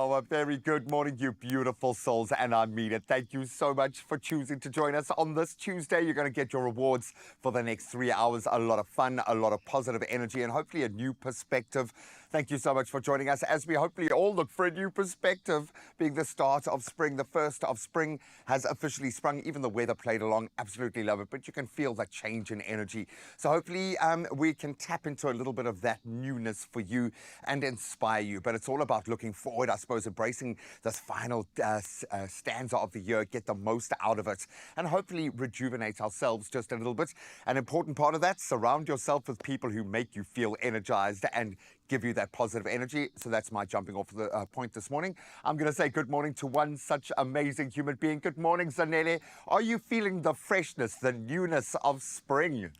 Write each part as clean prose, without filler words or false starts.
Oh, a very good morning, you beautiful souls, and I mean it. Thank you so much for choosing to join us on this Tuesday. You're going to get your rewards for the next 3 hours. A lot of fun, a lot of positive energy, and hopefully a new perspective. Thank you so much for joining us as we hopefully all look for a new perspective, being the start of spring. The first of spring has officially sprung. Even the weather played along. Absolutely love it, but you can feel that change in energy. So hopefully we can tap into a little bit of that newness for you and inspire you. But it's all about looking forward, I suppose, embracing this final stanza of the year, get the most out of it, and hopefully rejuvenate ourselves just a little bit. An important part of that, surround yourself with people who make you feel energized and give you that positive energy. So that's my jumping off the point this morning. I'm going to say good morning to one such amazing human being. Good morning, Zanele. Are you feeling the freshness, the newness of spring?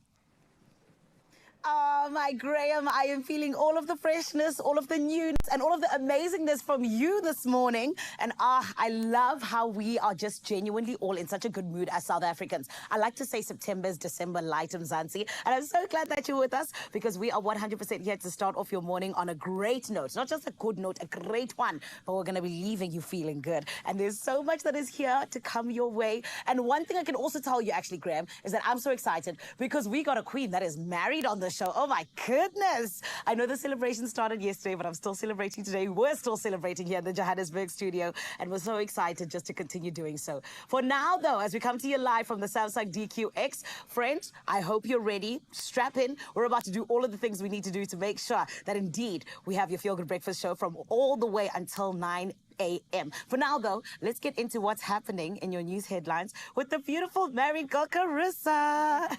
Oh, my Graham, I am feeling all of the freshness, all of the newness, and all of the amazingness from you this morning. And I love how we are just genuinely all in such a good mood as South Africans. I like to say September's December light, Mzansi. And I'm so glad that you're with us because we are 100% here to start off your morning on a great note. Not just a good note, a great one, but we're going to be leaving you feeling good. And there's so much that is here to come your way. And one thing I can also tell you, actually, Graham, is that I'm so excited because we got a queen that is married on the show. Oh my goodness. I know the celebration started yesterday, but I'm still celebrating today. We're still celebrating here in the Johannesburg studio, and we're so excited just to continue doing so. For now, though, as we come to you live from the Samsung DQX, friends, I hope you're ready. Strap in. We're about to do all of the things we need to do to make sure that indeed we have your Feel Good Breakfast show from all the way until 9 a.m. For now, though, let's get into what's happening in your news headlines with the beautiful married girl, Carissa.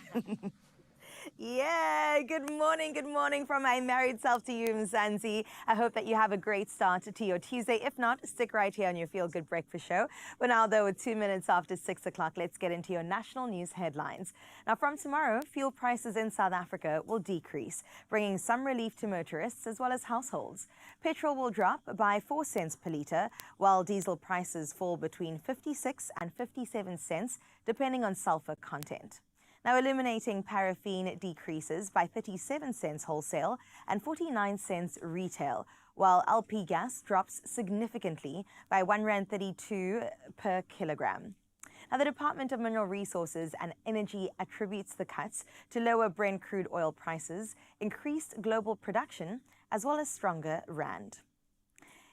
Yeah, good morning from my married self to you, Mzansi. I hope that you have a great start to your Tuesday. If not, stick right here on your Feel Good Breakfast show. But now, though, with 2 minutes after 6 o'clock, let's get into your national news headlines. Now, from tomorrow, fuel prices in South Africa will decrease, bringing some relief to motorists as well as households. Petrol will drop by 4 cents per litre, while diesel prices fall between 56 and 57 cents, depending on sulfur content. Now, illuminating paraffin decreases by 37 cents wholesale and 49 cents retail, while LP gas drops significantly by R1.32 per kilogram. Now, the Department of Mineral Resources and Energy attributes the cuts to lower Brent crude oil prices, increased global production, as well as stronger rand.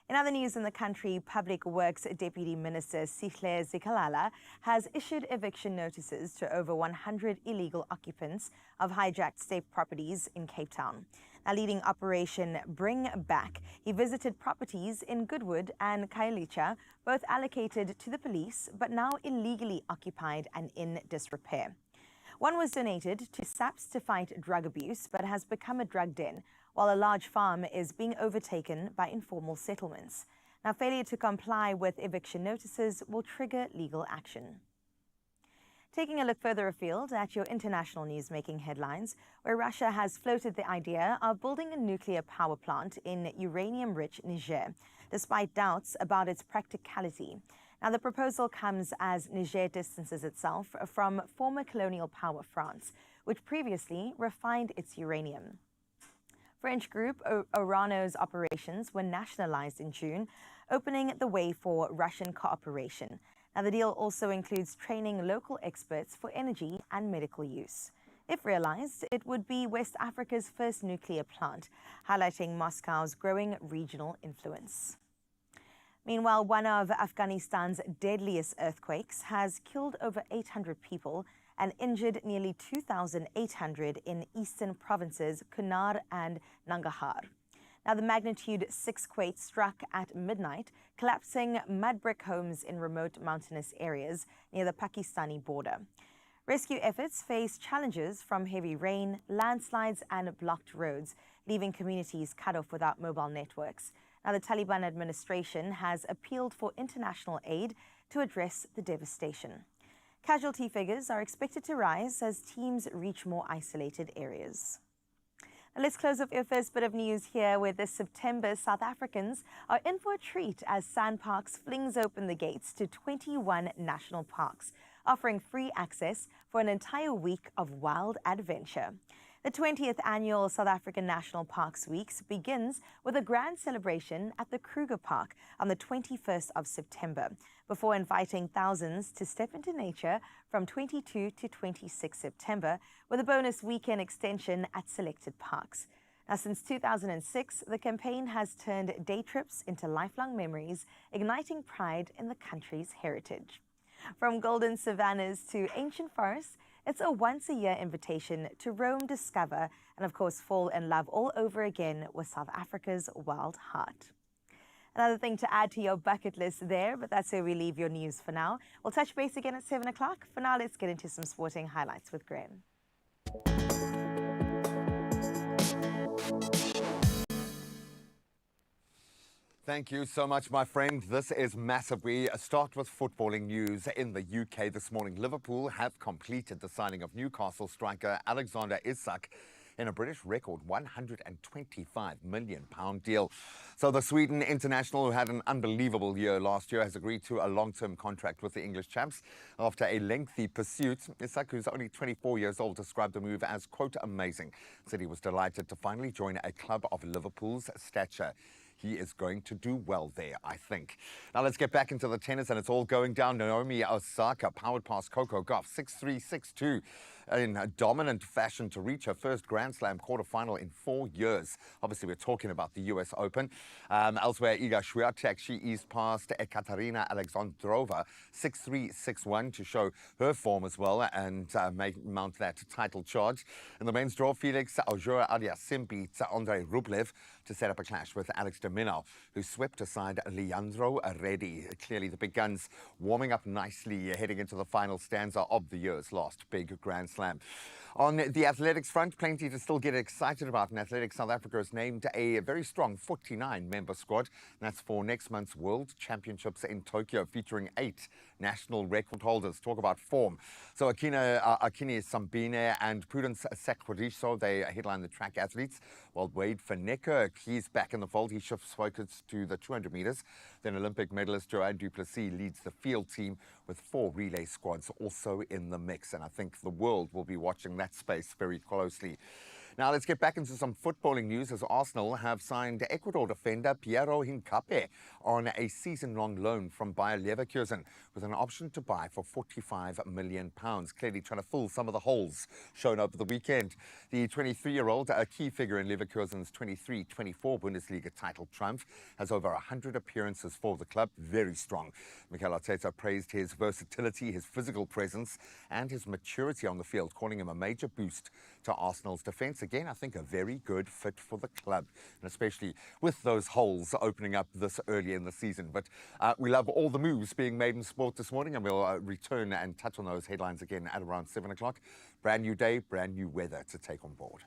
In other news in the country, Public Works Deputy Minister Sihle Zikalala has issued eviction notices to over 100 illegal occupants of hijacked state properties in Cape Town. Now, leading Operation Bring Back, he visited properties in Goodwood and Khayelitsha, both allocated to the police, but now illegally occupied and in disrepair. One was donated to SAPS to fight drug abuse, but has become a drug den, while a large farm is being overtaken by informal settlements. Now, failure to comply with eviction notices will trigger legal action. Taking a look further afield at your international news-making headlines, where Russia has floated the idea of building a nuclear power plant in uranium-rich Niger, despite doubts about its practicality. Now, the proposal comes as Niger distances itself from former colonial power France, which previously refined its uranium. French group Orano's operations were nationalized in June, opening the way for Russian cooperation. Now, the deal also includes training local experts for energy and medical use. If realized, it would be West Africa's first nuclear plant, highlighting Moscow's growing regional influence. Meanwhile, one of Afghanistan's deadliest earthquakes has killed over 800 people and injured nearly 2,800 in eastern provinces Kunar and Nangarhar. Now, the magnitude 6 quake struck at midnight, collapsing mud brick homes in remote mountainous areas near the Pakistani border. Rescue efforts face challenges from heavy rain, landslides, and blocked roads, leaving communities cut off without mobile networks. Now, the Taliban administration has appealed for international aid to address the devastation. Casualty figures are expected to rise as teams reach more isolated areas. Now, let's close off your first bit of news here, where this September South Africans are in for a treat as SANParks flings open the gates to 21 national parks, offering free access for an entire week of wild adventure. The 20th annual South African National Parks Weeks begins with a grand celebration at the Kruger Park on the 21st of September, before inviting thousands to step into nature from 22 to 26 September, with a bonus weekend extension at selected parks. Now, since 2006, the campaign has turned day trips into lifelong memories, igniting pride in the country's heritage. From golden savannas to ancient forests, it's a once-a-year invitation to roam, discover, and of course fall in love all over again with South Africa's wild heart. Another thing to add to your bucket list there, but that's where we leave your news for now. We'll touch base again at 7 o'clock. For now, let's get into some sporting highlights with Graham. Thank you so much, my friend. This is massive. We start with footballing news in the UK this morning. Liverpool have completed the signing of Newcastle striker Alexander Isak in a British record £125 million deal. So the Sweden international, who had an unbelievable year last year, has agreed to a long-term contract with the English champs. After a lengthy pursuit, Isak, who's only 24 years old, described the move as, quote, amazing. Said he was delighted to finally join a club of Liverpool's stature. He is going to do well there, I think. Now let's get back into the tennis, and it's all going down. Naomi Osaka powered past Coco Gauff 6-3, 6-2 in a dominant fashion to reach her first Grand Slam quarterfinal in 4 years. Obviously, we're talking about the US Open. Elsewhere, Iga Swiatek, she eased past Ekaterina Alexandrova 6-3, 6-1 to show her form as well and mount that title charge. In the men's draw, Felix Auger-Aliassime beat Andrei Rublev to set up a clash with Alex de Minaur, who swept aside Leandro Reddy. Clearly, the big guns warming up nicely heading into the final stanza of the year's last big Grand Slam. On the athletics front, plenty to still get excited about. In athletics, South Africa has named a very strong 49-member squad. That's for next month's World Championships in Tokyo, featuring 8 national record holders. Talk about form. So Akini Sambine and Prudence Sakridiso, they headline the track athletes, while Wade Vannecker, he's back in the fold. He shifts focus to the 200 meters. Then Olympic medalist Joanne Duplessis leads the field team with 4 relay squads also in the mix. And I think the world will be watching that space very closely. Now let's get back into some footballing news, as Arsenal have signed Ecuador defender Piero Hincapié on a season-long loan from Bayer Leverkusen with an option to buy for £45 million, clearly trying to fill some of the holes shown over the weekend. The 23-year-old, a key figure in Leverkusen's 23-24 Bundesliga title triumph, has over 100 appearances for the club. Very strong. Mikel Arteta praised his versatility, his physical presence and his maturity on the field, calling him a major boost to Arsenal's defence. Again, I think a very good fit for the club, and especially with those holes opening up this early in the season. But we love all the moves being made in sport this morning, and we'll return and touch on those headlines again at around 7 o'clock. Brand new day, brand new weather to take on board.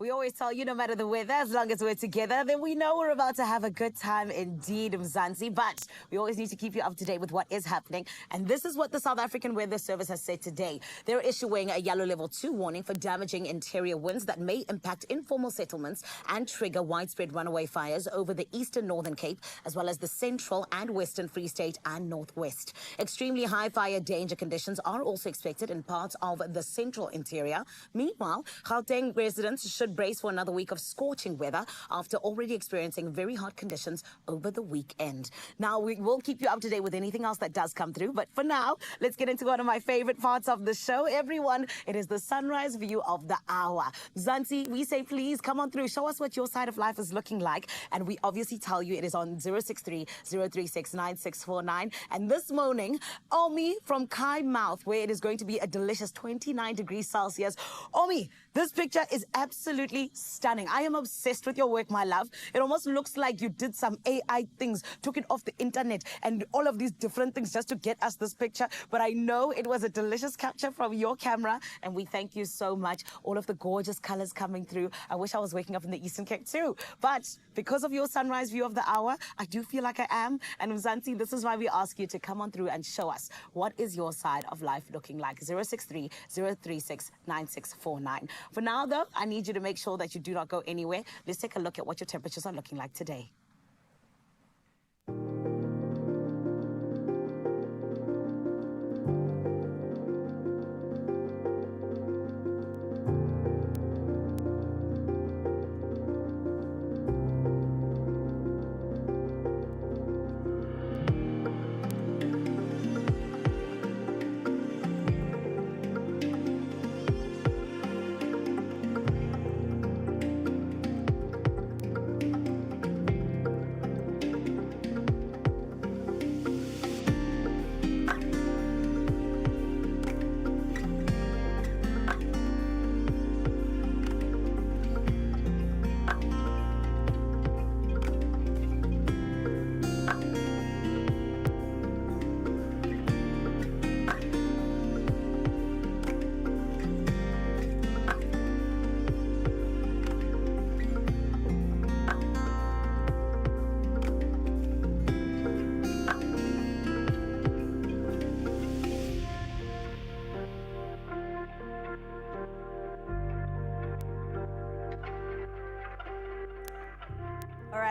We always tell you, no matter the weather, as long as we're together, then we know we're about to have a good time indeed, Mzansi. But we always need to keep you up to date with what is happening. And this is what the South African Weather Service has said today. They're issuing a yellow level 2 warning for damaging interior winds that may impact informal settlements and trigger widespread runaway fires over the eastern Northern Cape, as well as the central and western Free State and Northwest. Extremely high fire danger conditions are also expected in parts of the central interior. Meanwhile, Gauteng residents should brace for another week of scorching weather after already experiencing very hot conditions over the weekend. Now, we will keep you up to date with anything else that does come through. But for now, let's get into one of my favorite parts of the show. Everyone, it is the sunrise view of the hour. Zanti, we say, please come on through. Show us what your side of life is looking like. And we obviously tell you it is on 063-036-9649. And this morning, Omi from Kai Mouth, where it is going to be a delicious 29 degrees Celsius. Omi, this picture is absolutely stunning. I am obsessed with your work, my love. It almost looks like you did some AI things, took it off the internet and all of these different things just to get us this picture. But I know it was a delicious capture from your camera, and we thank you so much. All of the gorgeous colors coming through. I wish I was waking up in the Eastern Cape too. But because of your sunrise view of the hour, I do feel like I am. And Mzansi, this is why we ask you to come on through and show us what is your side of life looking like. 063-036-9649. For now, though, I need you to make sure that you do not go anywhere. Let's take a look at what your temperatures are looking like today.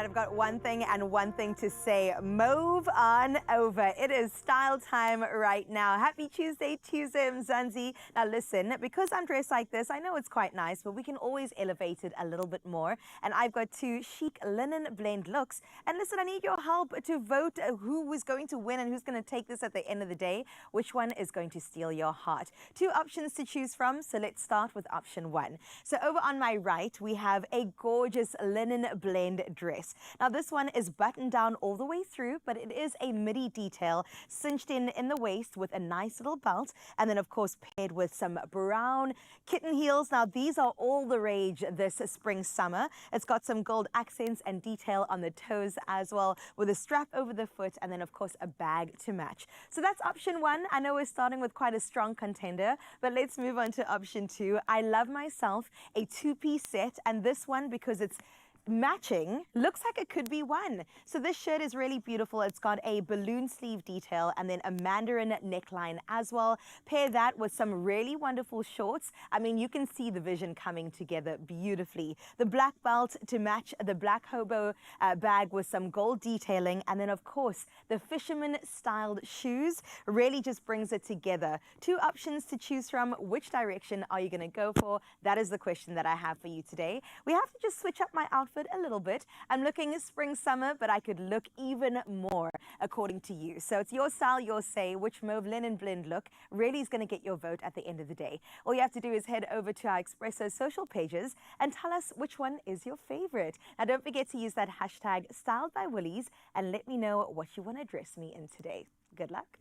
I've got one thing and one thing to say. Move on over. It is style time right now. Happy Tuesday, Mzansi. Now listen, because I'm dressed like this, I know it's quite nice, but we can always elevate it a little bit more. And I've got two chic linen blend looks. And listen, I need your help to vote who is going to win and who's going to take this at the end of the day. Which one is going to steal your heart? Two options to choose from, so let's start with option one. So over on my right, we have a gorgeous linen blend dress. Now this one is buttoned down all the way through, but it is a midi detail cinched in the waist with a nice little belt, and then of course paired with some brown kitten heels. Now these are all the rage this spring summer. It's got some gold accents and detail on the toes as well, with a strap over the foot, and then of course a bag to match. So that's option one. I know we're starting with quite a strong contender, but let's move on to option two. I love myself a two-piece set, and this one, because it's matching, looks like it could be one. So this shirt is really beautiful. It's got a balloon sleeve detail and then a mandarin neckline as well. Pair that with some really wonderful shorts. I mean, you can see the vision coming together beautifully. The black belt to match the black hobo bag with some gold detailing, and then of course the fisherman styled shoes really just brings it together. Two options to choose from. Which direction are you going to go for? That is the question that I have for you today. We have to just switch up my outfit a little bit. I'm looking spring summer, but I could look even more according to you. So it's your style, your say. Which mauve linen blend look really is going to get your vote at the end of the day. All you have to do is head over to our Expresso social pages and tell us which one is your favorite. Now don't forget to use that hashtag Styled by Woolies and let me know what you want to dress me in today. Good luck.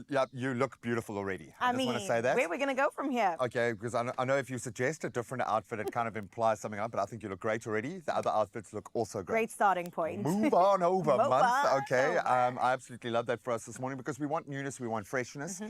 Yeah, you look beautiful already. I just mean, want to say that. where are we going to go from here? Okay, because I know if you suggest a different outfit, it kind of implies something else, but I think you look great already. The other outfits look also great. Great starting point. Move on over, Move month. on Okay, over. I absolutely love that for us this morning because we want newness, we want freshness.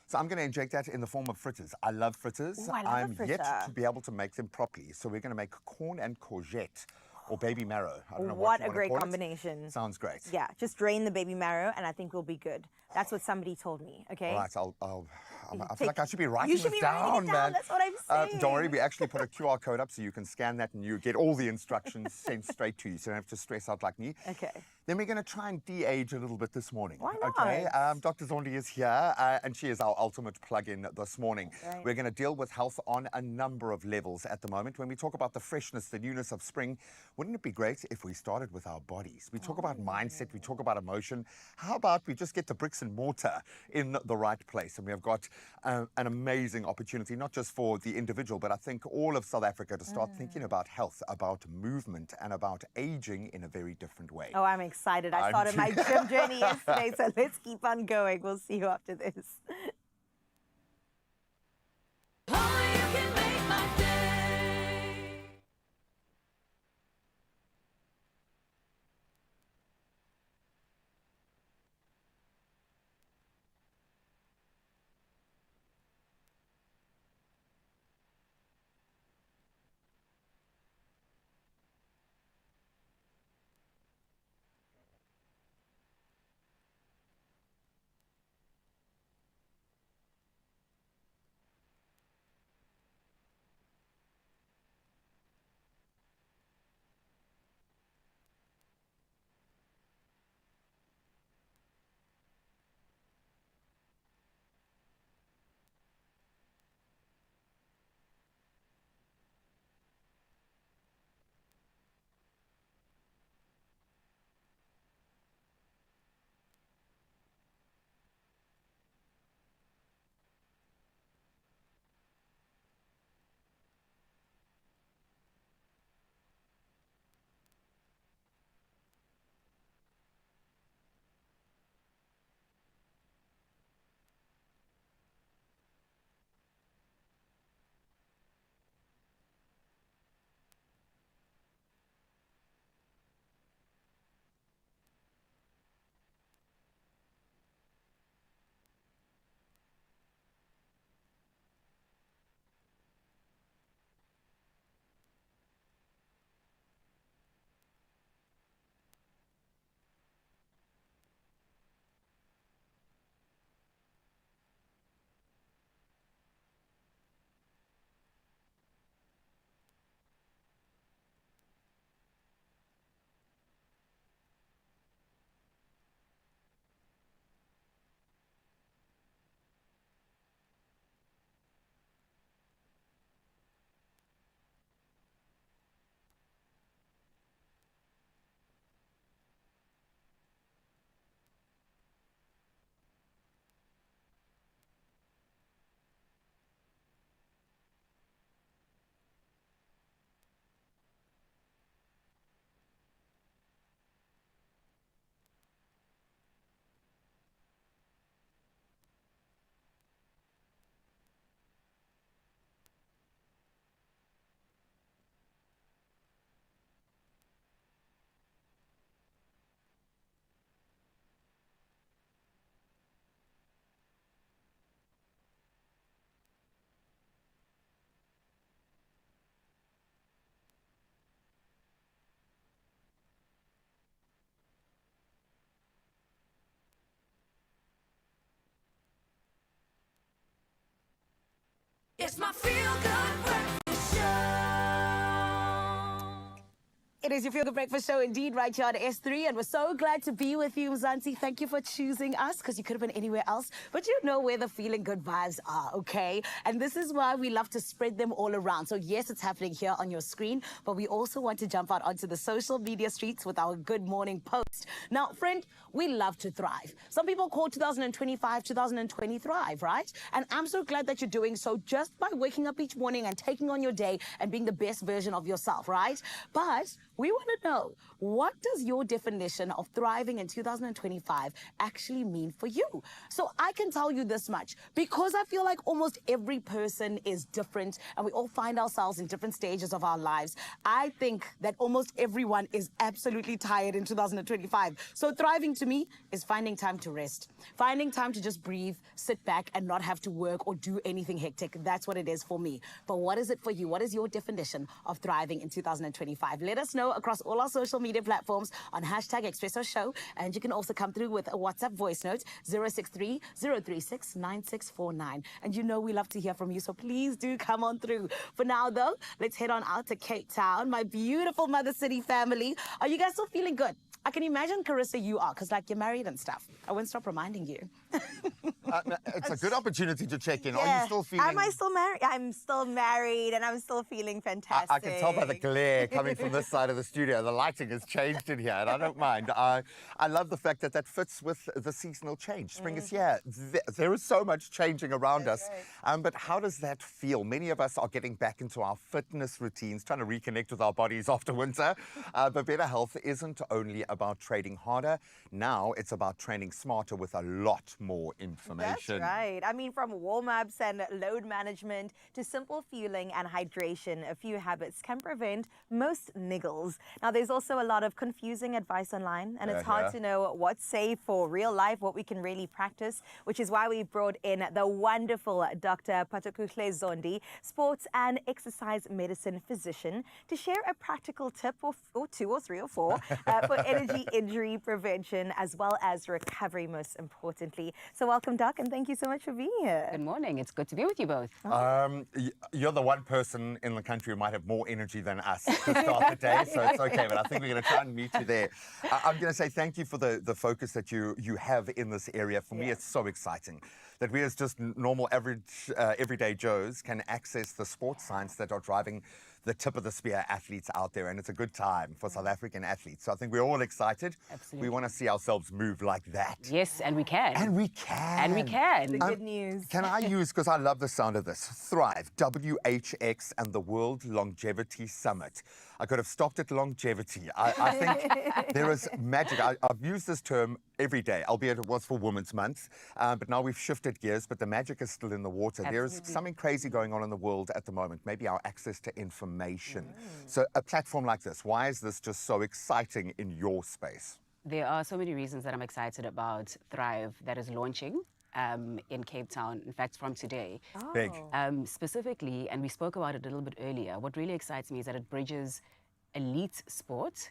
So I'm going to inject that in the form of fritters. I love fritters. Ooh, I love a I'm yet fritter. to be able to make them properly. So we're going to make corn and courgette or baby marrow. I don't know What you a wanna great call it. combination. Sounds great. Yeah, just drain the baby marrow and I think we'll be good. That's what somebody told me, okay? All right, I feel Take- like I should be writing You should this be writing it down, down, man. that's what I'm saying. Don't worry, we actually put a QR code up so you can scan that and you get all the instructions sent straight to you, so you don't have to stress out like me. Okay. Then we're going to try and de-age a little bit this morning. Why Okay, not? Dr. Zondi is here, and she is our ultimate plug-in this morning. Right. We're going to deal with health on a number of levels at the moment. When we talk about the freshness, the newness of spring, wouldn't it be great if we started with our bodies? We talk about mindset, we talk about emotion. How about we just get the bricks and mortar in the right place? And we have got an amazing opportunity, not just for the individual, but I think all of South Africa to start thinking about health, about movement, and about aging in a very different way. Oh, I'm excited. I I'm started my too. gym journey yesterday, so let's keep on going. We'll see you after this. It is your Feel Good Breakfast Show indeed, right here at S3. And we're so glad to be with you, Mzansi. Thank you for choosing us, because you could have been anywhere else. But you know where the feeling good vibes are, okay? And this is why we love to spread them all around. So yes, it's happening here on your screen, but we also want to jump out onto the social media streets with our Good Morning post. Now, friend, we love to thrive. Some people call 2025, 2020 thrive, right? And I'm so glad that you're doing so just by waking up each morning and taking on your day and being the best version of yourself, right? But we want to know, what does your definition of thriving in 2025 actually mean for you? So I can tell you this much, because I feel like almost every person is different and we all find ourselves in different stages of our lives. I think that almost everyone is absolutely tired in 2025. So thriving to me is finding time to rest, finding time to just breathe, sit back and not have to work or do anything hectic. That's what it is for me. But what is it for you? What is your definition of thriving in 2025? Let us know across all our social media platforms on hashtag Expresso Show. And you can also come through with a WhatsApp voice note, 063 036 9649. And you know we love to hear from you, so please do come on through. For now, though, let's head on out to Cape Town, my beautiful Mother City family. Are you guys still feeling good? I can imagine, Carissa, you are, because like you're married and stuff. I won't stop reminding you. It's a good opportunity to check in. Are you still feeling... Am I still married? I'm still married and I'm still feeling fantastic. I can tell by the glare coming from this side of the studio. The lighting has changed in here, and I don't mind. I love the fact that that fits with the seasonal change. Spring is here. There is so much changing around us. Right. But how does that feel? Many of us are getting back into our fitness routines, trying to reconnect with our bodies after winter. But better health isn't only about training harder. Now it's about training smarter with a lot more information. That's right. I mean, from warm-ups and load management to simple fueling and hydration, a few habits can prevent most niggles. Now, there's also a lot of confusing advice online, and it's hard to know what's safe for real life, what we can really practice, which is why we brought in the wonderful Dr. Patukuhle Zondi, sports and exercise medicine physician, to share a practical tip or two or three or four for energy injury prevention as well as recovery, most importantly. So welcome, Doc, and thank you so much for being here. Good morning. It's good to be with you both. You're the one person in the country who might have more energy than us to start the day, so it's okay, but I think we're going to try and meet you there. I'm going to say thank you for the focus that you have in this area. For me, it's so exciting that we as just normal, average, everyday Joes can access the sports science that are driving the tip of the spear athletes out there, and it's a good time for South African athletes. So I think we're all excited. Absolutely. We want to see ourselves move like that. Yes, and we can. And we can. And we can. The good news. Can I use, because I love the sound of this, Thrive, WHX and the World Longevity Summit. I could have stopped at longevity. I think there is magic. I've used this term every day, albeit it was for Women's Month, but now we've shifted gears, but the magic is still in the water. Absolutely. There's something crazy going on in the world at the moment, maybe our access to information. So a platform like this, why is this just so exciting in your space? There are so many reasons that I'm excited about Thrive that is launching in Cape Town, in fact, from today. Big. Specifically, and we spoke about it a little bit earlier, what really excites me is that it bridges elite sport,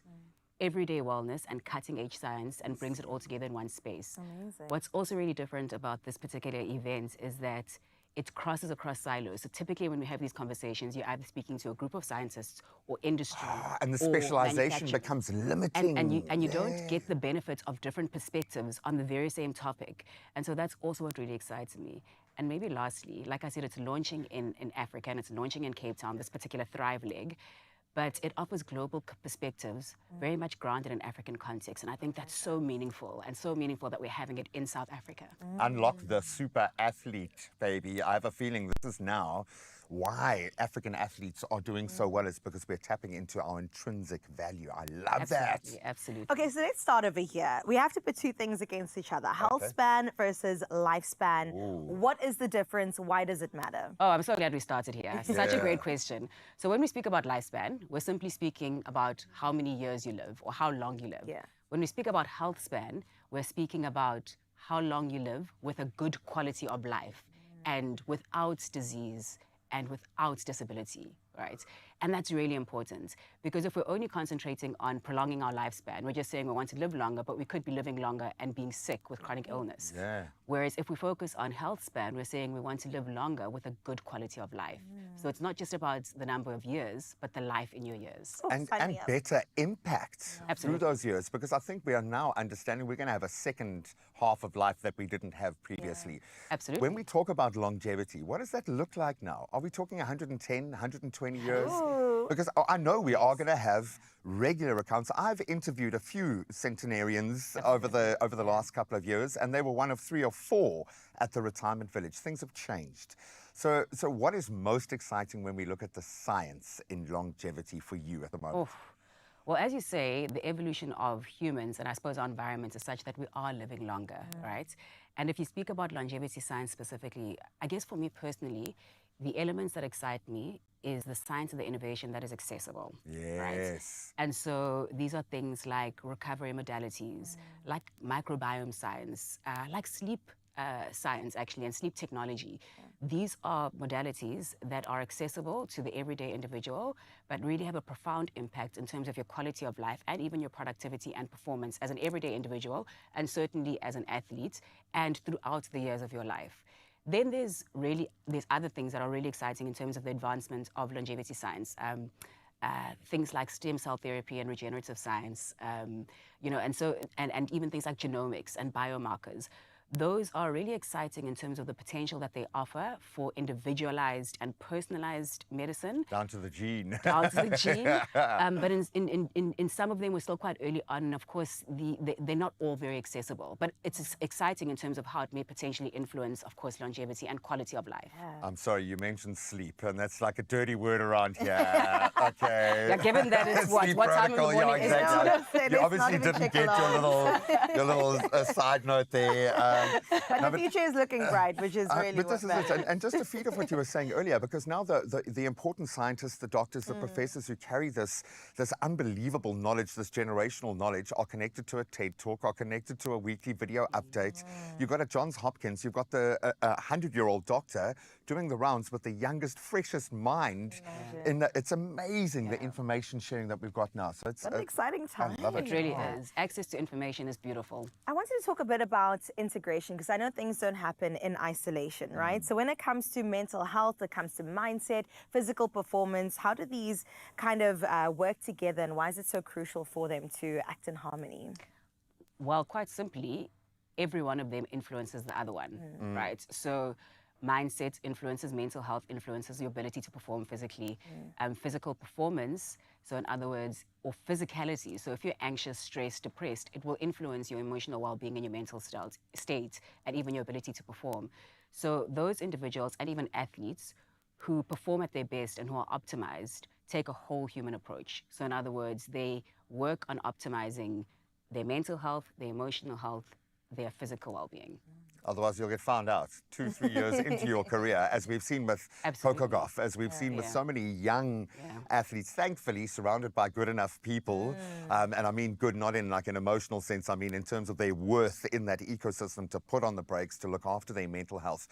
everyday wellness, and cutting-edge science, and brings it all together in one space. Amazing. What's also really different about this particular event is that it crosses across silos. So typically when we have these conversations, you're either speaking to a group of scientists or industry. And the or specialization manufacturing. becomes limiting. And you don't get the benefits of different perspectives on the very same topic. And so that's also what really excites me. And maybe lastly, like I said, it's launching in Africa and it's launching in Cape Town, this particular Thrive leg. But it offers global perspectives, very much grounded in African context. And I think that's so meaningful, and so meaningful that we're having it in South Africa. Unlock the super athlete, baby. I have a feeling this is now why African athletes are doing so well, is because we're tapping into our intrinsic value. I love that. Absolutely. Okay, so let's start over here. We have to put two things against each other. Health span versus lifespan. What is the difference? Why does it matter? Oh, I'm so glad we started here. Such a great question. So when we speak about lifespan, we're simply speaking about how many years you live or how long you live. Yeah. When we speak about health span, we're speaking about how long you live with a good quality of life and without disease and without disability, right? And that's really important, because if we're only concentrating on prolonging our lifespan, we're just saying we want to live longer, but we could be living longer and being sick with chronic illness. Yeah. Whereas if we focus on health span, we're saying we want to live longer with a good quality of life. So it's not just about the number of years, but the life in your years. And sign me up. better impact through Absolutely. those years, because I think we are now understanding we're going to have a second half of life that we didn't have previously. Absolutely. When we talk about longevity, what does that look like now? Are we talking 110, 120 years? Because I know we are going to have regular accounts. I've interviewed a few centenarians over the last couple of years, and they were one of 3 or 4 at the retirement village. Things have changed. So what is most exciting when we look at the science in longevity for you at the moment? Well, as you say, the evolution of humans and I suppose our environment is such that we are living longer, right? And if you speak about longevity science specifically, I guess for me personally, the elements that excite me is the science and the innovation that is accessible. Right? Yes. And so these are things like recovery modalities, like microbiome science, like sleep science actually, and sleep technology. These are modalities that are accessible to the everyday individual, but really have a profound impact in terms of your quality of life and even your productivity and performance as an everyday individual, and certainly as an athlete, and throughout the years of your life. Then there's other things that are really exciting in terms of the advancement of longevity science. Things like stem cell therapy and regenerative science, and even things like genomics and biomarkers. Those are really exciting in terms of the potential that they offer for individualized and personalized medicine. Down to the gene. Down to the gene. But in some of them, we're still quite early on. And of course, they're not all very accessible. But it's exciting in terms of how it may potentially influence, of course, longevity and quality of life. I'm sorry, you mentioned sleep, and that's like a dirty word around here. Okay. Yeah, given that it's Sleep what time in the protocol, morning is it? exactly. Let's You not obviously even didn't check get alarm. your little side note there. But the future is looking bright, which is really but this what is it. And just to feed off what you were saying earlier, because now the important scientists, the doctors, the professors who carry this unbelievable knowledge, this generational knowledge, are connected to a TED Talk, are connected to a weekly video update. You've got at Johns Hopkins, you've got the 100-year-old doctor doing the rounds with the youngest, freshest mind. It's amazing the information sharing that we've got now. So it's What an exciting time. I love it. It really is. Access to information is beautiful. I wanted to talk a bit about integration, because I know things don't happen in isolation, right? So when it comes to mental health, it comes to mindset, physical performance, how do these kind of work together, and why is it so crucial for them to act in harmony? Well, quite simply, every one of them influences the other one, right? So mindset influences mental health, influences your ability to perform physically. Physical performance, so in other words, or physicality. So if you're anxious, stressed, depressed, it will influence your emotional well-being and your mental state, and even your ability to perform. So those individuals and even athletes who perform at their best and who are optimized take a whole human approach. So in other words, they work on optimizing their mental health, their emotional health, their physical well-being. Otherwise, you'll get found out 2-3 years into your career, as we've seen with Coco Gauff, as we've seen with so many young athletes, thankfully surrounded by good enough people. And I mean good, not in like an emotional sense. I mean in terms of their worth in that ecosystem to put on the brakes, to look after their mental health.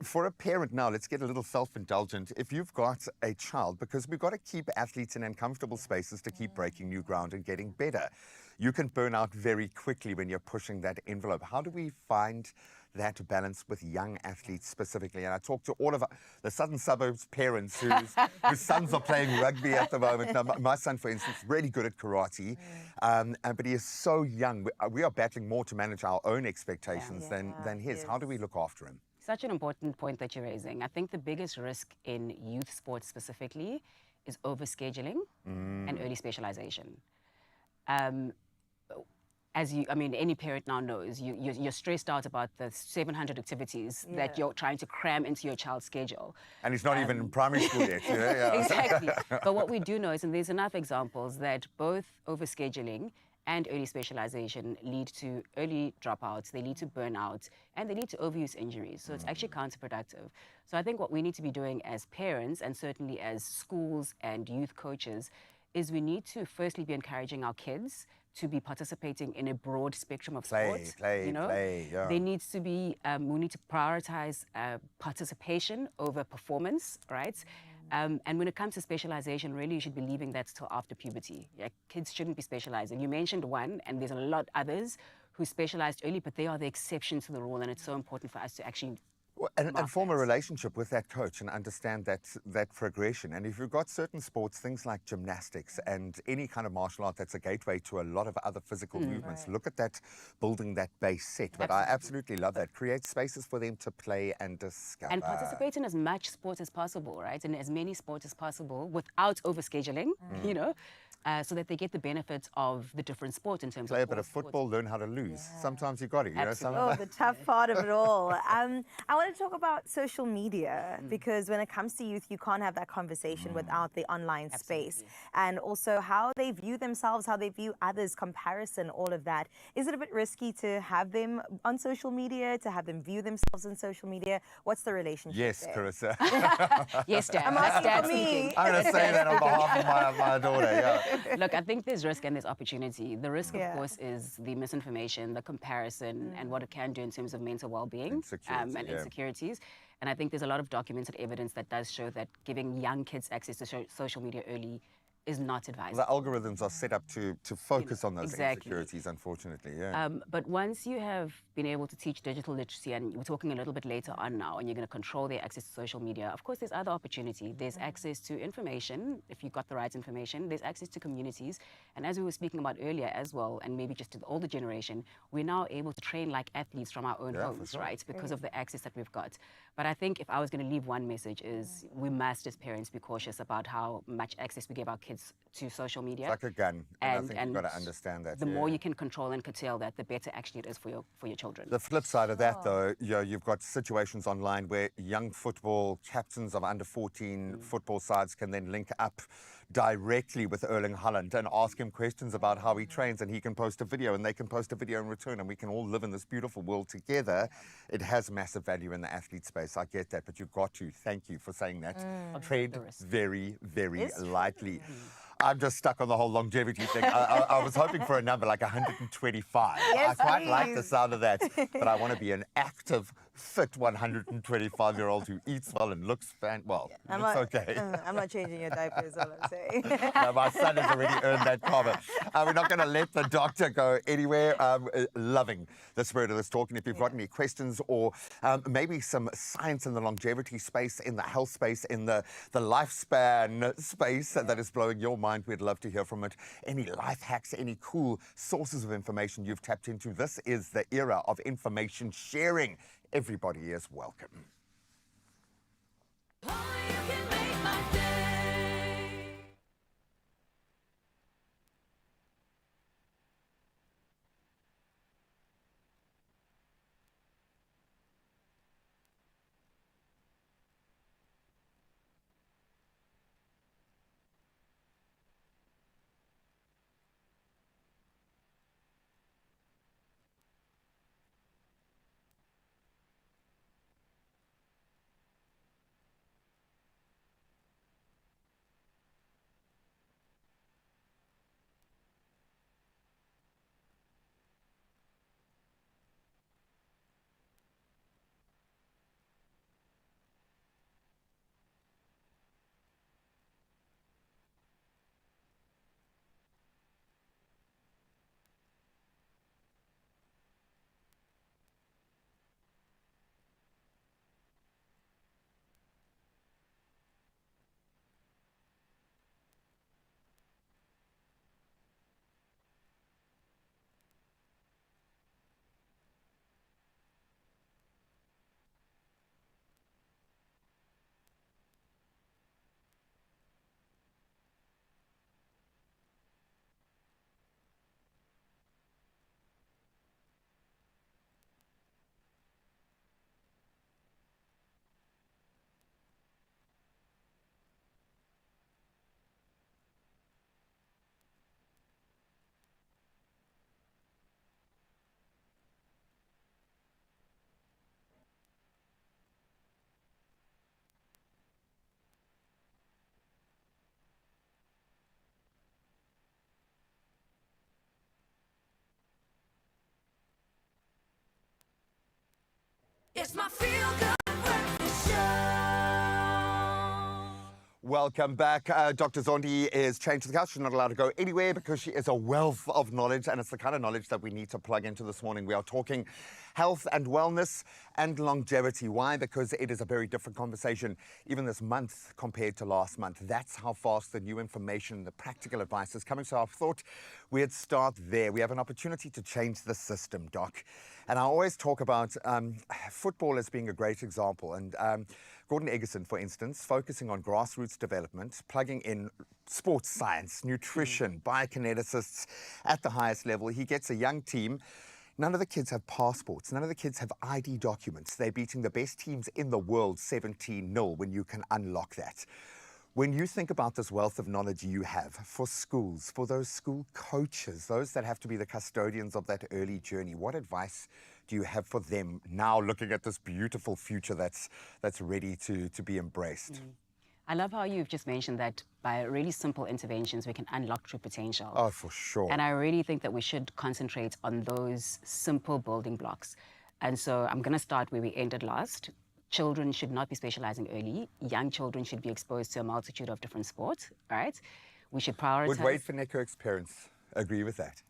For a parent now, let's get a little self-indulgent. If you've got a child, because we've got to keep athletes in uncomfortable spaces to keep breaking new ground and getting better. You can burn out very quickly when you're pushing that envelope. How do we find that balance with young athletes specifically? And I talk to all of the southern suburbs parents whose sons are playing rugby at the moment. Now, my son, for instance, is really good at karate, but he is so young. We are battling more to manage our own expectations than his. How do we look after him? Such an important point that you're raising. I think the biggest risk in youth sports specifically is overscheduling and early specialization. Any parent now knows you're stressed out about the 700 activities that you're trying to cram into your child's schedule. And he's not even in primary school yet. Exactly. But what we do know is, and there's enough examples, that both overscheduling and early specialization lead to early dropouts, they lead to burnout, and they lead to overuse injuries. So it's actually counterproductive. So I think what we need to be doing as parents, and certainly as schools and youth coaches, is we need to firstly be encouraging our kids to be participating in a broad spectrum of sports. Play. There needs to be, we need to prioritize participation over performance, right? And when it comes to specialization, really, you should be leaving that till after puberty. Yeah, kids shouldn't be specializing. You mentioned one, and there's a lot others who specialized early, but they are the exception to the rule, and it's so important for us to actually Well, and mark form a that. relationship with that coach and understand that progression. And if you've got certain sports, things like gymnastics and any kind of martial art that's a gateway to a lot of other physical movements, look at that, building that base set. But I absolutely love that. Create spaces for them to play and discover. And participate in as much sports as possible, right? In as many sports as possible without overscheduling, you know, so that they get the benefits of the different sports in terms Play of a bit of football, learn how to lose. Sometimes you got to, you know. Oh, the tough part of it all. I want to talk about social media because when it comes to youth, you can't have that conversation without the online space. And also how they view themselves, how they view others, comparison, all of that. Is it a bit risky to have them on social media, to have them view themselves on social media? What's the relationship Yes, there? Carissa. Yes, Dan. I'm That's asking Dan for me. speaking. I'm going to say that on behalf of my daughter, yeah. Look, I think there's risk and there's opportunity. The risk, Yeah. of course, is the misinformation, the comparison, and what it can do in terms of mental well-being Insecurity, and yeah. insecurities. And I think there's a lot of documented evidence that does show that giving young kids access to social media early is not advisable. The algorithms are set up to focus on those exactly. insecurities, unfortunately, yeah. But once you have been able to teach digital literacy, and we're talking a little bit later on now, and you're going to control their access to social media, of course, there's other opportunity. There's access to information, if you got the right information. There's access to communities. And as we were speaking about earlier as well, and maybe just to the older generation, we're now able to train like athletes from our own homes, sure. right? Because of the access that we've got. But I think if I was going to leave one message is we must, as parents, be cautious about how much access we give our kids to social media. It's like a gun, and I think you've got to understand that. The yeah. more you can control and curtail that, the better actually it is for your children. The flip side of that, though, you've got situations online where young football captains of under 14 football sides can then link up directly with Erling Haaland and ask him questions about how he trains, and he can post a video and they can post a video in return, and we can all live in this beautiful world together. It has massive value in the athlete space. I get that, but you've got to, thank you for saying that, tread very, very lightly. I'm just stuck on the whole longevity thing. I was hoping for a number like 125. Yes, I quite like the please. sound of that, but I want to be an active, fit 125-year-old who eats well and looks well. Looks okay. I'm not changing your diapers, all I'm saying. No, my son has already earned that comment. We're not going to let the doctor go anywhere. Loving the spirit of this talk. And if you've got any questions or maybe some science in the longevity space, in the health space, in the lifespan space that is blowing your mind, we'd love to hear from it. Any life hacks, any cool sources of information you've tapped into. This is the era of information sharing. Everybody is welcome. It's my feel good breakfast show. Welcome back. Dr. Zondi is chained to the couch. She's not allowed to go anywhere because she is a wealth of knowledge, and it's the kind of knowledge that we need to plug into this morning. We are talking health and wellness and longevity. Why? Because it is a very different conversation even this month compared to last month. That's how fast the new information, the practical advice is coming. So I thought we'd start there. We have an opportunity to change the system, Doc. And I always talk about football as being a great example. And Gordon Eggerson, for instance, focusing on grassroots development, plugging in sports science, nutrition, biokineticists at the highest level. He gets a young team. None of the kids have passports. None of the kids have ID documents. They're beating the best teams in the world 17-0 when you can unlock that. When you think about this wealth of knowledge you have for schools, for those school coaches, those that have to be the custodians of that early journey, what advice do you have for them now looking at this beautiful future that's ready to be embraced? I love how you've just mentioned that by really simple interventions, we can unlock true potential. Oh, for sure. And I really think that we should concentrate on those simple building blocks. And so I'm going to start where we ended last. Children should not be specializing early. Young children should be exposed to a multitude of different sports, right? We should prioritize... Would Wade Van parents agree with that?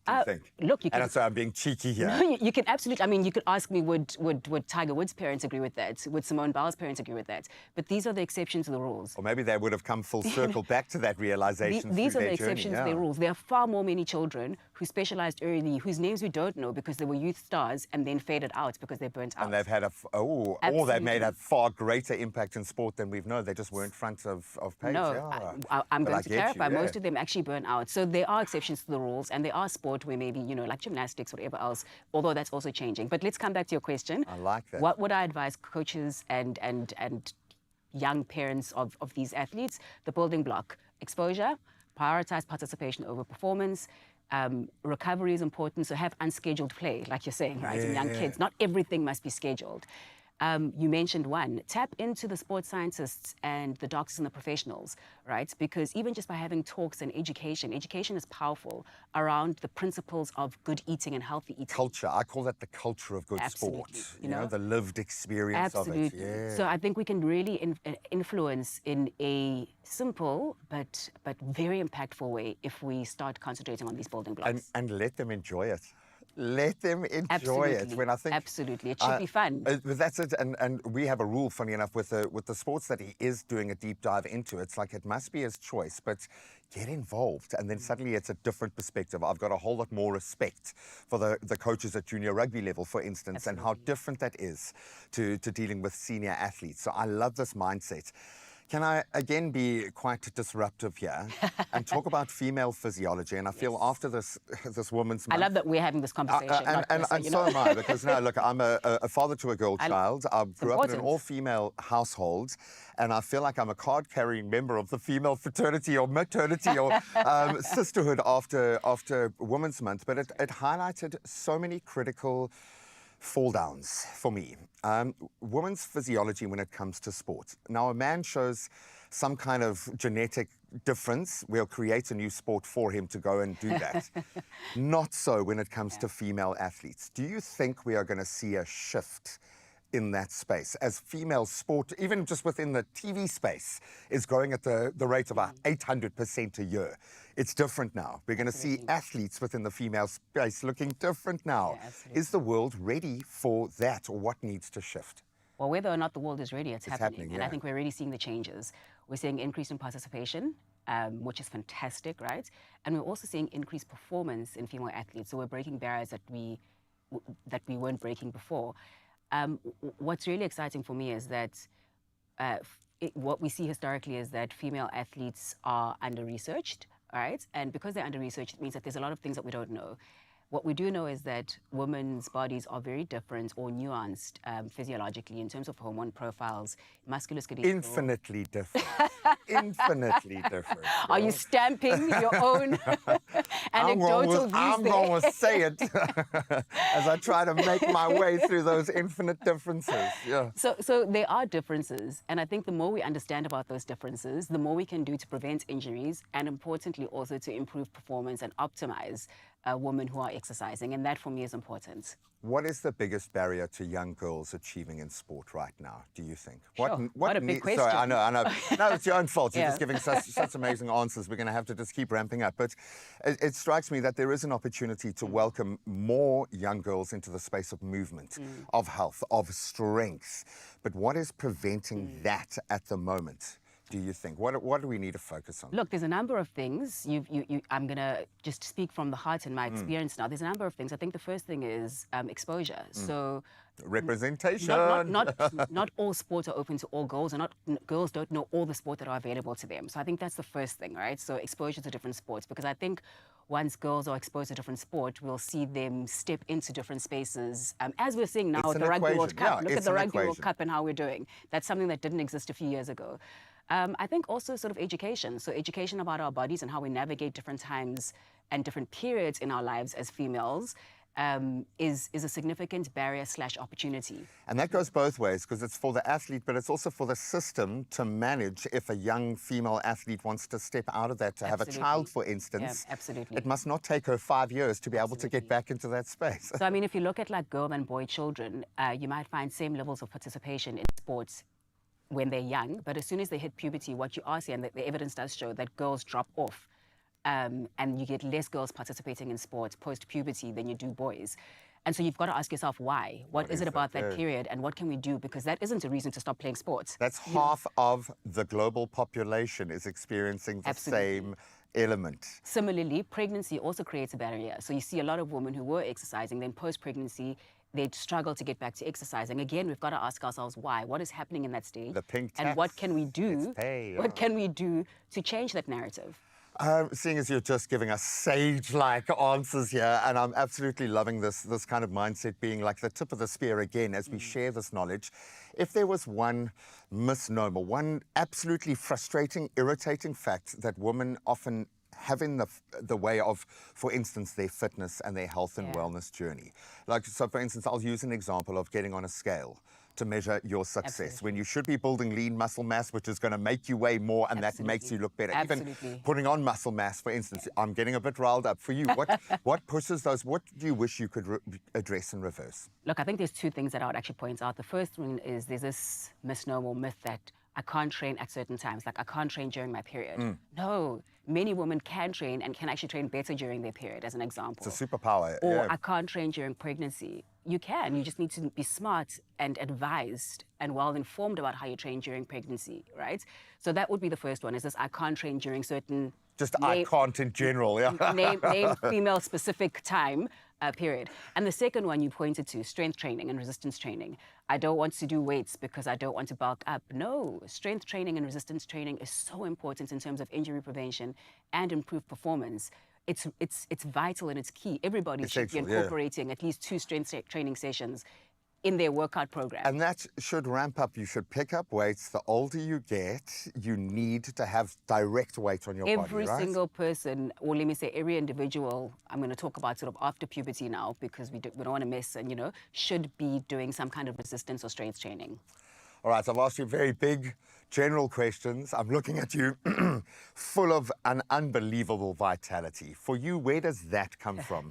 Do you think? Look, you can... And so I'm being cheeky here. No, you can absolutely... I mean, you could ask me, would Tiger Woods' parents agree with that? Would Simone Biles' parents agree with that? But these are the exceptions to the rules. Or maybe they would have come full circle back to that realization These are through the their exceptions journey, to the rules. There are far more many children who specialized early, whose names we don't know because they were youth stars and then faded out because they burnt out. And they've had or they've made a far greater impact in sport than we've known. They just weren't front of page. No, Yeah. I'm But going I to get clarify. you, yeah. Most of them actually burn out. So there are exceptions to the rules, and there are sport where maybe, you know, like gymnastics or whatever else, although that's also changing. But let's come back to your question. I like that. What would I advise coaches and young parents of these athletes? The building block: exposure, prioritize participation over performance. Recovery is important, so have unscheduled play, like you're saying, right? In young kids, not everything must be scheduled. You mentioned one, tap into the sports scientists and the doctors and the professionals, right? Because even just by having talks and education is powerful around the principles of good eating and healthy eating. Culture. I call that the culture of good sport. You know, the lived experience of it. Yeah. So I think we can really influence in a simple but very impactful way if we start concentrating on these building blocks. And let them enjoy it. Let them enjoy it. When I think absolutely, it should be fun. But that's it. And we have a rule, funny enough, with the sports that he is doing a deep dive into. It's like it must be his choice, but get involved. And then suddenly it's a different perspective. I've got a whole lot more respect for the coaches at junior rugby level, for instance, and how different that is to dealing with senior athletes. So I love this mindset. Can I, again, be quite disruptive here and talk about female physiology? And I feel after this woman's month... I love that we're having this conversation. And so am I, because now, look, I'm a father to a girl child. I grew up in an all-female household, and I feel like I'm a card-carrying member of the female fraternity or maternity or sisterhood after Women's Month. But it highlighted so many critical fall downs for me. Women's physiology when it comes to sport. Now, a man shows some kind of genetic difference, we'll create a new sport for him to go and do that. Not so when it comes to female athletes. Do you think we are going to see a shift in that space as female sport, even just within the TV space, is growing at the rate of 800% a year? It's different now. We're going to see athletes within the female space looking different now. Yeah, is the world ready for that, or what needs to shift? Well, whether or not the world is ready, it's happening. And yeah. I think we're really seeing the changes. We're seeing increase in participation, which is fantastic, right? And we're also seeing increased performance in female athletes. So we're breaking barriers that we weren't breaking before. What's really exciting for me is that what we see historically is that female athletes are under-researched, right? And because they're under-researched, it means that there's a lot of things that we don't know. What we do know is that women's bodies are very different or nuanced physiologically in terms of hormone profiles, musculoskeletal. Infinitely different. Infinitely different. Are you stamping your own anecdotal views I'm there? going to say it as I try to make my way through those infinite differences. Yeah. So there are differences, and I think the more we understand about those differences, the more we can do to prevent injuries, and importantly also to improve performance and optimize women who are exercising, and that for me is important. What is the biggest barrier to young girls achieving in sport right now, do you think? Sure. What a big Sorry, I question. know. No, it's your own fault. You're Yeah. just giving such amazing answers. We're going to have to just keep ramping up. But it strikes me that there is an opportunity to welcome more young girls into the space of movement, of health, of strength. But what is preventing that at the moment, do you think? What do we need to focus on? Look, there's a number of things. I'm going to just speak from the heart and my experience now. There's a number of things. I think the first thing is exposure. So Representation. not all sports are open to all girls, and girls don't know all the sport that are available to them. So I think that's the first thing, right? So exposure to different sports, because I think once girls are exposed to different sport, we'll see them step into different spaces. As we're seeing now It's at an the Rugby World equation. Cup. Yeah, Look at it's the an Rugby World equation. Cup and how we're doing. That's something that didn't exist a few years ago. I think also sort of education. So education about our bodies and how we navigate different times and different periods in our lives as females is a significant barrier/opportunity. And that goes both ways, because it's for the athlete, but it's also for the system to manage if a young female athlete wants to step out of that, to have a child, for instance. Yeah, absolutely. It must not take her 5 years to be able to get back into that space. So, I mean, if you look at like girl and boy children, you might find same levels of participation in sports when they're young, but as soon as they hit puberty, what you are seeing, the evidence does show that girls drop off, and you get less girls participating in sports post-puberty than you do boys. And so you've got to ask yourself why. What is it about that period, and what can we do? Because that isn't a reason to stop playing sports. That's half of the global population is experiencing the same element. Similarly, pregnancy also creates a barrier. So you see a lot of women who were exercising, then post-pregnancy, they struggle to get back to exercising. Again, we've got to ask ourselves why. What is happening in that stage? The pink and tax, what can we do? it's pay, What can we do to change that narrative? Seeing as you're just giving us sage-like answers here, and I'm absolutely loving this kind of mindset being like the tip of the spear again as we share this knowledge. If there was one misnomer, one absolutely frustrating, irritating fact that women often have in the way of, for instance, their fitness and their health and wellness journey. Like, so for instance, I'll use an example of getting on a scale to measure your success. Absolutely. When you should be building lean muscle mass, which is going to make you weigh more, and that makes you look better. Even Absolutely. putting on muscle mass, for instance, I'm getting a bit riled up. For you, what pushes those? What do you wish you could address and reverse? Look, I think there's two things that I would actually point out. The first one is there's this misnomer myth that I can't train at certain times, like I can't train during my period. No, many women can train and can actually train better during their period, as an example. It's a superpower. Or yeah. I can't train during pregnancy. You can, you just need to be smart and advised and well informed about how you train during pregnancy, right? So that would be the first one, is this I can't train during certain Just I can't in general, yeah. name female specific time period. And the second one you pointed to, strength training and resistance training. I don't want to do weights because I don't want to bulk up. No, strength training and resistance training is so important in terms of injury prevention and improved performance. It's vital and it's key. Everybody should be Essential, yeah. incorporating at least 2 strength training sessions in their workout program. And that should ramp up. You should pick up weights. The older you get, you need to have direct weight on your body, Every right? single person, or let me say every individual, I'm going to talk about sort of after puberty now, because we don't want to miss, and should be doing some kind of resistance or strength training. All right, so I've asked you very big, general questions. I'm looking at you full of an unbelievable vitality. For you, where does that come from?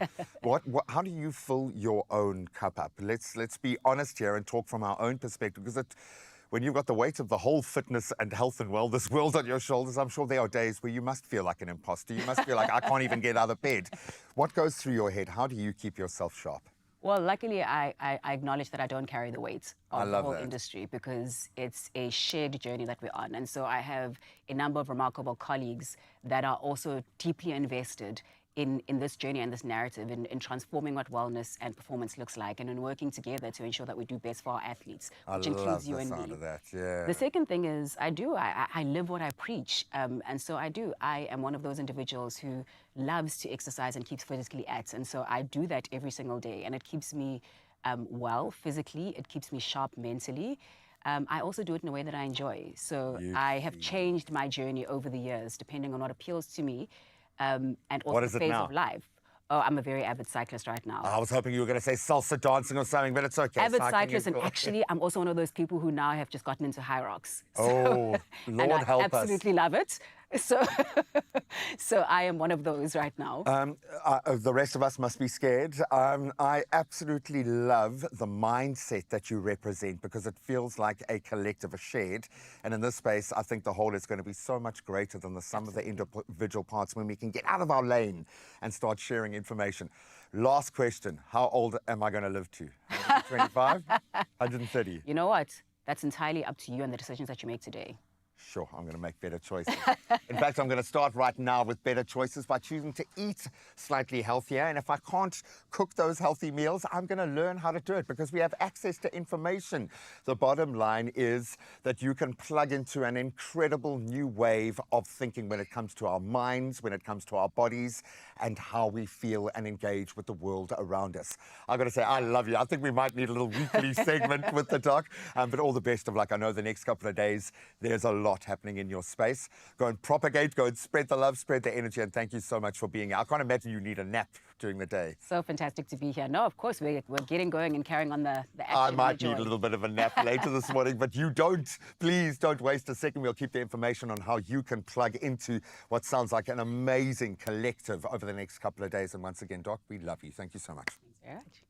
How do you fill your own cup up? Let's be honest here and talk from our own perspective, because when you've got the weight of the whole fitness and health and wellness world on your shoulders, I'm sure there are days where you must feel like an imposter. You must feel like, I can't even get out of bed. What goes through your head? How do you keep yourself sharp? Well, luckily, I acknowledge that I don't carry the weight of the whole that. industry, because it's a shared journey that we're on. And so I have a number of remarkable colleagues that are also deeply invested in this journey and this narrative, in transforming what wellness and performance looks like, and in working together to ensure that we do best for our athletes, which includes you and me. I love the sound of that, yeah. The second thing is I live what I preach. And so I am one of those individuals who loves to exercise and keeps physically at. And so I do that every single day, and it keeps me well physically, it keeps me sharp mentally. I also do it in a way that I enjoy. So I have changed my journey over the years, depending on what appeals to me, and also What is the it phase now? of life. Oh, I'm a very avid cyclist right now. I was hoping you were going to say salsa dancing or something, but it's okay. Avid Cycling cyclist, is and cool. actually, I'm also one of those people who now have just gotten into high rocks. Oh, and Lord I help us. absolutely love it. So, so I am one of those right now. The rest of us must be scared. I absolutely love the mindset that you represent because it feels like a collective, a shared. And in this space, I think the whole is going to be so much greater than the sum of the individual parts when we can get out of our lane and start sharing information. Last question. How old am I going to live to? 125? 130? You know what? That's entirely up to you and the decisions that you make today. Sure, I'm going to make better choices. In fact, I'm going to start right now with better choices by choosing to eat slightly healthier. And if I can't cook those healthy meals, I'm going to learn how to do it because we have access to information. The bottom line is that you can plug into an incredible new wave of thinking when it comes to our minds, when it comes to our bodies, and how we feel and engage with the world around us. I've got to say, I love you. I think we might need a little weekly segment with the doc, but all the best of luck. I know the next couple of days, there's a lot happening in your space. Go and propagate, go and spread the love, spread the energy, and thank you so much for being here. I can't imagine you need a nap during the day. So fantastic to be here. No, of course, we're getting going and carrying on the action. I might need a little bit of a nap later this morning, but you don't. Please don't waste a second. We'll keep the information on how you can plug into what sounds like an amazing collective over the next couple of days. And once again, Doc, we love you. Thank you so much. Thanks very much.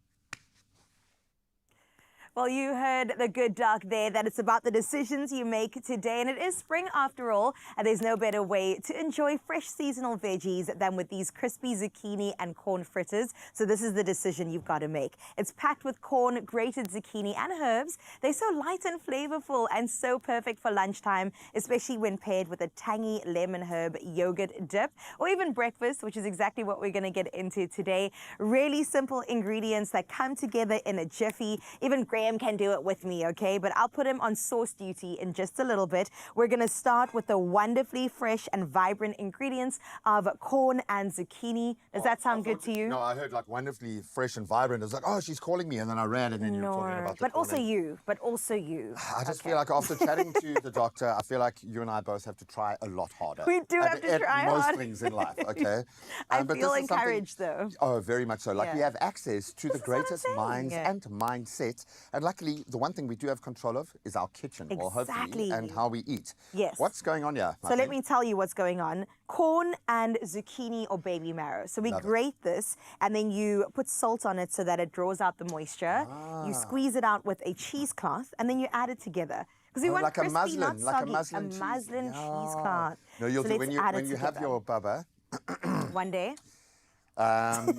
Well, you heard the good doc there, that it's about the decisions you make today. And it is spring after all, and there's no better way to enjoy fresh seasonal veggies than with these crispy zucchini and corn fritters. So this is the decision you've got to make. It's packed with corn, grated zucchini and herbs. They're so light and flavorful and so perfect for lunchtime, especially when paired with a tangy lemon herb yogurt dip or even breakfast, which is exactly what we're going to get into today. Really simple ingredients that come together in a jiffy. Even Graham can do it with me, okay? But I'll put him on sauce duty in just a little bit. We're going to start with the wonderfully fresh and vibrant ingredients of corn and zucchini. Does that sound good to you? No, I heard like wonderfully fresh and vibrant. I was like, oh, she's calling me. And then I ran and then you were talking about the but corn also and... you. But also you. I just feel like after chatting to the doctor, I feel like you and I both have to try a lot harder. We do have to try most hard. things in life, okay? I but feel this is something- encouraged though. Oh, very much so. Like we Yeah. have access to the This is what I'm greatest saying. minds and mindset. And luckily, the one thing we do have control of is our kitchen, or hopefully, Exactly. and how we eat. Yes. What's going on here? So let me tell you what's going on. Corn and zucchini or baby marrow. So we Love it. grate this and then you put salt on it so that it draws out the moisture. You squeeze it out with a cheesecloth and then you add it together. Because we want like a crispy, muslin, not like a soggy. muslin cheese. Muslin Yeah. cheesecloth. No, you'll So do let's when add it you have together. your baba. One day. Oh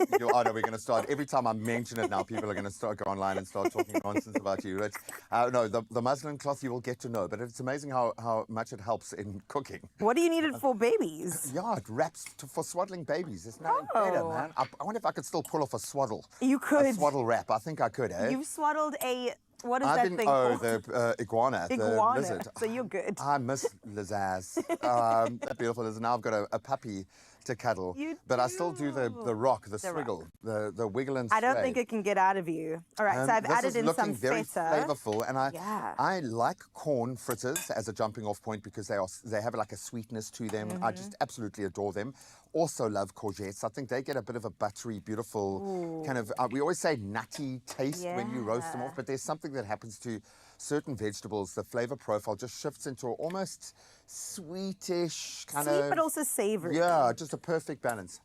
no, we're going to start. Every time I mention it now, people are going to start go online and start talking nonsense about you. But, no, the muslin cloth you will get to know, but it's amazing how much it helps in cooking. What do you need it for babies? Yeah, it wraps for swaddling babies. There's nothing better, Oh. man. I wonder if I could still pull off a swaddle. You could. A swaddle wrap. I think I could, eh? You've swaddled a, what is I've that been, thing oh, called? the iguana, the Iguana. lizard. So you're good. I miss lizards. That beautiful lizard. Now I've got a puppy to cuddle. You but I still do the do. rock, the The swiggle, the wiggle and I don't sway. think it can get out of you. All right, so I've This added is in looking some very feta. flavorful, and Yeah. I like corn fritters as a jumping off point because they have like a sweetness to them. I just absolutely adore them. Also love courgettes. I think they get a bit of a buttery, beautiful kind of. We always say nutty taste when you roast them Yeah. off, but there's something that happens to certain vegetables. The flavor profile just shifts into almost sweetish kind of. Sweet, but also savory. Yeah, just a perfect balance.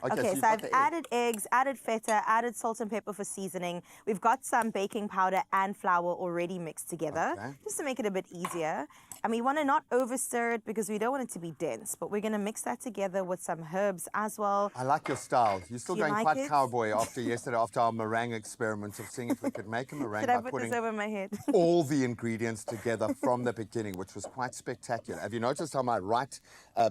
Okay, you've so got I've the egg. added eggs, added feta, added salt and pepper for seasoning. We've got some baking powder and flour already mixed together, Okay. just to make it a bit easier. And we want to not over stir it because we don't want it to be dense, but we're going to mix that together with some herbs as well. I like your style. You're still Do you going like quite it? cowboy after yesterday, after our meringue experiment of seeing if we could make a meringue Should I by put putting this over my head? all the ingredients together from the beginning, which was quite spectacular. Have you noticed how my right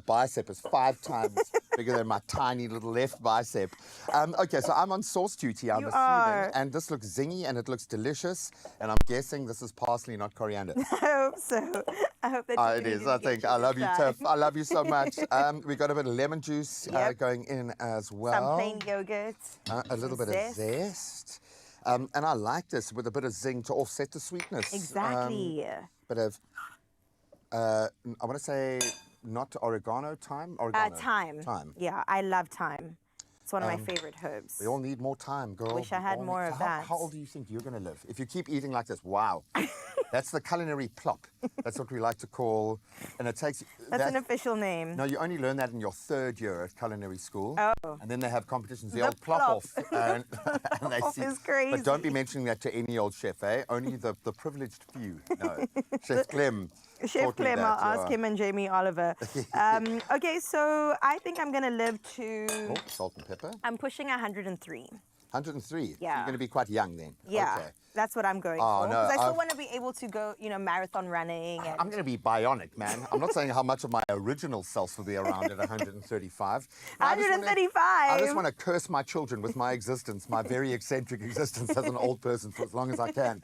bicep is 5 times bigger than my tiny little left bicep? Okay, so I'm on sauce duty, I'm You assuming, are. and this looks zingy and it looks delicious, and I'm guessing this is parsley, not coriander. I hope so. I hope that It is, I think. I love you, Tiff. I love you so much. We got a bit of lemon juice Yep. going in as Some well. plain yogurt. A little some bit of zest. And I like this with a bit of zing to offset the sweetness. Exactly. Bit of, I want to say, not oregano, thyme? Oregano. Thyme. Thyme. Yeah, I love thyme. It's one of my favorite herbs. We all need more time, girl. Wish I We had all more need- of so that. How old do you think you're going to live? If you keep eating like this, wow. That's the culinary plop. That's what we like to call, and it takes. That's an official name. No, you only learn that in your third year at culinary school. Oh. And then they have competitions, the The old plop plop. off. And they Plop see. is crazy. But don't be mentioning that to any old chef, eh? Only the privileged few. No. Chef Clem. Chef taught me Clem, that, I'll ask yeah. him and Jamie Oliver. Okay, so I think I'm going to live to, Oh, salt and pepper. I'm pushing 103. 103. So Yeah. you're going to be quite young then. Yeah, Okay. that's what I'm going Oh, for. no, Because I still I've- want to be able to go, marathon running. And I'm going to be bionic, man. I'm not saying how much of my original self will be around at 135. I just wanna- 135? I just want to curse my children with my existence, my very eccentric existence as an old person for as long as I can.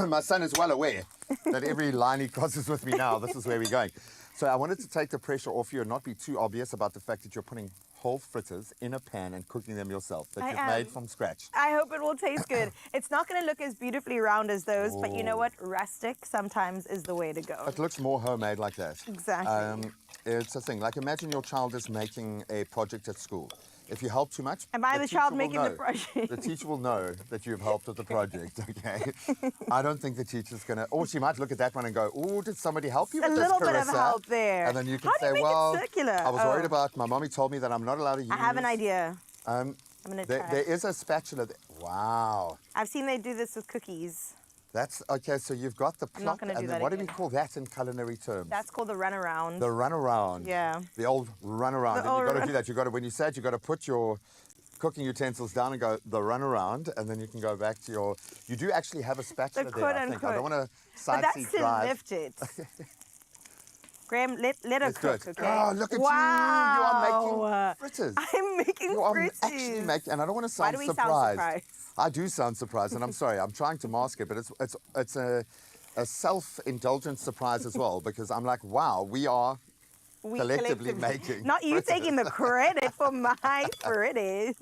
My son is well aware that every line he crosses with me now, this is where we're going. So I wanted to take the pressure off you and not be too obvious about the fact that you're putting whole fritters in a pan and cooking them yourself that I you've am. made from scratch. I hope it will taste good. It's not going to look as beautifully round as those, but you know what? Rustic sometimes is the way to go. It looks more homemade like that. Exactly. It's a thing. Like imagine your child is making a project at school. If you help too much, Am I the teacher child will making the know. project? The teacher will know that you've helped with the project, okay? I don't think the teacher's going to, or she might look at that one and go, oh, did somebody help you A with this, little bit of Carissa?" help there. And then you can How do say, you make it well, circular? I was worried Oh. about, my mommy told me that I'm not allowed to use. I have an idea. Um, I'm going to try. there is a spatula. Wow. I've seen they do this with cookies. That's, okay, so you've got the I'm not plop, gonna do and then that what do we again. call that in culinary terms? That's called the runaround. The runaround. Yeah. The old runaround. And old you've got to run- do that. You've got to, when you say it, you've got to put your cooking utensils down and go the runaround, and then you can go back to your. You do actually have a spatula there, I think. I don't want to But side that's seat to drive. lift it. Graham, let her Let's do cook, it. okay? Oh, look at wow. you! You are making fritters. I'm making You are fritters. actually making, and I don't want to Why sound do we surprised. sound surprised? I do sound surprised, and I'm sorry. I'm trying to mask it, but it's a self-indulgent surprise as well, because I'm like, wow, we are We collectively making Not you fritters. taking the credit for my fritters.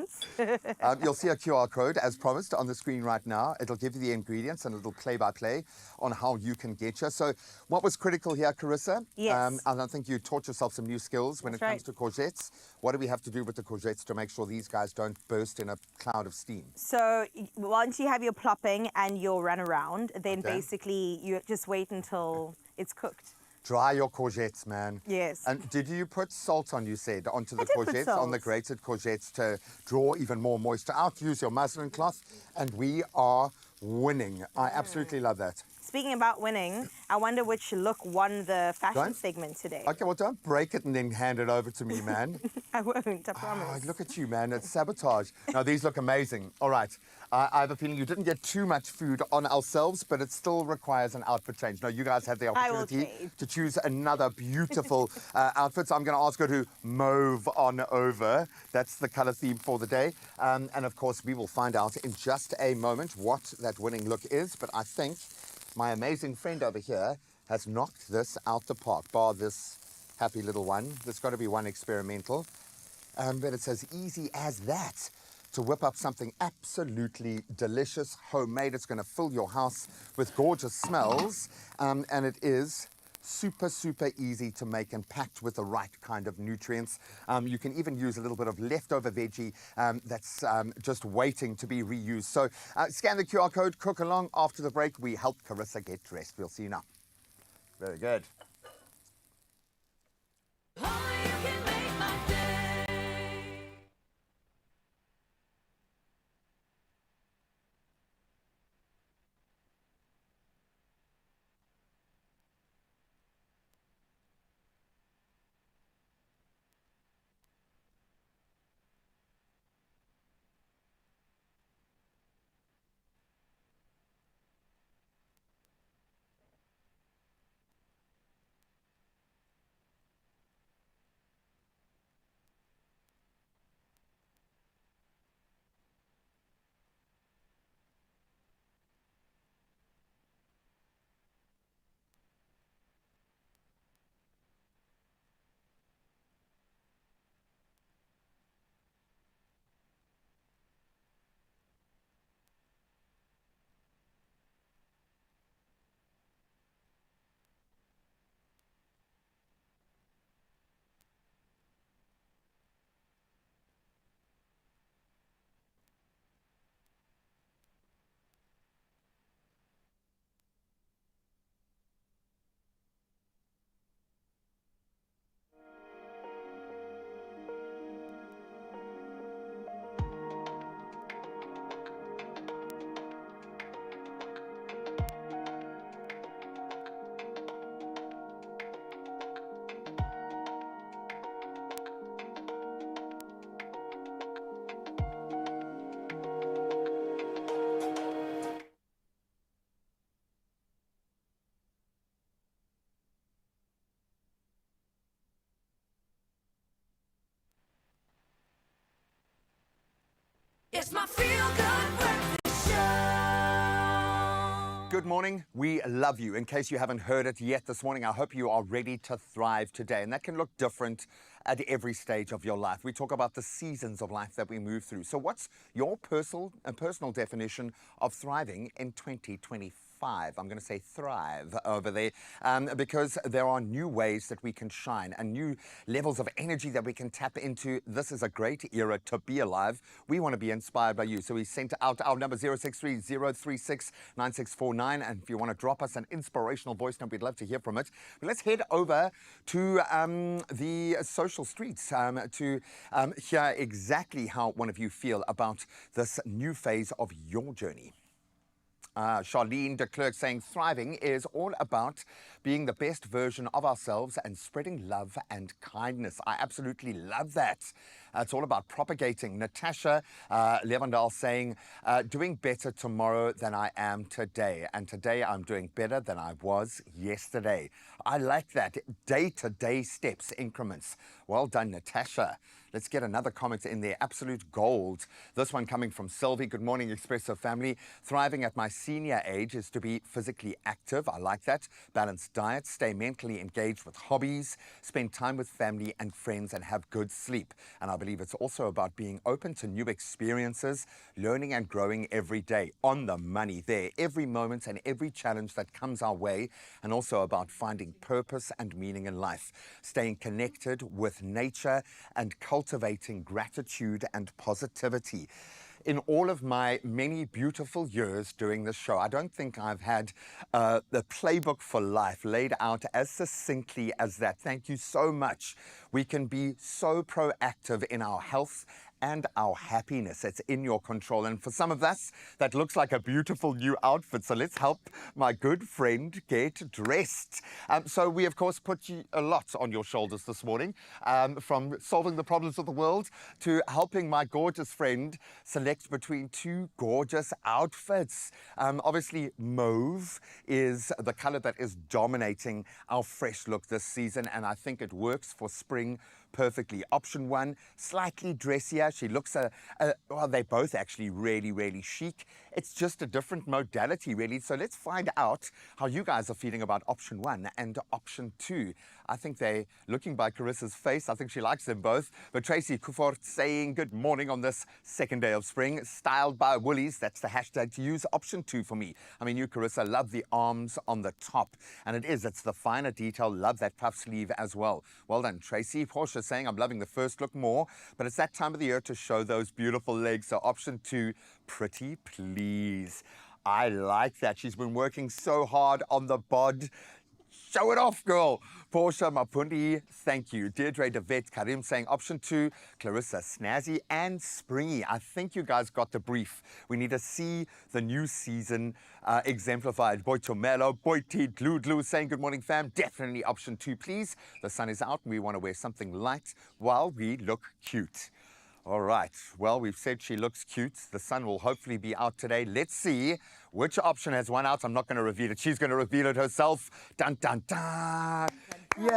You'll see a QR code as promised on the screen right now. It'll give you the ingredients and it'll play by play on how you can get you. So what was critical here, Carissa? Yes. And I think you taught yourself some new skills when That's it comes to courgettes. What do we have to do with the courgettes to make sure these guys don't burst in a cloud of steam? So once you have your plopping and your runaround, then Okay. basically you just wait until it's cooked. Dry your courgettes, man. Yes. And did you put salt on, you said, onto the did put courgettes, on the salt. grated courgettes to draw even more moisture out? Use your muslin cloth, and we are winning. I absolutely love that. Speaking about winning, I wonder which look won the fashion Don't- segment today. Okay, well, don't break it and then hand it over to me, man. I won't, I Oh, promise. look at you, man. It's sabotage. Now, these look amazing. All right. I have a feeling you didn't get too much food on ourselves, but it still requires an outfit change. Now, you guys had the I will opportunity change. to choose another beautiful outfit. So I'm going to ask her to mauve on over. That's the color theme for the day. And of course, we will find out in just a moment what that winning look is. But I think my amazing friend over here has knocked this out the park, bar this happy little one. There's got to be one experimental. But it's as easy as that to whip up something absolutely delicious, homemade. It's going to fill your house with gorgeous smells. And it is super, super easy to make and packed with the right kind of nutrients. You can even use a little bit of leftover veggie that's just waiting to be reused. So scan the QR code, cook along. After the break, we help Carissa get dressed. We'll see you now. Very good. It's my feel-good breakfast show. Good morning. We love you. In case you haven't heard it yet this morning, I hope you are ready to thrive today. And that can look different at every stage of your life. We talk about the seasons of life that we move through. So what's your personal definition of thriving in 2025? I'm going to say thrive over there because there are new ways that we can shine and new levels of energy that we can tap into. This is a great era to be alive. We want to be inspired by you. So we sent out our number 063-036-9649. And if you want to drop us an inspirational voice note, we'd love to hear from it. But let's head over to the social streets to hear exactly how one of you feel about this new phase of your journey. Charlene de Klerk saying thriving is all about being the best version of ourselves and spreading love and kindness. I absolutely love that. It's all about propagating. Natasha Levandal saying doing better tomorrow than I am today. And today I'm doing better than I was yesterday. I like that. Day-to-day steps, increments. Well done, Natasha. Let's get another comment in there. Absolute gold. This one coming from Sylvie. Good morning, Expresso family. Thriving at my senior age is to be physically active. I like that. Balanced diet, stay mentally engaged with hobbies, spend time with family and friends, and have good sleep. And I believe it's also about being open to new experiences, learning and growing every day. On the money there. Every moment and every challenge that comes our way, and also about finding purpose and meaning in life. Staying connected with nature and cultivating gratitude and positivity. In all of my many beautiful years doing this show, I don't think I've had the playbook for life laid out as succinctly as that. Thank you so much. We can be so proactive in our health and our happiness. It's in your control. And for some of us, that looks like a beautiful new outfit. So let's help my good friend get dressed. So we, of course, put a lot on your shoulders this morning, from solving the problems of the world to helping my gorgeous friend select between two gorgeous outfits. Obviously, mauve is the color that is dominating our fresh look this season, and I think it works for spring perfectly. Option one, slightly dressier. She looks, well, they're both actually really, really chic. It's just a different modality, really. So let's find out how you guys are feeling about option one and option two. I think they're looking by Carissa's face. I think she likes them both. But Tracy Kufort saying good morning on this second day of spring. Styled by Woolies. That's the hashtag to use. Option two for me. I mean, you, Carissa, love the arms on the top. And it's the finer detail. Love that puff sleeve as well. Well done, Tracy. Portia saying I'm loving the first look more. But it's that time of the year to show those beautiful legs. So option two, pretty please. I like that. She's been working so hard on the bod. Show it off, girl. Portia Mapundi, thank you. Deirdre DeVet, Karim saying option two, Clarissa, snazzy and springy. I think you guys got the brief. We need to see the new season exemplified. Boy Tomelo, Boy T, Glue saying good morning, fam. Definitely option two, please. The sun is out and we want to wear something light while we look cute. All right. Well, we've said she looks cute. The sun will hopefully be out today. Let's see which option has won out. I'm not going to reveal it. She's going to reveal it herself. Dun, dun, dun. Yay!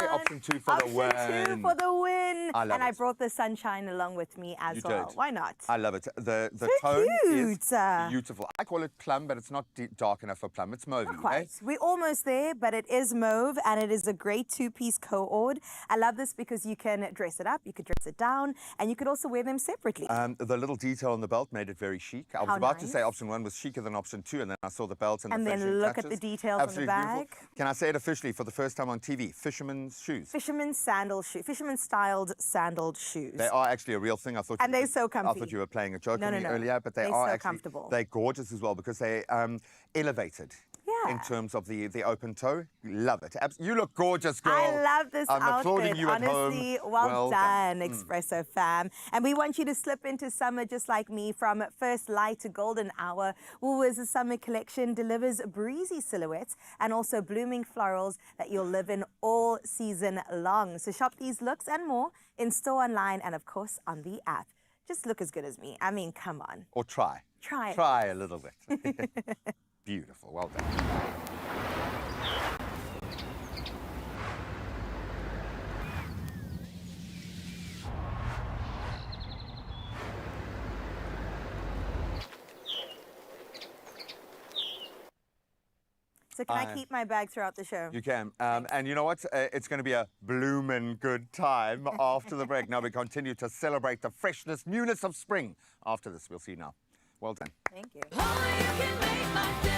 Option two for the win. Option two for the win. I love and I it. brought the sunshine along with me as You well. did. Why not? I love it. The So tone cute. is beautiful. I call it plum, but it's not dark enough for plum. It's mauvey. Not quite. We're almost there, but it is mauve, and it is a great two-piece co-ord. I love this because you can dress it up, you could dress it down, and you could also wear them separately. The little detail on the belt made it very chic. I was How about to nice. say option one was chicer than option two, and then I saw the belt and the And then finishing look at touches. the details on the Absolutely beautiful. back. Can I say it officially for the first time on TV? Fisherman's shoes. Fisherman's styled sandaled shoes. They are actually a real thing. I thought. And they're so comfy. I thought you were playing a joke No, on no, me no. earlier, but they They're are so actually comfortable. They're gorgeous as well because they elevated. Yeah. In terms of the open toe, love it. You look gorgeous, girl. I love this I'm outfit. applauding you at Honestly, home. well done, Expresso fam. And we want you to slip into summer just like me from first light to golden hour. Woolworths' summer collection delivers breezy silhouettes and also blooming florals that you'll live in all season long. So shop these looks and more in store, online, and of course on the app. Just look as good as me. I mean, come on. Or try. Try it. Try a little bit. Beautiful. Well done. So can I keep my bag throughout the show? You can. And you know what? It's going to be a bloomin' good time after the break. Now we continue to celebrate the freshness, newness of spring. After this, we'll see you now. Well done. Thank you. Only you can make my day.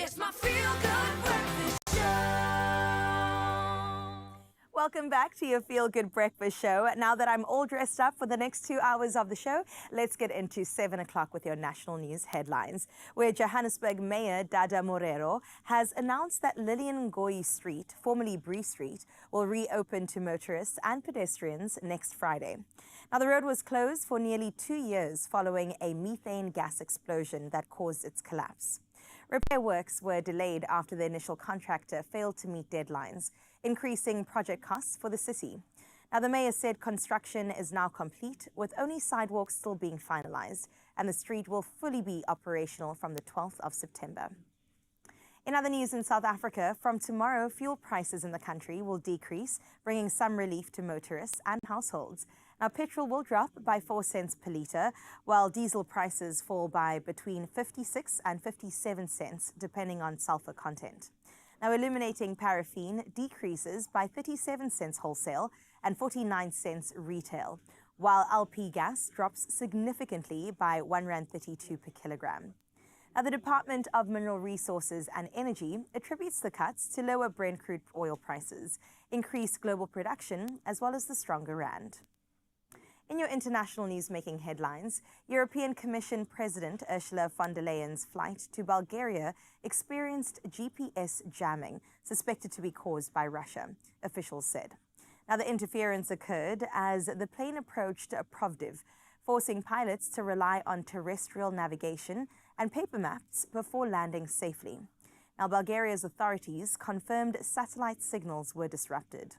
It's my feel good breakfast show. Welcome back to your Feel Good Breakfast Show. Now that I'm all dressed up for the next 2 hours of the show, let's get into 7 o'clock with your national news headlines, where Johannesburg Mayor Dada Morero has announced that Lillian Ngoyi Street, formerly Bree Street, will reopen to motorists and pedestrians next Friday. Now, the road was closed for nearly 2 years following a methane gas explosion that caused its collapse. Repair works were delayed after the initial contractor failed to meet deadlines, increasing project costs for the city. Now, the mayor said construction is now complete, with only sidewalks still being finalized, and the street will fully be operational from the 12th of September. In other news in South Africa, from tomorrow, fuel prices in the country will decrease, bringing some relief to motorists and households. Now, petrol will drop by 4 cents per litre, while diesel prices fall by between 56 and 57 cents, depending on sulfur content. Now, illuminating paraffin decreases by 37 cents wholesale and 49 cents retail, while LP gas drops significantly by R1.32 per kilogram. Now, the Department of Mineral Resources and Energy attributes the cuts to lower Brent crude oil prices, increased global production, as well as the stronger rand. In your international news-making headlines, European Commission President Ursula von der Leyen's flight to Bulgaria experienced GPS jamming, suspected to be caused by Russia, officials said. Now, the interference occurred as the plane approached Plovdiv, forcing pilots to rely on terrestrial navigation and paper maps before landing safely. Now, Bulgaria's authorities confirmed satellite signals were disrupted.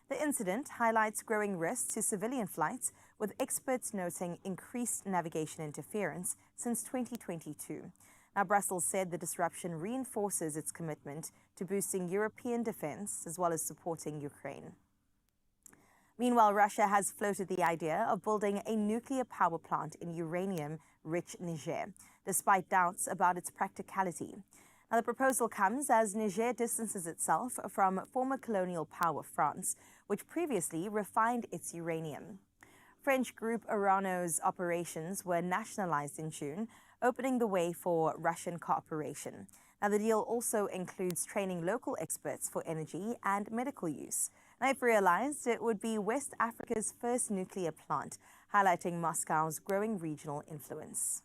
The incident highlights growing risks to civilian flights, with experts noting increased navigation interference since 2022. Now, Brussels said the disruption reinforces its commitment to boosting European defense as well as supporting Ukraine. Meanwhile, Russia has floated the idea of building a nuclear power plant in uranium-rich Niger, despite doubts about its practicality. Now, the proposal comes as Niger distances itself from former colonial power France, which previously refined its uranium. French group Orano's operations were nationalized in June, opening the way for Russian cooperation. Now, the deal also includes training local experts for energy and medical use. Now, if realized, it would be West Africa's first nuclear plant, highlighting Moscow's growing regional influence.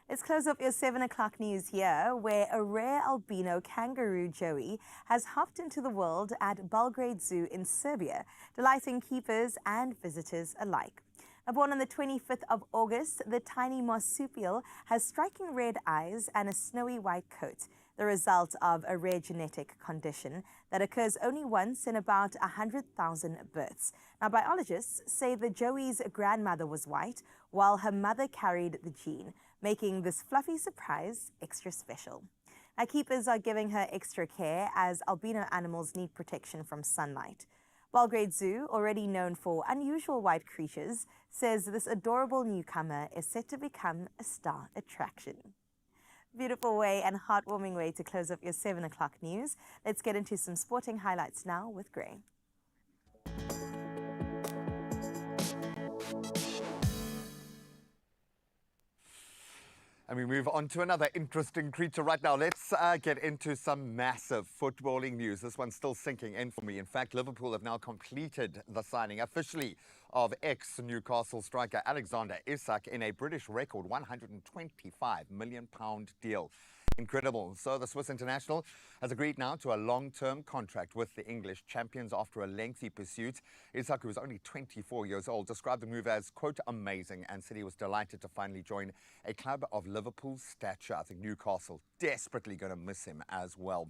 Let's close up your 7 o'clock news here, where a rare albino kangaroo joey has hopped into the world at Belgrade Zoo in Serbia, delighting keepers and visitors alike. Now, born on the 25th of August, the tiny marsupial has striking red eyes and a snowy white coat, the result of a rare genetic condition that occurs only once in about 100,000 births. Now, biologists say the joey's grandmother was white, while her mother carried the gene, making this fluffy surprise extra special. Now, keepers are giving her extra care as albino animals need protection from sunlight. Belgrade Zoo, already known for unusual white creatures, says this adorable newcomer is set to become a star attraction. Beautiful way and heartwarming way to close up your 7 o'clock news. Let's get into some sporting highlights now with Gray. And we move on to another interesting creature right now. Let's get into some massive footballing news. This one's still sinking in for me. In fact, Liverpool have now completed the signing officially of ex-Newcastle striker Alexander Isak in a British record £125 million deal. Incredible. So the Swiss international has agreed now to a long-term contract with the English champions after a lengthy pursuit. Isak, who was only 24 years old, described the move as, quote, amazing, and said he was delighted to finally join a club of Liverpool's stature. I think Newcastle desperately going to miss him as well.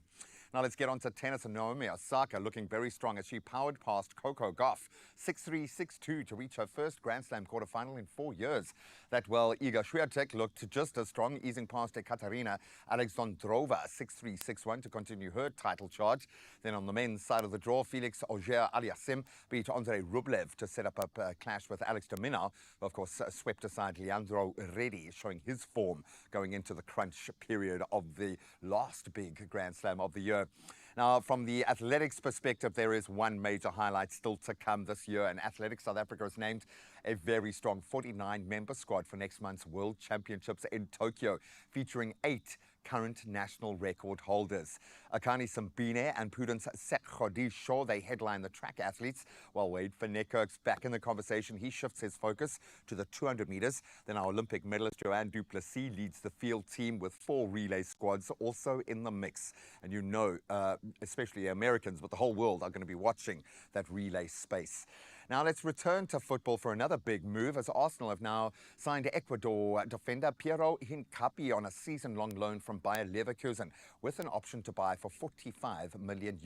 Now let's get on to tennis, and Naomi Osaka looking very strong as she powered past Coco Gauff 6-3, 6-2 to reach her first Grand Slam quarterfinal in 4 years. That well, Iga Swiatek looked just as strong, easing past Ekaterina Alexandrova 6-3, 6-1 to continue her title charge. Then on the men's side of the draw, Felix Auger-Aliassime beat Andrei Rublev to set up a clash with Alex de Minaur, who of course swept aside Leandro Reddy, showing his form going into the crunch period of the last big Grand Slam of the year. Now, from the athletics perspective, there is one major highlight still to come this year, and Athletics South Africa has named a very strong 49-member squad for next month's World Championships in Tokyo, featuring 8 current national record holders. Akani Simbine and Prudence Sekhodisho, they headline the track athletes, while Wade van Niekerk's back in the conversation. He shifts his focus to the 200 meters. Then our Olympic medalist Joanne du Plessis leads the field team with 4 relay squads also in the mix. And you know, especially Americans, but the whole world are going to be watching that relay space. Now let's return to football for another big move, as Arsenal have now signed Ecuador defender Piero Hincapié on a season-long loan from Bayer Leverkusen with an option to buy for €45 million.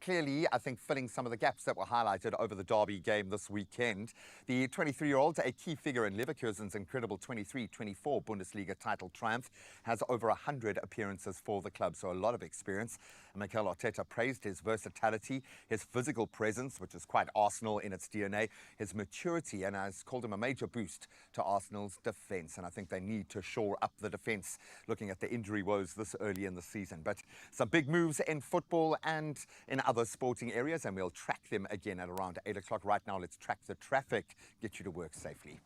Clearly, I think filling some of the gaps that were highlighted over the derby game this weekend. The 23-year-old, a key figure in Leverkusen's incredible 23-24 Bundesliga title triumph, has over 100 appearances for the club, so a lot of experience. Mikel Arteta praised his versatility, his physical presence, which is quite Arsenal in its DNA, his maturity, and has called him a major boost to Arsenal's defence. And I think they need to shore up the defence, looking at the injury woes this early in the season. But some big moves in football and in other sporting areas, and we'll track them again at around 8 o'clock. Right now, let's track the traffic, get you to work safely.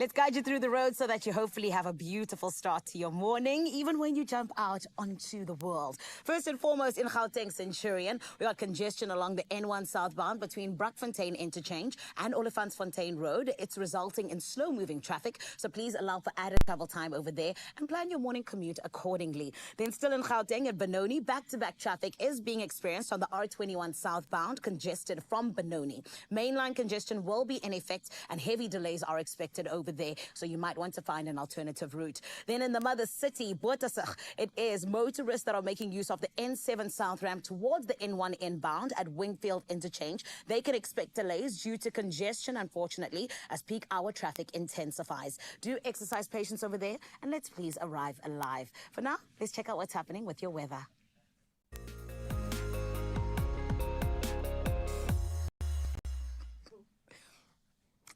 Let's guide you through the road so that you hopefully have a beautiful start to your morning, even when you jump out onto the world. First and foremost, in Gauteng Centurion, we got congestion along the N1 southbound between Brakfontein Interchange and Olifantsfontein Road. It's resulting in slow-moving traffic, so please allow for added travel time over there and plan your morning commute accordingly. Then still in Gauteng at Benoni, back-to-back traffic is being experienced on the R21 southbound, congested from Benoni. Mainline congestion will be in effect and heavy delays are expected over there, so you might want to find an alternative route. Then in the mother city, Bottasach, it is motorists that are making use of the N7 south ramp towards the N1 inbound at Wingfield Interchange. They can expect delays due to congestion, unfortunately, as peak hour traffic intensifies. Do exercise patience over there, and let's please arrive alive. For now, let's check out what's happening with your weather.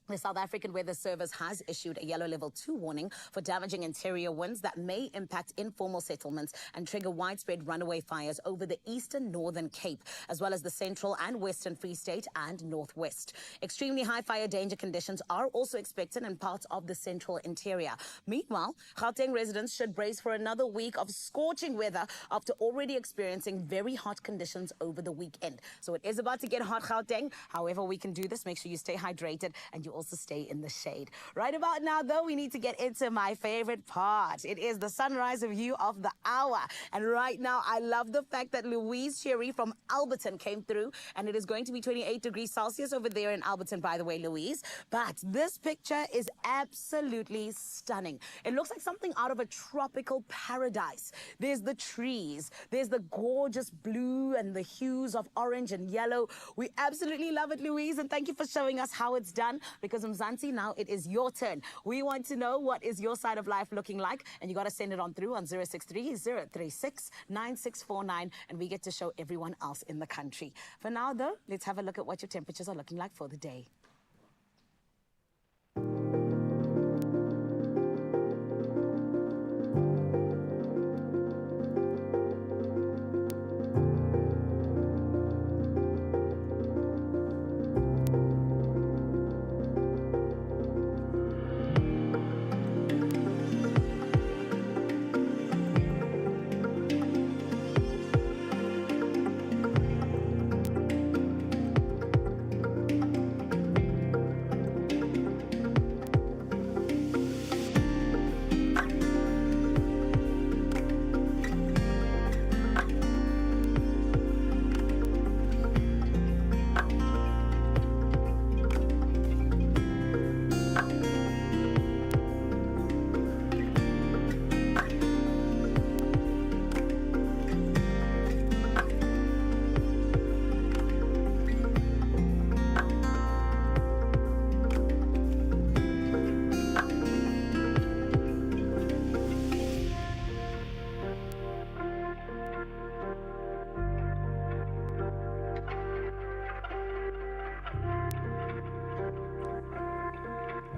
The South African Weather Service has issued a yellow level 2 warning for damaging interior winds that may impact informal settlements and trigger widespread runaway fires over the eastern Northern Cape, as well as the central and western Free State and northwest. Extremely high fire danger conditions are also expected in parts of the central interior. Meanwhile, Gauteng residents should brace for another week of scorching weather after already experiencing very hot conditions over the weekend. So it is about to get hot, Gauteng. However we can do this, make sure you stay hydrated and you also stay in the shade. Right about now, though, we need to get into my favorite part. It is the sunrise view of the hour. And right now, I love the fact that Louise Cherry from Alberton came through, and it is going to be 28 degrees Celsius over there in Alberton, by the way, Louise. But this picture is absolutely stunning. It looks like something out of a tropical paradise. There's the trees, there's the gorgeous blue and the hues of orange and yellow. We absolutely love it, Louise, and thank you for showing us how it's done. because Mzansi, now it is your turn. We want to know what is your side of life looking like, and you got to send it on through on 063-036-9649, and we get to show everyone else in the country. For now, though, let's have a look at what your temperatures are looking like for the day.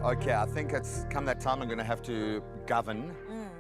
Okay, I think it's come that time I'm going to have to govern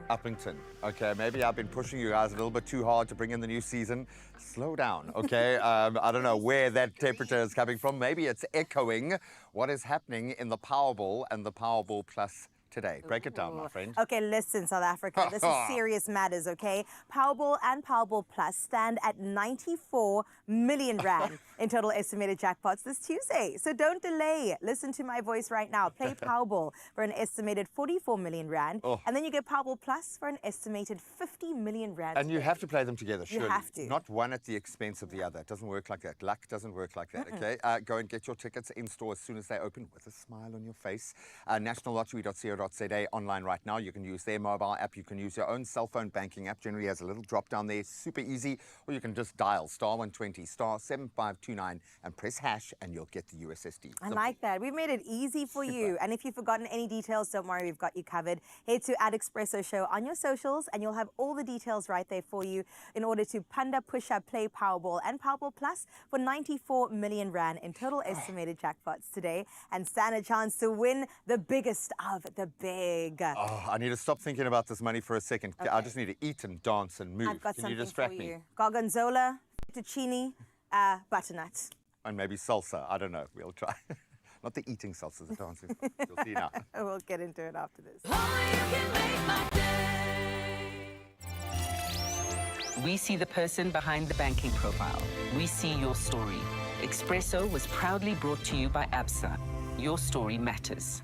Uppington. Okay, maybe I've been pushing you guys a little bit too hard to bring in the new season. Slow down, okay? I don't know where that temperature is coming from. Maybe it's echoing what is happening in the Powerball and the Powerball Plus today. Break it down, my friend. Okay, listen, South Africa. This is serious matters, okay? Powerball and Powerball Plus stand at 94 million rand in total estimated jackpots this Tuesday. So don't delay. Listen to my voice right now. Play Powerball for an estimated 44 million rand. And then you get Powerball Plus for an estimated 50 million rand. And you have to play them together, surely. You have to. Not one at the expense of the other. It doesn't work like that. Luck doesn't work like that, okay? Go and get your tickets in store as soon as they open with a smile on your face. Nationallottery.co.za online right now. You can use their mobile app. You can use your own cell phone banking app. Generally has a little drop down there. Super easy. Or you can just dial *120 *7529 and press hash and you'll get the USSD. I like that. We've made it easy for you. And if you've forgotten any details, don't worry, we've got you covered. Head to @Expresso Show on your socials and you'll have all the details right there for you in order to panda, push up, play Powerball and Powerball Plus for 94 million rand in total estimated jackpots today and stand a chance to win the biggest of the big. Oh, I need to stop thinking about this money for a second. Okay. I just need to eat and dance and move. I've got Can something you distract for me? you. Gorgonzola, fettuccine, butternut. And maybe salsa. I don't know. We'll try. Not the eating salsa, the dancing. You'll see now. We'll get into it after this. Only you can make my day. We see the person behind the banking profile. We see your story. Expresso was proudly brought to you by ABSA. Your story matters.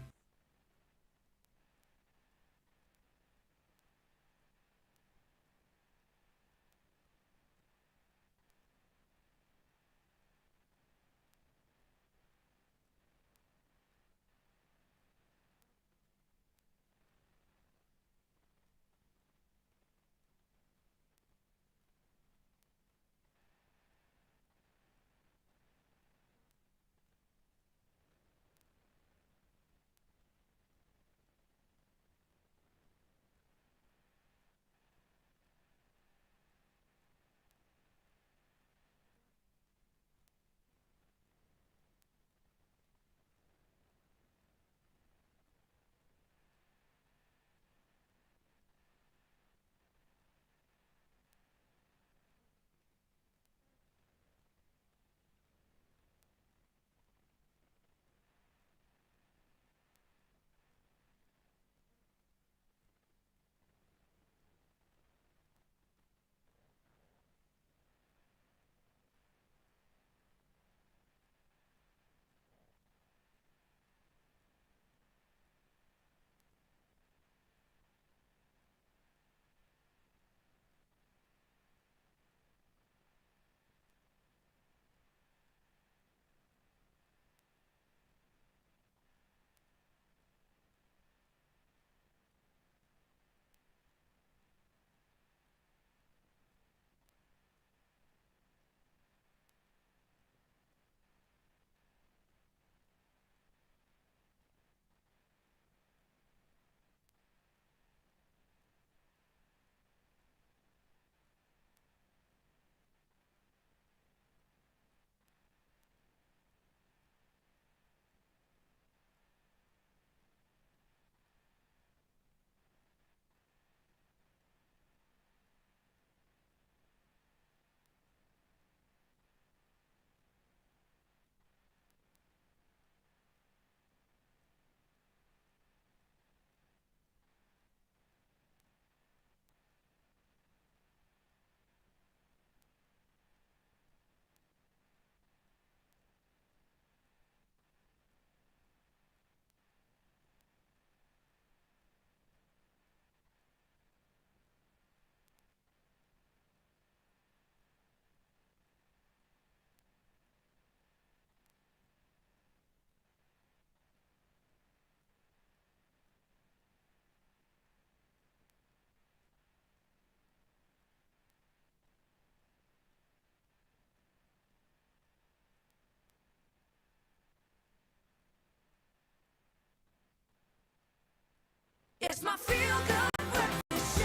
It's my feel good breakfast show.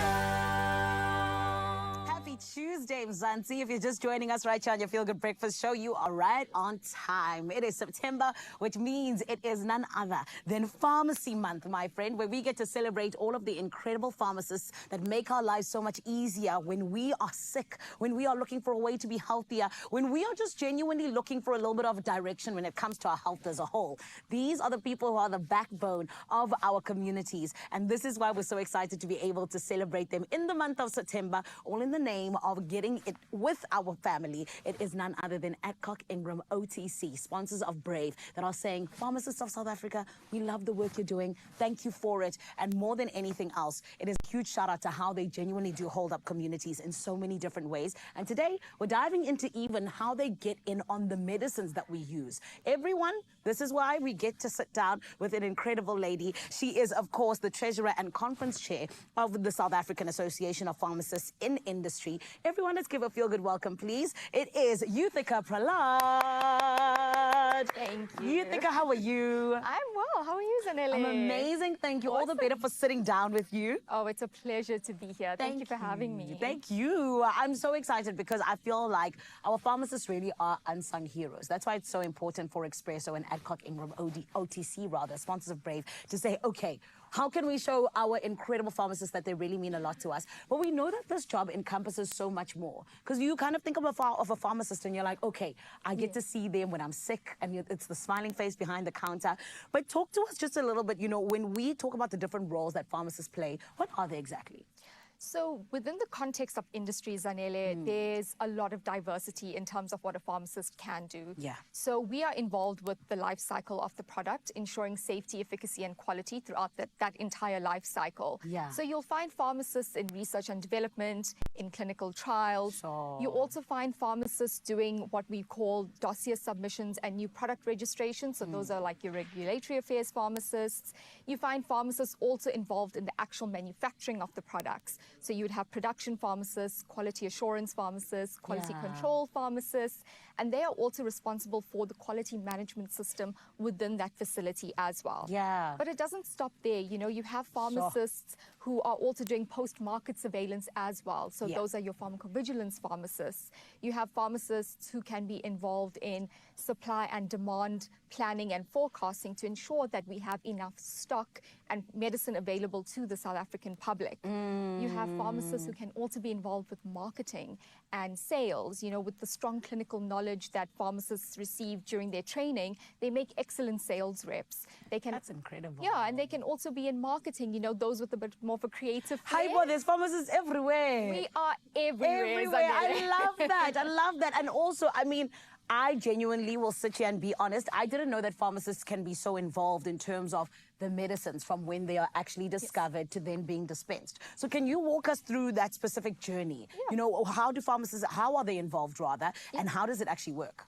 Happy Tuesday, Mzansi. If you're just joining us right here on your Feel Good Breakfast Show, you are right on time. It is September, which means it is none other than Pharmacy Month, my friend, where we get to celebrate all of the incredible pharmacists that make our lives so much easier when we are sick, when we are looking for a way to be healthier, when we are just genuinely looking for a little bit of direction when it comes to our health as a whole. These are the people who are the backbone of our communities, and this is why we're so excited to be able to celebrate them in the month of September, all in the name of getting it with our family. It is none other than Adcock Ingram OTC, sponsors of Brave, that are saying, pharmacists of South Africa, we love the work you're doing. Thank you for it. And more than anything else, it is a huge shout out to how they genuinely do hold up communities in so many different ways. And today, we're diving into even how they get in on the medicines that we use. Everyone, this is why we get to sit down with an incredible lady. She is, of course, the treasurer and conference chair of the South African Association of Pharmacists in Industry. Everyone, let's give a feel-good welcome, please. It is Yuthika Prahlad. Thank you. Yuthika, how are you? I'm well. How are you, Zanele? I'm amazing. Thank you. All the better for sitting down with you. Oh, it's a pleasure to be here. Thank you for having me. Thank you. I'm so excited because I feel like our pharmacists really are unsung heroes. That's why it's so important for Expresso and Adcock Ingram OTC, sponsors of Brave, to say, okay, how can we show our incredible pharmacists that they really mean a lot to us? But we know that this job encompasses so much more, because you kind of think of a pharmacist and you're like, okay, I get to see them when I'm sick, and it's the smiling face behind the counter. But talk to us just a little bit, when we talk about the different roles that pharmacists play, what are they exactly? So within the context of industry, Zanele, there's a lot of diversity in terms of what a pharmacist can do. Yeah. So we are involved with the life cycle of the product, ensuring safety, efficacy, and quality throughout that entire life cycle. Yeah. So you'll find pharmacists in research and development, in clinical trials. Sure. You also find pharmacists doing what we call dossier submissions and new product registrations. So those are like your regulatory affairs pharmacists. You find pharmacists also involved in the actual manufacturing of the products. So you would have production pharmacists, quality assurance pharmacists, quality control pharmacists, and they are also responsible for the quality management system within that facility as well. Yeah. But it doesn't stop there. You have pharmacists who are also doing post-market surveillance as well. So those are your pharmacovigilance pharmacists. You have pharmacists who can be involved in supply and demand planning and forecasting to ensure that we have enough stock and medicine available to the South African public. You have pharmacists who can also be involved with marketing and sales. With the strong clinical knowledge that pharmacists receive during their training, they make excellent sales reps. That's incredible. Yeah, and they can also be in marketing, those with a bit more of a creative Hi, flair. boy, there's pharmacists everywhere. We are everywhere. Everywhere. I Zanele. love that. I love that. And also, I genuinely will sit here and be honest. I didn't know that pharmacists can be so involved in terms of the medicines from when they are actually discovered to then being dispensed. So can you walk us through that specific journey? How are they involved rather, and how does it actually work?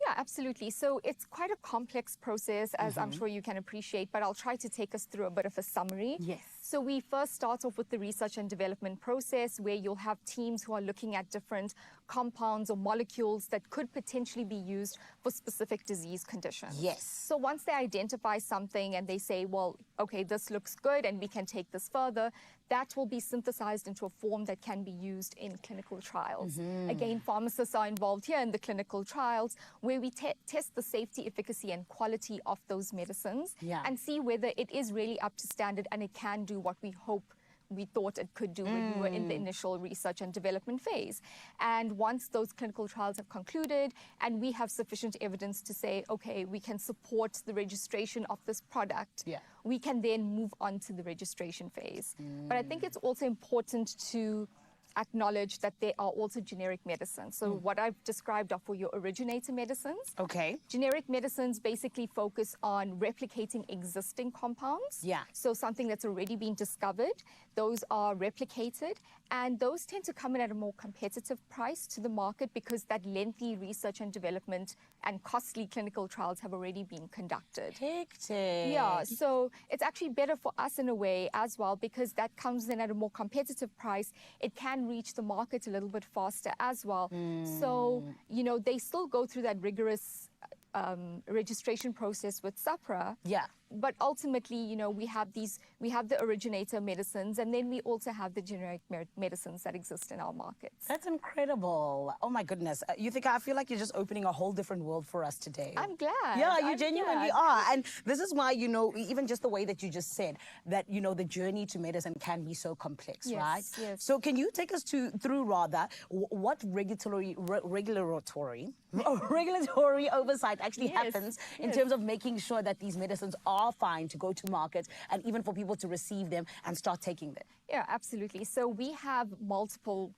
Yeah, absolutely. So it's quite a complex process, as I'm sure you can appreciate, but I'll try to take us through a bit of a summary. Yes. So we first start off with the research and development process, where you'll have teams who are looking at different compounds or molecules that could potentially be used for specific disease conditions. Yes. So once they identify something and they say, well, okay, this looks good and we can take this further, that will be synthesized into a form that can be used in clinical trials. Again, pharmacists are involved here in the clinical trials, where we test the safety, efficacy, and quality of those medicines and see whether it is really up to standard and it can do what we thought it could do when we were in the initial research and development phase. And once those clinical trials have concluded and we have sufficient evidence to say, okay, we can support the registration of this product, we can then move on to the registration phase. But I think it's also important to acknowledge that there are also generic medicines. So what I've described are for your originator medicines. Okay. Generic medicines basically focus on replicating existing compounds. Yeah. So something that's already been discovered, those are replicated, and those tend to come in at a more competitive price to the market because that lengthy research and development and costly clinical trials have already been conducted. Hectic. Yeah, so it's actually better for us in a way as well, because that comes in at a more competitive price. It can reach the market a little bit faster as well. So, they still go through that rigorous registration process with SAPRA. Yeah. but ultimately, you know, we have the originator medicines, and then we also have the generic medicines that exist in our markets. That's incredible. Oh my goodness. Yuthika, I feel like you're just opening a whole different world for us today. I'm glad. Yeah, you I'm genuinely glad. are. And this is why, you know, even just the way that you just said that, you know, the journey to medicine can be so complex, Yes, right? yes. So can you take us through what regulatory oversight actually Yes, happens in yes. terms of making sure that these medicines are fine to go to market and even for people to receive them and start taking them? Yeah, absolutely. So we have multiple,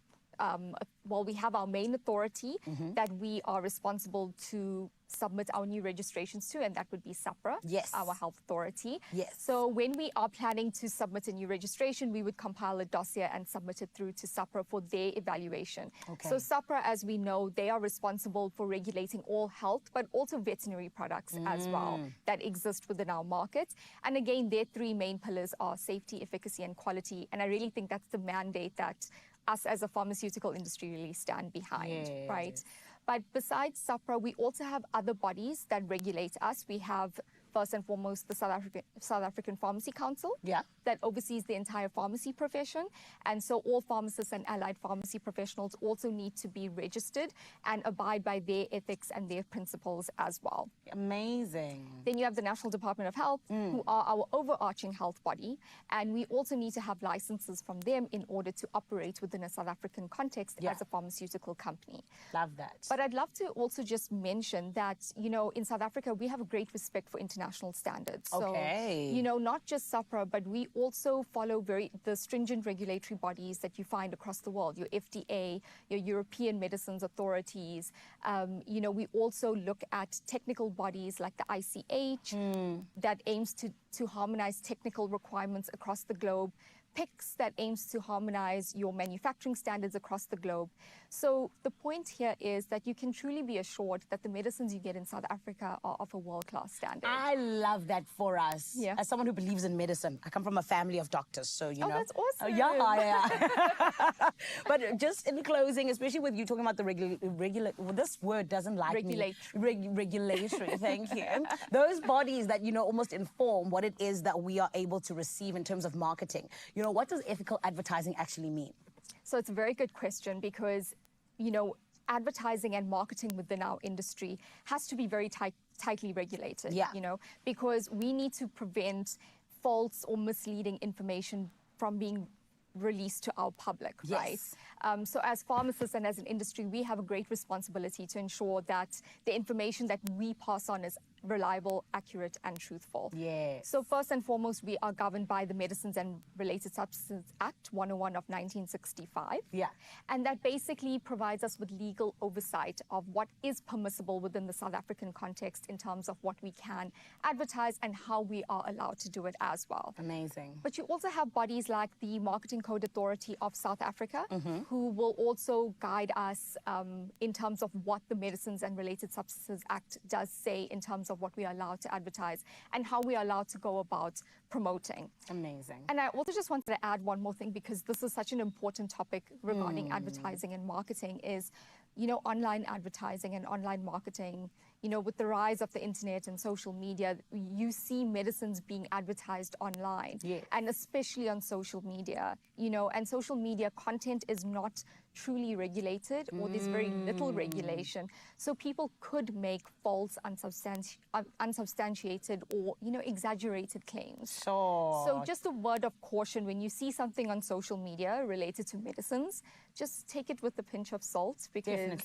we have our main authority that we are responsible to submit our new registrations to, and that would be SAPRA, Yes. our health authority. Yes. So when we are planning to submit a new registration, we would compile a dossier and submit it through to SAPRA for their evaluation. Okay. So SAPRA, as we know, they are responsible for regulating all health, but also veterinary products as well that exist within our market. And again, their three main pillars are safety, efficacy, and quality. And I really think that's the mandate that us as a pharmaceutical industry really stand behind, right? But besides SAPRA, we also have other bodies that regulate us. We have, first and foremost, the South African Pharmacy Council that oversees the entire pharmacy profession. And so all pharmacists and allied pharmacy professionals also need to be registered and abide by their ethics and their principles as well. Amazing. Then you have the National Department of Health, who are our overarching health body. And we also need to have licenses from them in order to operate within a South African context as a pharmaceutical company. Love that. But I'd love to also just mention that, you know, in South Africa, we have a great respect for international standards. Okay. So, you know, not just SAPRA, but we also follow the stringent regulatory bodies that you find across the world, your FDA, your European medicines authorities. You know, we also look at technical bodies like the ICH that aims to harmonize technical requirements across the globe. PICS that aims to harmonize your manufacturing standards across the globe. So the point here is that you can truly be assured that the medicines you get in South Africa are of a world-class standard. I love that for us. Yeah. As someone who believes in medicine, I come from a family of doctors, so you know. That's awesome. Yeah. But just in closing, especially with you talking about the well, this word doesn't like Regulatory. me. Regulatory. Thank you. Those bodies that, you know, almost inform what it is that we are able to receive in terms of marketing. You know, what does ethical advertising actually mean? So it's a very good question because, you know, advertising and marketing within our industry has to be very tightly regulated, you know, because we need to prevent false or misleading information from being released to our public, right? So as pharmacists and as an industry, we have a great responsibility to ensure that the information that we pass on is reliable, accurate, and truthful. Yes. So first and foremost, we are governed by the Medicines and Related Substances Act 101 of 1965. Yeah. And that basically provides us with legal oversight of what is permissible within the South African context in terms of what we can advertise and how we are allowed to do it as well. Amazing. But you also have bodies like the Marketing Code Authority of South Africa, who will also guide us in terms of what the Medicines and Related Substances Act does say in terms of what we are allowed to advertise and how we are allowed to go about promoting. Amazing. And I also just wanted to add one more thing, because this is such an important topic regarding advertising and marketing, is, you know, online advertising and online marketing. You know, with the rise of the internet and social media, you see medicines being advertised online, and especially on social media, you know, and social media content is not truly regulated, or there's very little regulation. So people could make false, unsubstantiated or, you know, exaggerated claims. So just a word of caution: when you see something on social media related to medicines, just take it with a pinch of salt, because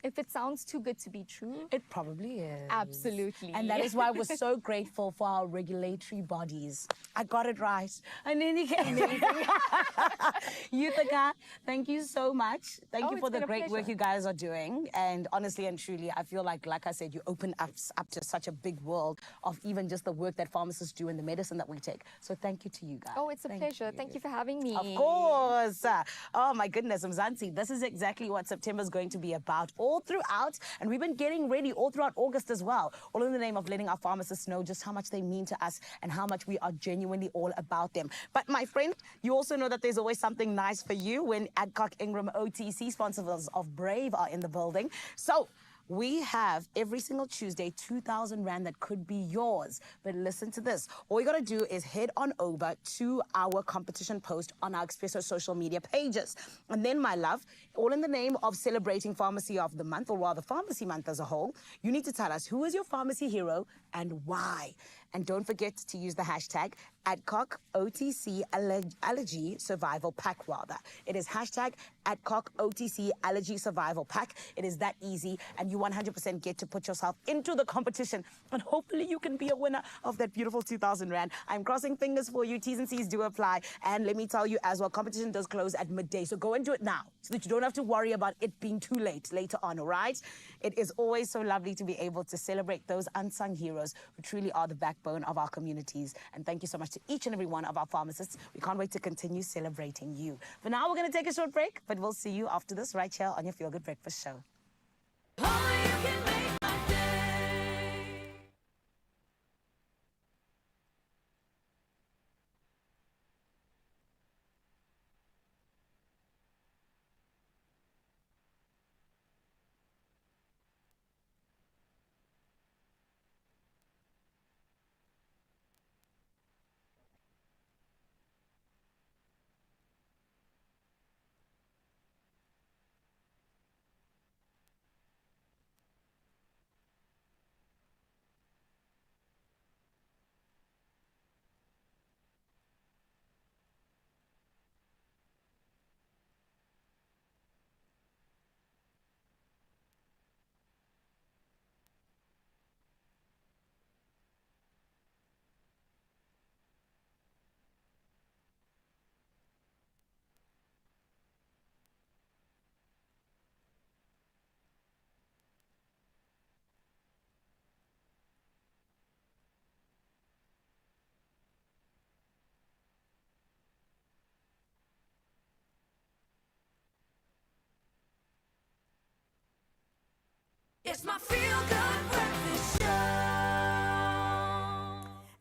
if it sounds too good to be true, it probably is. Absolutely. And that is why we're so grateful for our regulatory bodies. I got it right. And then you can Yuthika, thank you so much. Thank you for the great work you guys are doing. And honestly and truly, I feel like I said, you open us up to such a big world of even just the work that pharmacists do and the medicine that we take. So thank you to you guys. Oh, it's a pleasure. Thank you for having me. Of course. Oh my goodness, Mzansi, this is exactly what September is going to be about. All throughout, and we've been getting ready all throughout August as well, all in the name of letting our pharmacists know just how much they mean to us and how much we are genuinely all about them. But my friend, you also know that there's always something nice for you when Adcock Ingram OTC, sponsors of Brave, are in the building. So we have every single Tuesday 2,000 Rand that could be yours. But listen to this. All you got to do is head on over to our competition post on our Expresso social media pages. And then, my love, all in the name of celebrating Pharmacy of the Month, or rather Pharmacy Month as a whole, you need to tell us who is your pharmacy hero and why. And don't forget to use the hashtag @Adcock OTC Allergy Survival Pack, rather. It is hashtag @Adcock OTC Allergy Survival Pack. It is that easy, and you 100% get to put yourself into the competition, and hopefully you can be a winner of that beautiful 2,000 Rand. I'm crossing fingers for you. T's and C's do apply. And let me tell you as well, competition does close at midday, so go and do it now so that you don't have to worry about it being too late later on, all right? It is always so lovely to be able to celebrate those unsung heroes who truly are the backbone of our communities. And thank you so much to each and every one of our pharmacists. We can't wait to continue celebrating you. For now, we're going to take a short break, but we'll see you after this right here on your Feel Good Breakfast Show. Only you can make my day. It's my Feel Good Breakfast Show.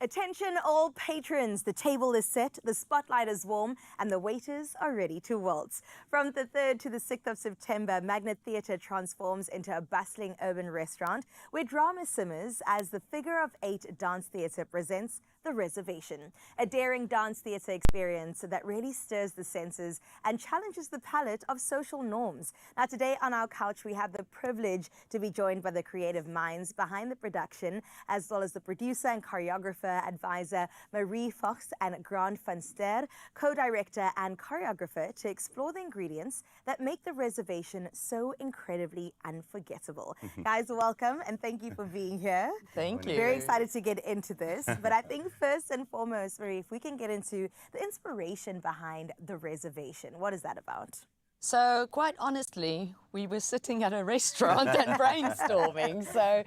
Attention all patrons, the table is set, the spotlight is warm, and the waiters are ready to waltz. From the 3rd to the 6th of September, Magnet Theatre transforms into a bustling urban restaurant where drama simmers as the Figure of 8 Dance Theatre presents The Reservation, a daring dance theatre experience that really stirs the senses and challenges the palette of social norms. Now, today on our couch, we have the privilege to be joined by the creative minds behind the production, as well as the producer and choreographer advisor Marie Fox and Grant van Ster, co-director and choreographer, to explore the ingredients that make The Reservation so incredibly unforgettable. Guys, welcome and thank you for being here. Thank you. Very excited to get into this, but I think first and foremost, Marie, if we can get into the inspiration behind The Reservation. What is that about? So quite honestly, we were sitting at a restaurant and brainstorming. So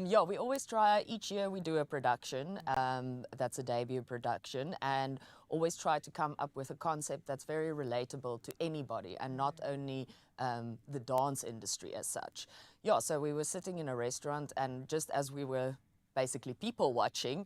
yeah, we always try, each year we do a production, that's a debut production, and always try to come up with a concept that's very relatable to anybody and not only the dance industry as such. Yeah, so we were sitting in a restaurant, and just as we were basically people watching,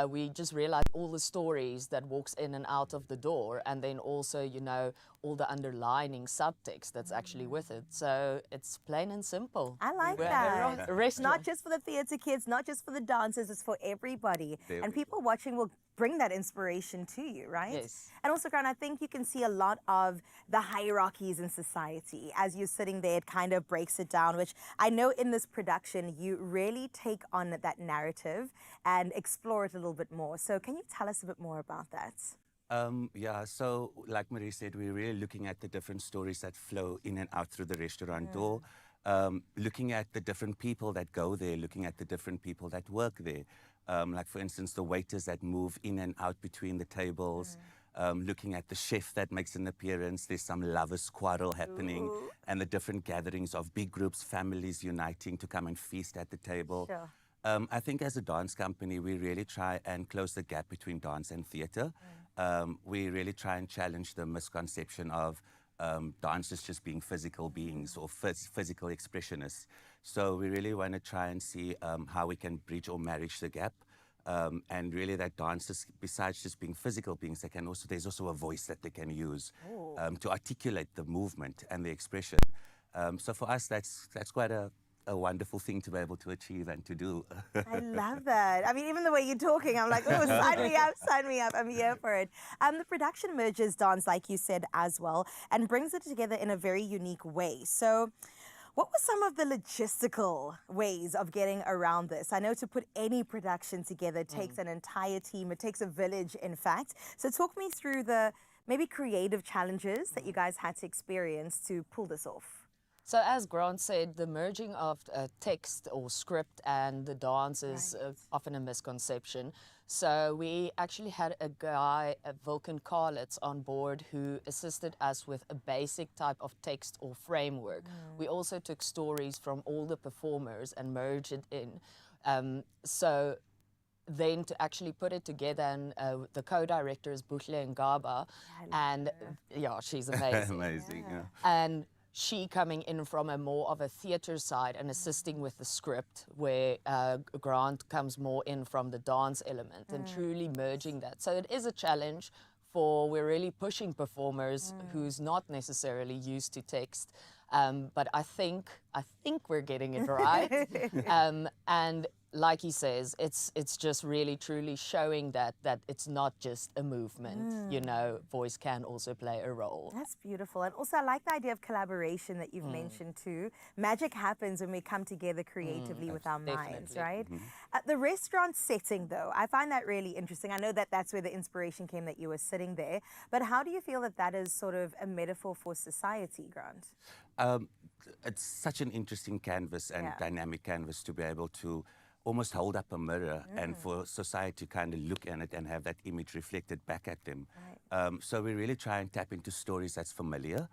we just realized all the stories that walks in and out of the door, and then also, you know, all the underlining subtext that's actually with it. So it's plain and simple. I like We're that. a restaurant. Not just for the theatre kids, not just for the dancers, it's for everybody. And people watching will bring that inspiration to you, right? Yes. And also, Grant, I think you can see a lot of the hierarchies in society. As you're sitting there, it kind of breaks it down, which I know in this production, you really take on that narrative and explore it a little bit more. So can you tell us a bit more about that? Yeah, so like Marie said, we're really looking at the different stories that flow in and out through the restaurant door, looking at the different people that go there, looking at the different people that work there. Like, for instance, the waiters that move in and out between the tables, looking at the chef that makes an appearance. There's some lovers' quarrel happening, and the different gatherings of big groups, families uniting to come and feast at the table. Sure. I think as a dance company, we really try and close the gap between dance and theatre. We really try and challenge the misconception of dancers just being physical beings or physical expressionists. So we really want to try and see how we can bridge or marriage the gap. And really that dancers, besides just being physical beings, there's also a voice that they can use to articulate the movement and the expression. So for us, that's quite a a wonderful thing to be able to achieve and to do. I love that. I mean, even the way you're talking, I'm like, oh, sign me up, sign me up. I'm here for it. The production merges dance, like you said, as well, and brings it together in a very unique way. So what were some of the logistical ways of getting around this? I know to put any production together takes an entire team. It takes a village, in fact. So talk me through the maybe creative challenges that you guys had to experience to pull this off. So as Grant said, the merging of text or script and the dance is often a misconception. So we actually had a guy, Vulcan Karlitz, on board who assisted us with a basic type of text or framework. We also took stories from all the performers and merged it in. So then to actually put it together, and the co-director is Buhle Ngaba, and yeah, she's amazing. Amazing, yeah. And she coming in from a more of a theatre side and assisting with the script, where Grant comes more in from the dance element and truly merging that. So it is a challenge for, we're really pushing performers who's not necessarily used to text. But I think we're getting it right. And like he says, it's just really truly showing that it's not just a movement. You know, voice can also play a role. That's beautiful. And also I like the idea of collaboration that you've mentioned too. Magic happens when we come together creatively with our minds, right? The restaurant setting though, I find that really interesting. I know that that's where the inspiration came, that you were sitting there. But how do you feel that that is sort of a metaphor for society, Grant? It's such an interesting canvas and dynamic canvas to be able to almost hold up a mirror and for society to kind of look at it and have that image reflected back at them. So we really try and tap into stories that's familiar,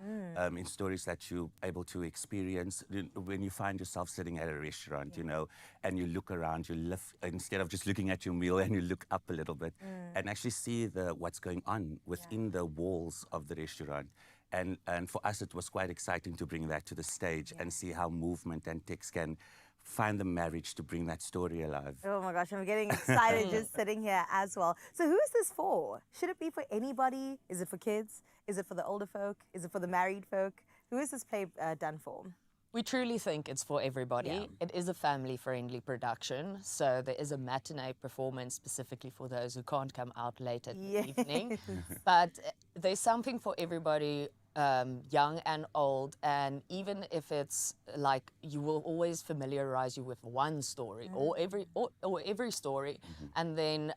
in stories that you're able to experience when you find yourself sitting at a restaurant, you know, and you look around, you lift, instead of just looking at your meal, and you look up a little bit and actually see what's going on within the walls of the restaurant. And for us, it was quite exciting to bring that to the stage and see how movement and text can find the marriage to bring that story alive. Oh my gosh, I'm getting excited just sitting here as well. So who is this for? Should it be for anybody? Is it for kids? Is it for the older folk? Is it for the married folk? Who is this play done for? We truly think it's for everybody. It is a family-friendly production, so there is a matinee performance specifically for those who can't come out late at the evening. But there's something for everybody, young and old, and even if it's like, you will always familiarize you with one story or every story, and then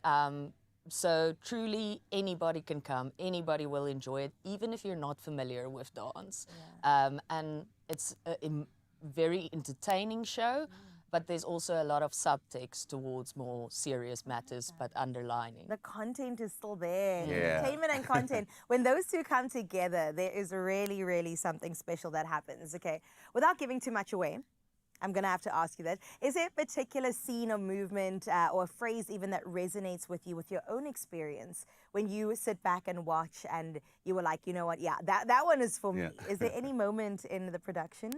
so truly anybody can come, anybody will enjoy it, even if you're not familiar with dance. And it's a very entertaining show, but there's also a lot of subtext towards more serious matters, but underlining. The content is still there. Entertainment and content. When those two come together, there is really, really something special that happens. Okay, without giving too much away, I'm going to have to ask you that. Is there a particular scene or movement or a phrase even that resonates with you, with your own experience, when you sit back and watch and you were like, you know what, yeah, that one is for me. Is there any moment in the production?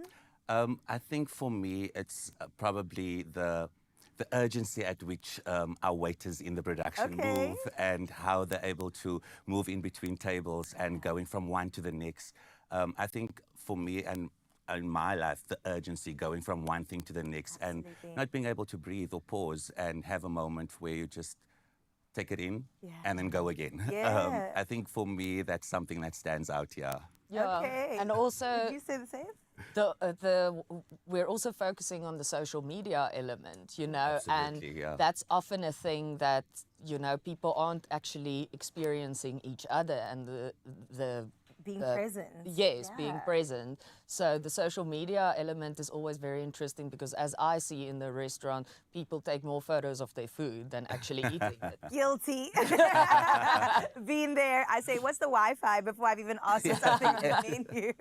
I think for me, it's probably the urgency at which our waiters in the production move, and how they're able to move in between tables and going from one to the next. I think for me and in my life, the urgency going from one thing to the next and not being able to breathe or pause and have a moment where you just take it in and then go again. I think for me, that's something that stands out here. And also, did you say the same? We're also focusing on the social media element, you know, Absolutely, and that's often a thing that, you know, people aren't actually experiencing each other, and the being present. Yes, being present. So the social media element is always very interesting, because as I see in the restaurant, people take more photos of their food than actually eating it. Guilty. Been there. I say, what's the Wi-Fi before I've even asked for something in the menu.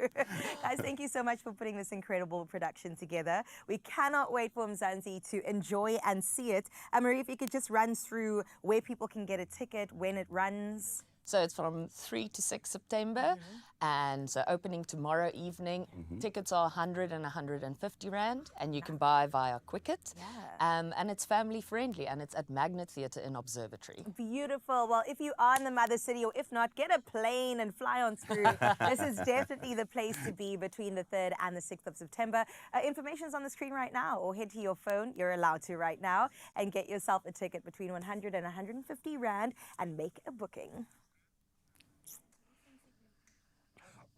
Guys, thank you so much for putting this incredible production together. We cannot wait for Mzansi to enjoy and see it. Marie, if you could just run through where people can get a ticket, when it runs. So it's from 3 to 6 September, And so opening tomorrow evening, tickets are 100 and 150 Rand, and you can buy via Quicket. And it's family friendly, and it's at Magnet Theatre in Observatory. Beautiful. Well, if you are in the mother city, or if not, get a plane and fly on through. This is definitely the place to be between the 3rd and the 6th of September. Information's on the screen right now, or head to your phone. You're allowed to right now, and get yourself a ticket between 100 and 150 Rand and make a booking.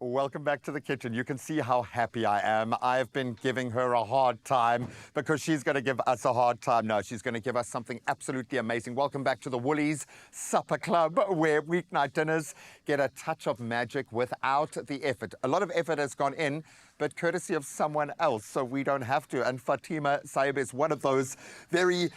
Welcome back to the kitchen. You can see how happy I am. I've been giving her a hard time because she's going to give us a hard time. No, she's going to give us something absolutely amazing. Welcome back to the Woolies Supper Club, where weeknight dinners get a touch of magic without the effort. A lot of effort has gone in, but courtesy of someone else, so we don't have to. And Fatima Saib is one of those very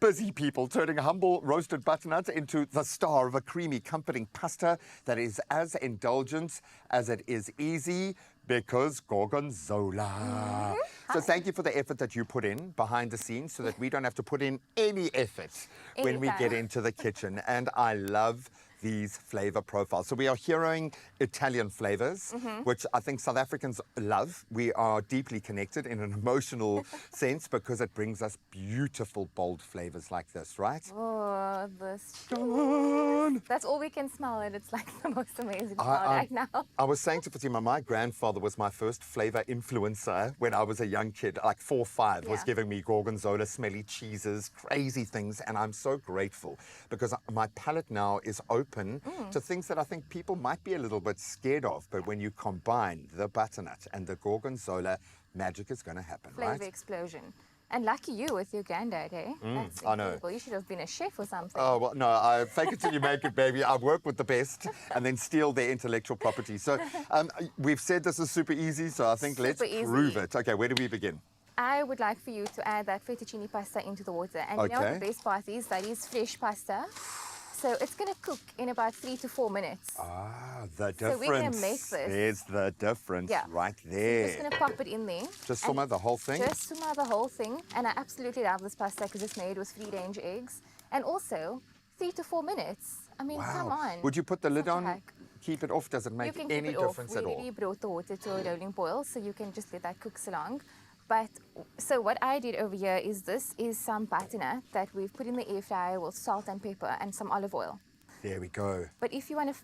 busy people, turning humble roasted butternut into the star of a creamy, comforting pasta that is as indulgent as it is easy, because gorgonzola. So thank you for the effort that you put in behind the scenes so that we don't have to put in any effort when we get into the kitchen. And I love these flavor profiles. So we are hearing Italian flavors, which I think South Africans love. We are deeply connected in an emotional sense because it brings us beautiful, bold flavors like this, right? Oh, this. Come on. That's all we can smell, and it's like the most amazing smell right now. I was saying to Fatima, my grandfather was my first flavor influencer when I was a young kid, like 4 or 5, was giving me gorgonzola, smelly cheeses, crazy things, and I'm so grateful because my palate now is open to things that I think people might be a little bit scared of, but when you combine the butternut and the gorgonzola, magic is going to happen, Flavor right? explosion. And lucky you with your granddad, eh? That's I know. incredible. You should have been a chef or something. Oh, well, no, I fake it till you make it, baby. I work with the best and then steal their intellectual property. So we've said this is super easy, so I think let's prove it. Okay, where do we begin? I would like for you to add that fettuccine pasta into the water. And you know what the best part is? That is fresh pasta. So it's going to cook in about 3 to 4 minutes. Ah, the difference. So we're going to make this. There's the difference right there. So you're just going to pop it in there. Just simmer the whole thing? Just simmer the whole thing. And I absolutely love this pasta because it's made with free-range eggs. And also, 3 to 4 minutes. I mean, come on. Would you put the lid on, keep it off? Does it make any difference at all? We already brought the water to a rolling boil, so you can just let that cook so long. But, so what I did over here is this is some butternut that we've put in the air fryer with salt and pepper and some olive oil. There we go. But if you want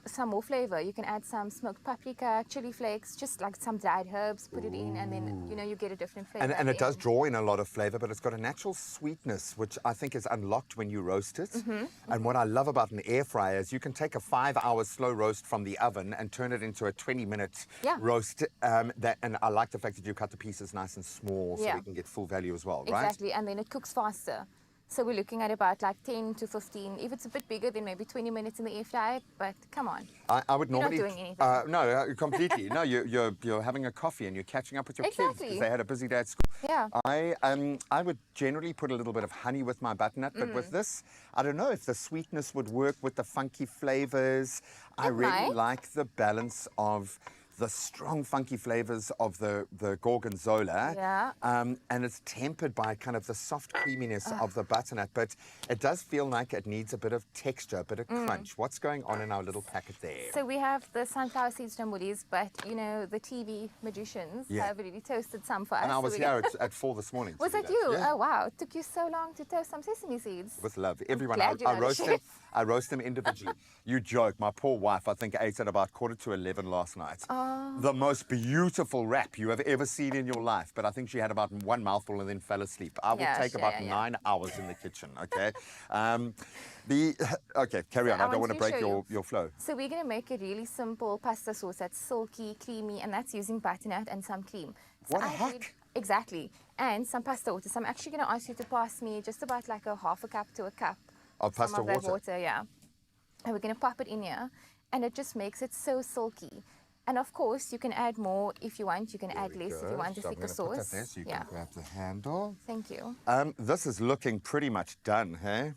some more flavor, you can add some smoked paprika, chili flakes, just like some dried herbs, put it in, and then, you know, you get a different flavor. And it does draw in a lot of flavor, but it's got a natural sweetness, which I think is unlocked when you roast it. And what I love about an air fryer is you can take a 5-hour slow roast from the oven and turn it into a 20-minute roast. And I like the fact that you cut the pieces nice and small so we can get full value as well, right? Exactly, and then it cooks faster. So we're looking at about like 10 to 15. If it's a bit bigger, then maybe 20 minutes in the air fryer. But come on, I would normally. You're not doing anything. No, completely. No, you're having a coffee and you're catching up with your kids because they had a busy day at school. Yeah. I would generally put a little bit of honey with my butternut, but with this, I don't know if the sweetness would work with the funky flavors. I really like the balance of the strong, funky flavors of the gorgonzola. And it's tempered by kind of the soft creaminess of the butternut, but it does feel like it needs a bit of texture, a bit of crunch. What's going on in our little packet there? So we have the sunflower seeds jambulis, but, you know, the TV magicians have already toasted some for us. And I was here at 4 this morning. Was that you? Yeah. Oh, wow. It took you so long to toast some sesame seeds. With love. Everyone, I roast them individually. You joke. My poor wife, I think, ate at about 11:45 last night. The most beautiful wrap you have ever seen in your life. But I think she had about one mouthful and then fell asleep. I will take about 9 hours in the kitchen, okay? Okay, carry on. I don't want to break your flow. So we're going to make a really simple pasta sauce that's silky, creamy, and that's using butternut and some cream. So what the heck? Exactly. And some pasta water. So I'm actually going to ask you to pass me just about like a half a cup to a cup of pasta water. That water, yeah. And we're going to pop it in here, and it just makes it so silky. And of course, you can add more if you want. You can add less if you want a thicker sauce. Put that there so you can grab the handle. Thank you. This is looking pretty much done, hey?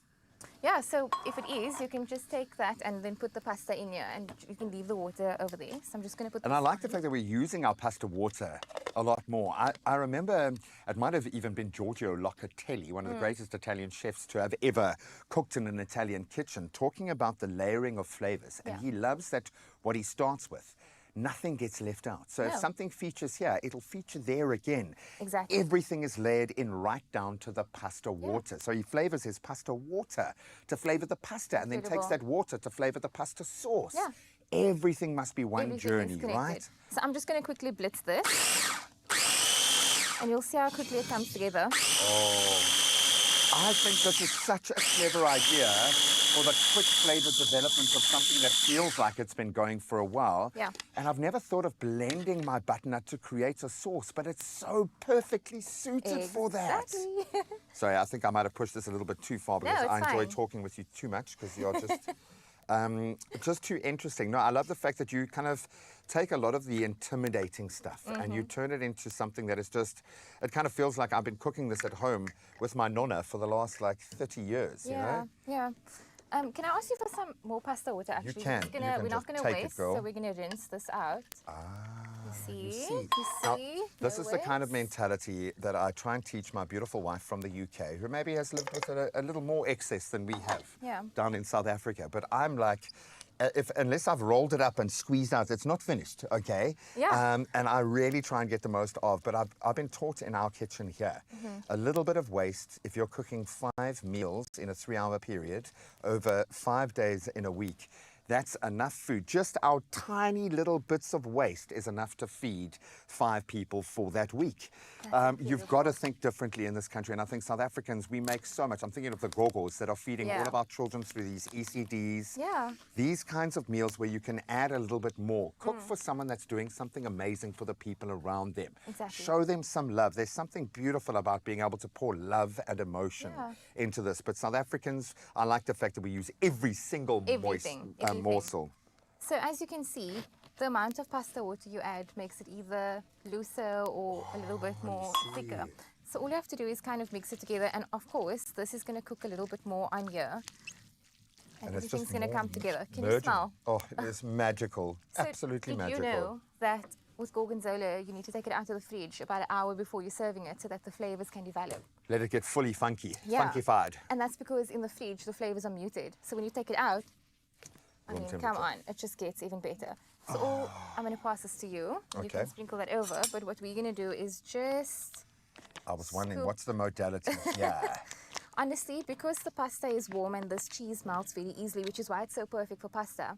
Yeah, so if it is, you can just take that and then put the pasta in here, and you can leave the water over there. So I'm just going to put And this I like the on. fact that we're using our pasta water a lot more. I remember it might have even been Giorgio Locatelli, one of the greatest Italian chefs to have ever cooked in an Italian kitchen, talking about the layering of flavors. And Yeah. he loves that what he starts with. Nothing gets left out. So if No. something features here, it'll feature there again. Exactly. Everything is layered in right down to the pasta water. So he flavors his pasta water to flavor the pasta and then takes Incredible. that water to flavor the pasta sauce. Yeah. Everything must be one Everything journey, is connected. right? So I'm just going to quickly blitz this. And you'll see how quickly it comes together. I think this is such a clever idea for the quick flavor development of something that feels like it's been going for a while. Yeah. And I've never thought of blending my butternut to create a sauce, but it's so perfectly suited for that. Exactly. Sorry, I think I might have pushed this a little bit too far because it's I enjoy fine. talking with you too much because you're just too interesting. No, I love the fact that you kind of take a lot of the intimidating stuff and you turn it into something that is just, it kind of feels like I've been cooking this at home with my nonna for the last like 30 years, you know? Yeah. Can I ask you for some more pasta water? Actually, can. We're You can not just going to take it, waste, girl. so we're going to rinse this out. You see? Now, You see? this No is the kind of waste. mentality that I try and teach my beautiful wife from the UK, who maybe has lived with a little more excess than we have Yeah. down in South Africa. But I'm like, unless I've rolled it up and squeezed out, it's not finished, okay? Yeah. And I really try and get the most of, but I've been taught in our kitchen here, a little bit of waste, if you're cooking 5 meals in a 3-hour period over 5 days in a week, that's enough food. Just our tiny little bits of waste is enough to feed 5 people for that week. You've got to think differently in this country. And I think South Africans, we make so much. I'm thinking of the gogos that are feeding all Yeah. of our children through these ECDs. Yeah. These kinds of meals where you can add a little bit more. Cook for someone that's doing something amazing for the people around them. Exactly. Show them some love. There's something beautiful about being able to pour love and emotion into this. But South Africans, I like the fact that we use every single Everything. morsel. So as you can see, the amount of pasta water you add makes it either looser or a little bit more thicker. So all you have to do is kind of mix it together. And of course, this is going to cook a little bit more on here. And it's everything's just going to more come together. Can you merging. smell? Oh, it is magical. So Absolutely did magical. you know that with gorgonzola, you need to take it out of the fridge about an hour before you're serving it so that the flavors can develop? Let it get fully funky, Yeah. funkified. And that's because in the fridge, the flavors are muted. So when you take it out, I Room mean, temperature. come on, it just gets even better. So I'm going to pass this to you. You Okay. can sprinkle that over. But what we're going to do is just, I was wondering, Scoop. what's the modality? Yeah. honestly, because the pasta is warm and this cheese melts very easily, which is why it's so perfect for pasta.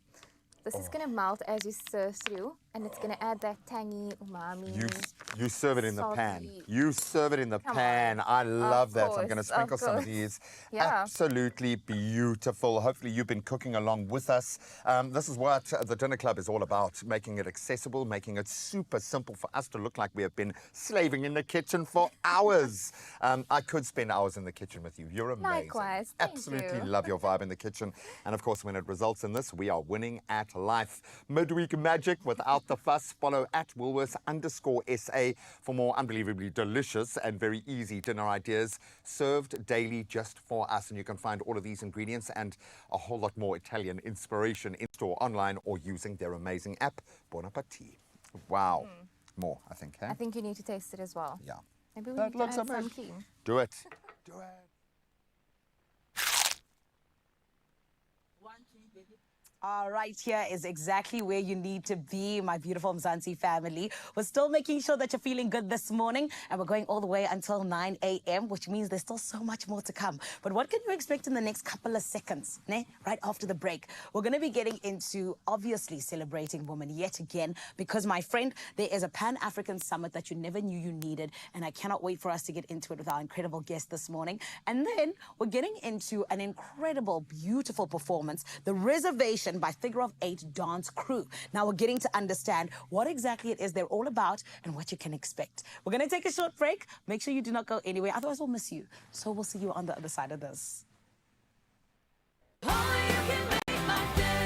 This is going to melt as you stir through, and it's going to add that tangy umami. You serve it in the pan. salty. You serve it in the Come pan. on. I love that. So I'm going to course, sprinkle of some of course. these. Yeah. Absolutely beautiful. Hopefully you've been cooking along with us. This is what the Dinner Club is all about, making it accessible, making it super simple for us to look like we have been slaving in the kitchen for hours. I could spend hours in the kitchen with you. You're amazing. Likewise. Thank Absolutely you. love your vibe in the kitchen. And of course, when it results in this, we are winning at life. Midweek magic without the fuss. Follow at Woolworths_SA for more unbelievably delicious and very easy dinner ideas served daily just for us. And you can find all of these ingredients and a whole lot more Italian inspiration in store, online, or using their amazing app. Bon appetit. Wow. More, I think. Huh? I think you need to taste it as well. Yeah. Maybe we That need to looks add some amazing. cream. Do it. Do it. All right, here is exactly where you need to be, my beautiful Mzansi family. We're still making sure that you're feeling good this morning, and we're going all the way until 9 a.m., which means there's still so much more to come. But what can you expect in the next couple of seconds, ne? Right after the break? We're going to be getting into, obviously, celebrating women yet again, because, my friend, there is a Pan-African summit that you never knew you needed, and I cannot wait for us to get into it with our incredible guest this morning. And then we're getting into an incredible, beautiful performance, The Reservation by Figure of 8 dance crew. Now we're getting to understand what exactly it is they're all about and what you can expect. We're going to take a short break. Make sure you do not go anywhere, otherwise we'll miss you. So we'll see you on the other side of this. Only you can make my day.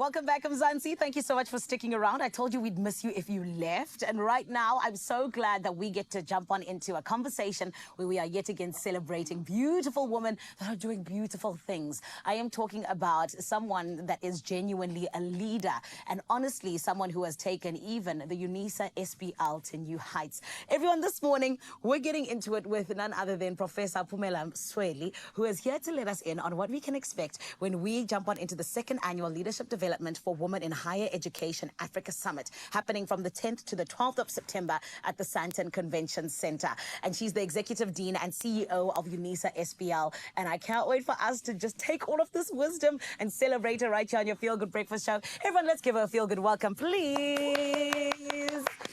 Welcome back, Mzansi. Thank you so much for sticking around. I told you we'd miss you if you left. And right now, I'm so glad that we get to jump on into a conversation where we are yet again celebrating beautiful women that are doing beautiful things. I am talking about someone that is genuinely a leader and honestly someone who has taken even the UNISA SPL to new heights. Everyone, this morning, we're getting into it with none other than Professor Phumela Sweli, who is here to let us in on what we can expect when we jump on into the second annual Leadership Development for Women in Higher Education Africa Summit, happening from the 10th to the 12th of September at the Sandton Convention Center. And she's the Executive Dean and CEO of UNISA SPL. And I can't wait for us to just take all of this wisdom and celebrate her right here on your Feel Good Breakfast Show. Everyone, let's give her a feel good welcome, please.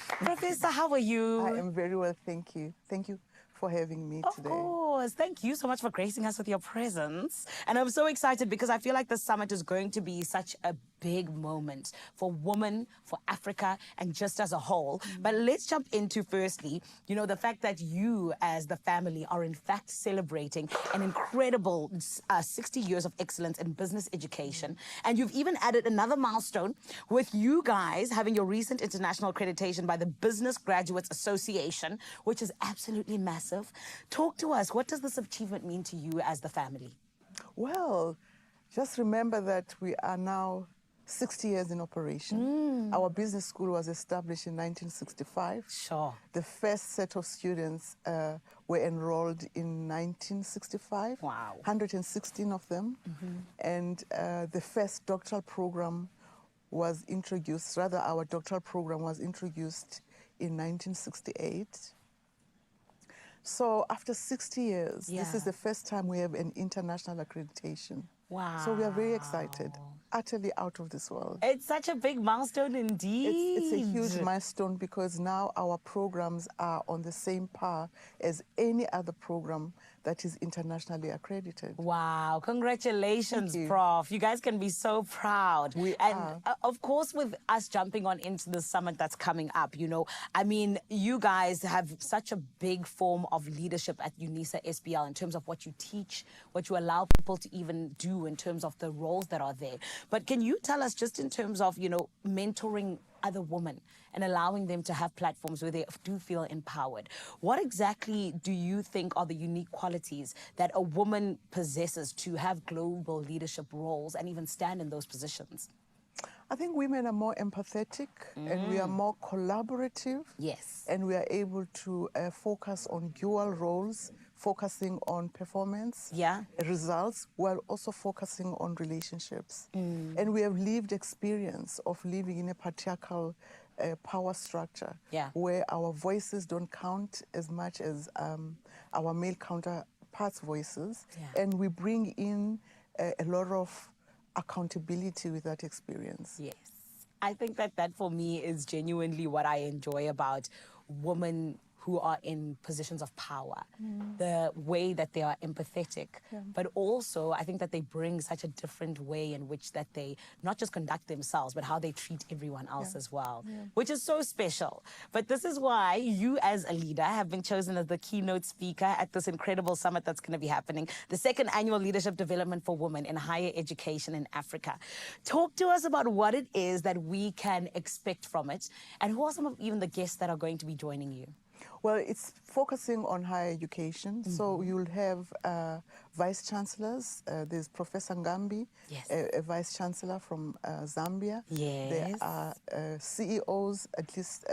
Professor, how are you? I am very well, thank you. Thank you for having me today. Of course. Thank you so much for gracing us with your presence. And I'm so excited because I feel like the summit is going to be such a big moment for women, for Africa, and just as a whole. But let's jump into, firstly, the fact that you as the family are in fact celebrating an incredible 60 years of excellence in business education. And you've even added another milestone with you guys having your recent international accreditation by the Business Graduates Association, which is absolutely massive. Talk to us. What does this achievement mean to you as the family? Well, just remember that we are now 60 years in operation. Our business school was established in 1965. Sure. The first set of students were enrolled in 1965. Wow. 116 of them. And the first doctoral program was introduced, rather our doctoral program was introduced in 1968. So after 60 years, this is the first time we have an international accreditation. Wow. So we are very excited, utterly out of this world. It's such a big milestone indeed. It's a huge milestone because now our programs are on the same par as any other program that is internationally accredited. Wow, congratulations, Thank you. Prof. You guys can be so proud. And are. Of course, with us jumping on into the summit that's coming up, I mean, you guys have such a big form of leadership at UNISA SPL in terms of what you teach, what you allow people to even do in terms of the roles that are there. But can you tell us just in terms of, mentoring other women and allowing them to have platforms where they do feel empowered. What exactly do you think are the unique qualities that a woman possesses to have global leadership roles and even stand in those positions? I think women are more empathetic and we are more collaborative. Yes. And we are able to focus on dual roles, focusing on performance, results, while also focusing on relationships. And we have lived experience of living in a patriarchal power structure where our voices don't count as much as our male counterparts' voices. And we bring in a lot of accountability with that experience. Yes. I think that for me is genuinely what I enjoy about women who are in positions of power, the way that they are empathetic, but also I think that they bring such a different way in which that they not just conduct themselves, but how they treat everyone else as well, which is so special. But this is why you as a leader have been chosen as the keynote speaker at this incredible summit that's going to be happening, the second annual Leadership Development for Women in Higher Education in Africa. Talk to us about what it is that we can expect from it, and who are some of even the guests that are going to be joining you? Well, it's focusing on higher education. So you'll have vice chancellors. There's Professor Ngambi, a vice chancellor from Zambia. Yes. There are CEOs, at least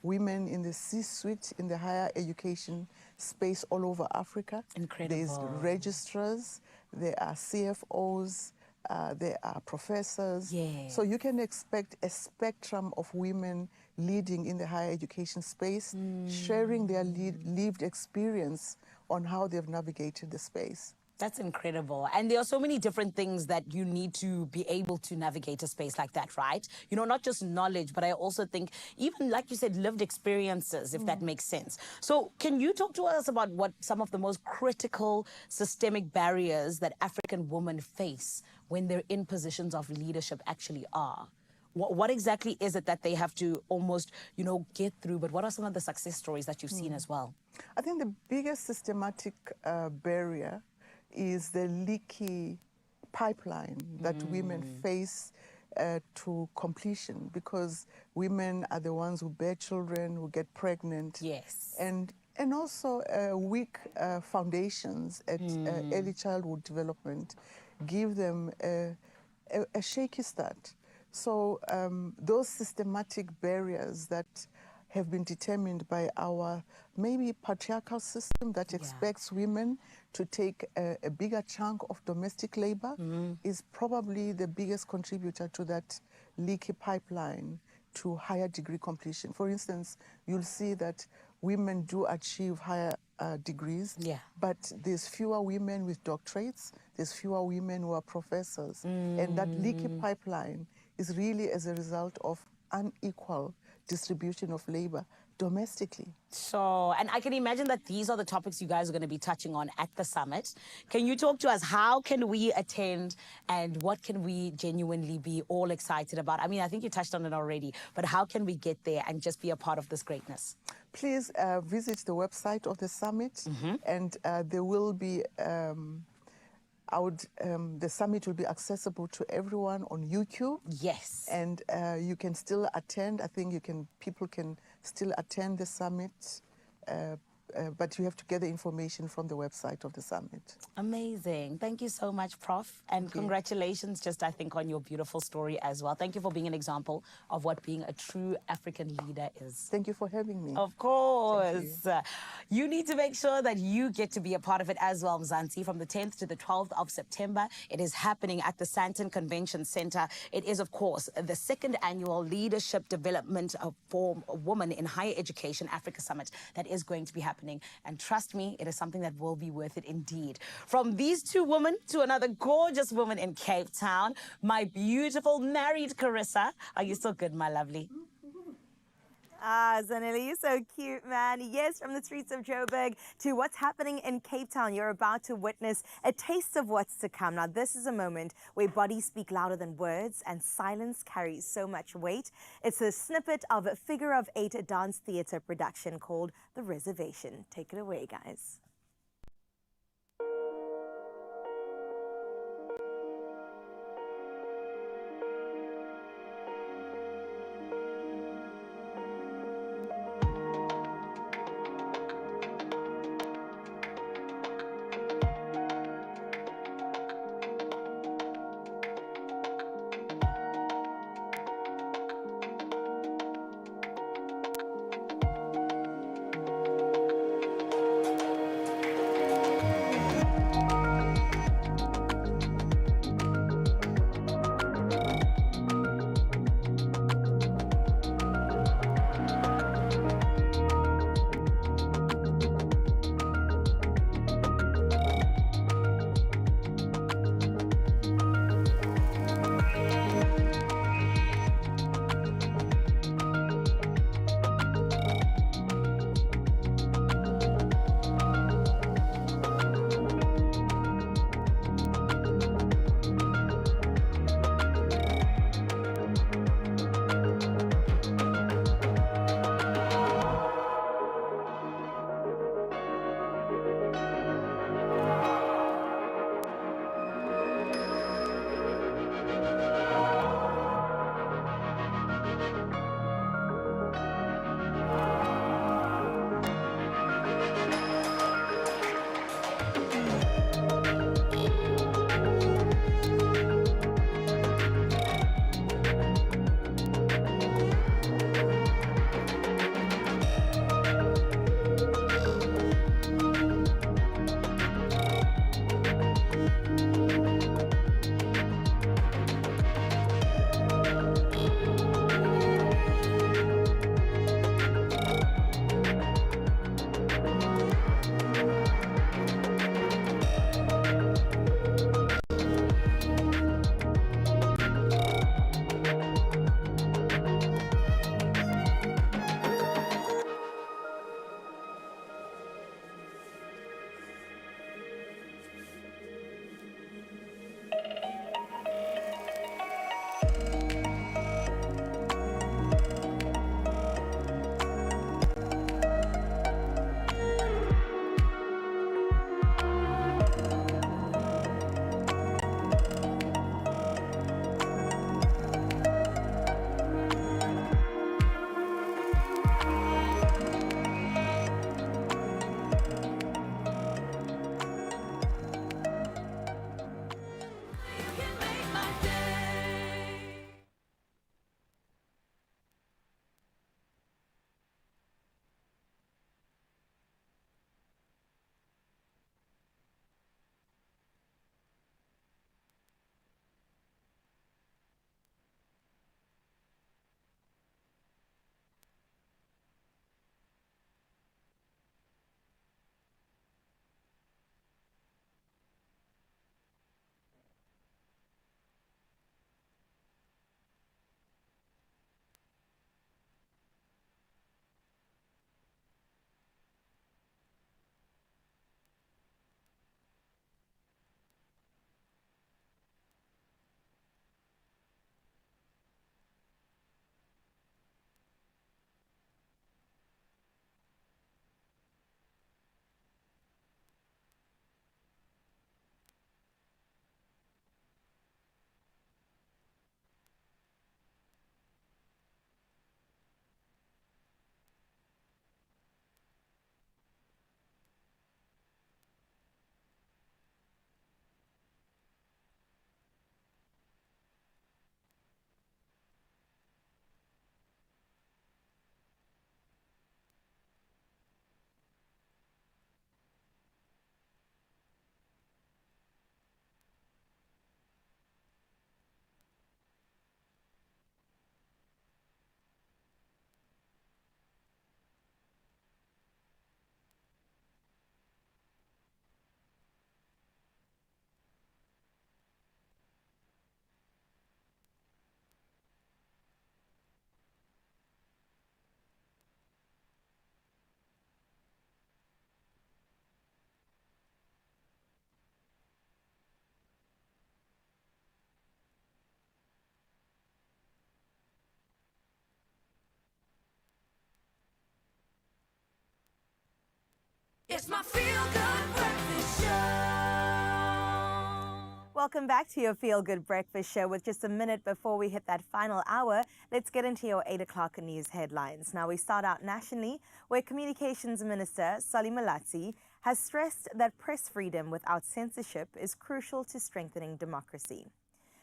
women in the C-suite in the higher education space all over Africa. Incredible. There's registrars. There are CFOs. There are professors. So you can expect a spectrum of women leading in the higher education space, sharing their lived experience on how they've navigated the space. That's incredible. And there are so many different things that you need to be able to navigate a space like that, right? Not just knowledge, but I also think even, like you said, lived experiences, if that makes sense. So can you talk to us about what some of the most critical systemic barriers that African women face when they're in positions of leadership actually are? What exactly is it that they have to almost, get through? But what are some of the success stories that you've seen as well? I think the biggest systematic barrier is the leaky pipeline that women face to completion, because women are the ones who bear children, who get pregnant. Yes. And also weak foundations at early childhood development give them a shaky start. So those systematic barriers that have been determined by our maybe patriarchal system that expects women to take a bigger chunk of domestic labor is probably the biggest contributor to that leaky pipeline to higher degree completion. For instance, you'll see that women do achieve higher degrees, but there's fewer women with doctorates, there's fewer women who are professors. And that leaky pipeline is really as a result of unequal distribution of labor domestically. So, and I can imagine that these are the topics you guys are going to be touching on at the summit. Can you talk to us? How can we attend and what can we genuinely be all excited about? I mean, I think you touched on it already, but how can we get there and just be a part of this greatness? Please visit the website of the summit, and there will be the summit will be accessible to everyone on YouTube. Yes. And you can still attend. I think people can still attend the summit, but you have to get the information from the website of the summit. Amazing. Thank you so much, Prof. And congratulations, just I think, on your beautiful story as well. Thank you for being an example of what being a true African leader is. Thank you for having me. Of course. You need to make sure that you get to be a part of it as well, Mzansi, from the 10th to the 12th of September. It is happening at the Sandton Convention Center. It is, of course, the second annual Leadership Development for Women in Higher Education Africa Summit that is going to be happening. And trust me, it is something that will be worth it indeed. From these two women to another gorgeous woman in Cape Town, my beautiful married Carissa. Are you still good, my lovely? Ah, Zanele, you're so cute, man. Yes, from the streets of Joburg to what's happening in Cape Town, you're about to witness a taste of what's to come. Now, this is a moment where bodies speak louder than words and silence carries so much weight. It's a snippet of a Figure of Eight dance theater production called The Reservation. Take it away, guys. It's my feel-good breakfast show. Welcome back to your Feel Good Breakfast Show. With just a minute before we hit that final hour, let's get into your 8 o'clock news headlines. Now, we start out nationally, where Communications Minister Sally Malatsi has stressed that press freedom without censorship is crucial to strengthening democracy.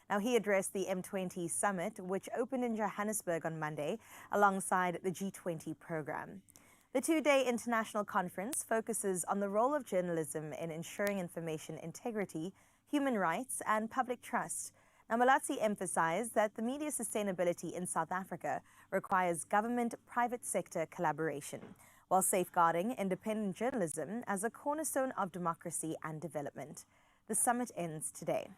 Now, he addressed the M20 summit, which opened in Johannesburg on Monday, alongside the G20 program. The two-day international conference focuses on the role of journalism in ensuring information integrity, human rights, and public trust. Now, Malatsi emphasized that the media sustainability in South Africa requires government-private sector collaboration, while safeguarding independent journalism as a cornerstone of democracy and development. The summit ends today.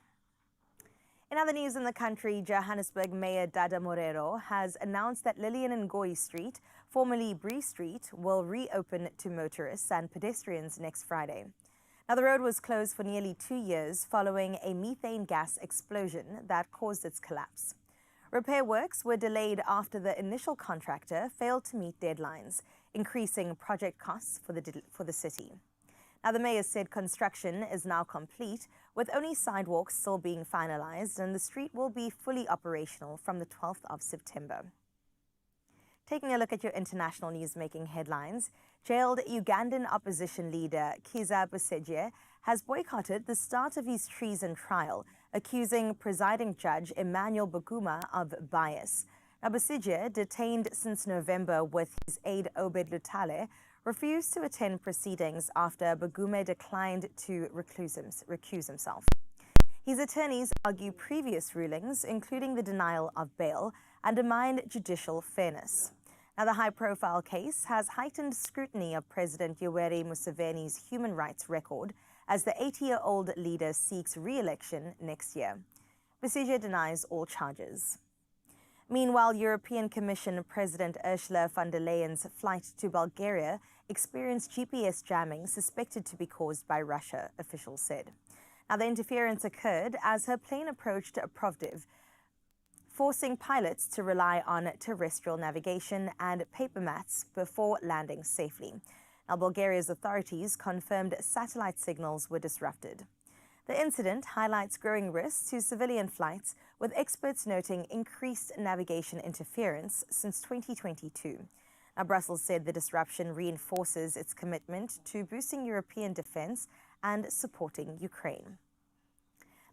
In other news in the country, Johannesburg Mayor Dada Morero has announced that Lillian Ngoyi Street, formerly Bree Street, will reopen to motorists and pedestrians next Friday. Now, the road was closed for nearly 2 years following a methane gas explosion that caused its collapse. Repair works were delayed after the initial contractor failed to meet deadlines, increasing project costs for the city. Now, the mayor said construction is now complete, with only sidewalks still being finalized, and the street will be fully operational from the 12th of September. Taking a look at your international news-making headlines, jailed Ugandan opposition leader Kizza Besigye has boycotted the start of his treason trial, accusing presiding judge Emmanuel Buguma of bias. Now, Besigye, detained since November with his aide Obed Lutale, refused to attend proceedings after Buguma declined to recuse himself. His attorneys argue previous rulings, including the denial of bail, undermined judicial fairness. Now, the high-profile case has heightened scrutiny of President Yoweri Museveni's human rights record as the 80-year-old leader seeks re-election next year. Besigye denies all charges. Meanwhile, European Commission President Ursula von der Leyen's flight to Bulgaria experienced GPS jamming suspected to be caused by Russia, officials said. Now, the interference occurred as her plane approached Plovdiv, forcing pilots to rely on terrestrial navigation and paper mats before landing safely. Now, Bulgaria's authorities confirmed satellite signals were disrupted. The incident highlights growing risks to civilian flights, with experts noting increased navigation interference since 2022. Now, Brussels said the disruption reinforces its commitment to boosting European defense and supporting Ukraine.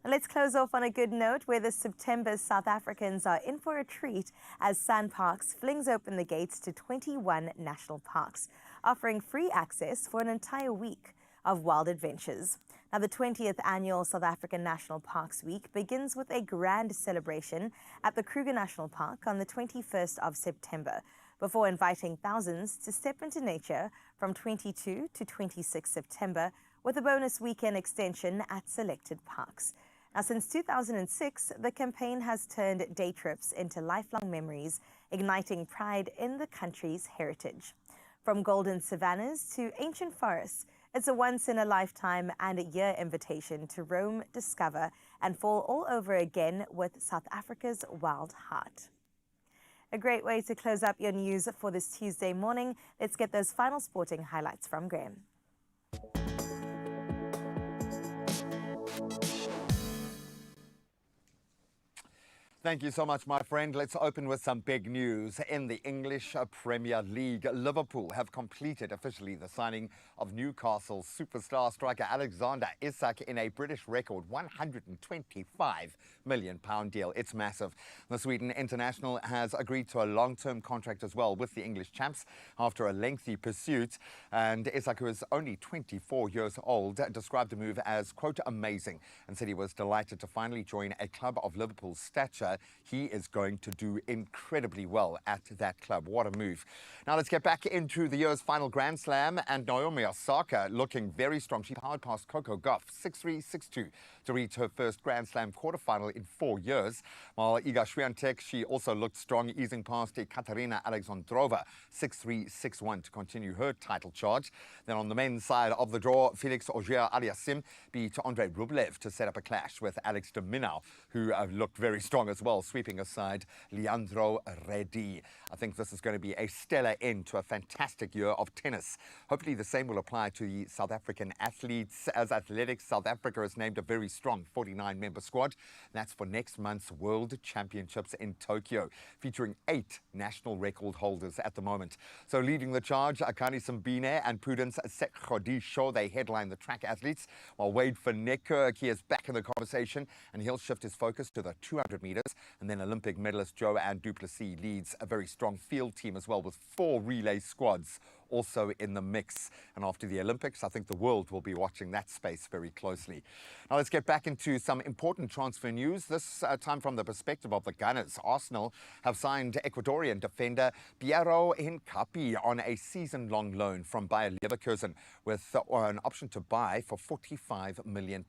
Now, let's close off on a good note, where this September South Africans are in for a treat as SANParks flings open the gates to 21 national parks, offering free access for an entire week of wild adventures. Now, the 20th annual South African National Parks Week begins with a grand celebration at the Kruger National Park on the 21st of September, before inviting thousands to step into nature from 22 to 26 September, with a bonus weekend extension at selected parks. Now, since 2006, the campaign has turned day trips into lifelong memories, igniting pride in the country's heritage. From golden savannas to ancient forests, it's a once-in-a-lifetime and a year invitation to roam, discover, and fall all over again with South Africa's wild heart. A great way to close up your news for this Tuesday morning. Let's get those final sporting highlights from Graham. Thank you so much, my friend. Let's open with some big news. In the English Premier League, Liverpool have completed officially the signing of Newcastle superstar striker Alexander Isak in a British record £125 million deal. It's massive. The Sweden international has agreed to a long-term contract as well with the English champs after a lengthy pursuit. And Isak, who is only 24 years old, described the move as, quote, amazing, and said he was delighted to finally join a club of Liverpool's stature. He is going to do incredibly well at that club. What a move. Now let's get back into the year's final Grand Slam, and Naomi Osaka looking very strong. She powered past Coco Gauff 6-3, 6-2 to reach her first Grand Slam quarterfinal in 4 years. While Iga Swiatek, she also looked strong, easing past Katerina Alexandrova 6-3, 6-1 to continue her title charge. Then on the men's side of the draw, Felix Auger-Aliassime beat Andrei Rublev to set up a clash with Alex de Minaur, who looked very strong as well, sweeping aside Leandro Reddy. I think this is going to be a stellar end to a fantastic year of tennis. Hopefully the same will apply to the South African athletes. As athletics, South Africa has named a very strong 49-member squad. That's for next month's World Championships in Tokyo, featuring 8 national record holders at the moment. So leading the charge, Akani Simbine and Prudence Sekhodisho, they headline the track athletes, while Wade van Niekerk, he is back in the conversation, and he'll shift his focus to the 200 meters. And then Olympic medalist Joanne Duplessis leads a very strong field team as well, with 4 relay squads also in the mix. And after the Olympics, I think the world will be watching that space very closely. Now let's get back into some important transfer news, this time from the perspective of the Gunners. Arsenal have signed Ecuadorian defender Piero Hincapi on a season-long loan from Bayer Leverkusen with an option to buy for £45 million.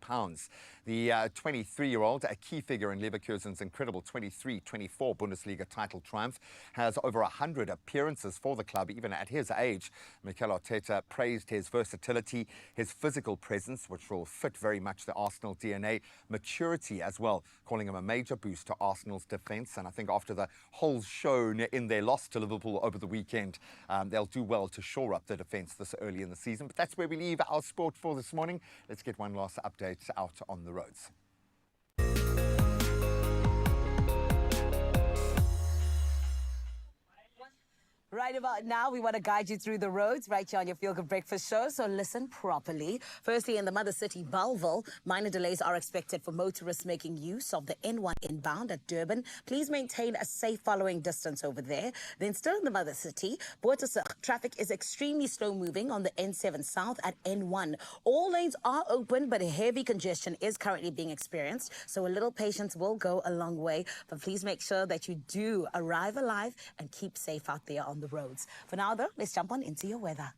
The 23-year-old, a key figure in Leverkusen's incredible 23-24 Bundesliga title triumph, has over 100 appearances for the club even at his age. Mikel Arteta praised his versatility, his physical presence, which will fit very much the Arsenal DNA, maturity as well, calling him a major boost to Arsenal's defence. And I think after the holes shown in their loss to Liverpool over the weekend, they'll do well to shore up the defence this early in the season. But that's where we leave our sport for this morning. Let's get one last update out on the roads. Right about now, we want to guide you through the roads right here on your Feel Good Breakfast show, so listen properly. Firstly, in the mother city, Bellville, minor delays are expected for motorists making use of the N1 inbound at Durban. Please maintain a safe following distance over there. Then still in the mother city, Botosig, traffic is extremely slow moving on the N7 South at N1. All lanes are open, but heavy congestion is currently being experienced, so a little patience will go a long way. But please make sure that you do arrive alive and keep safe out there on the roads. For now, though, let's jump on into your weather.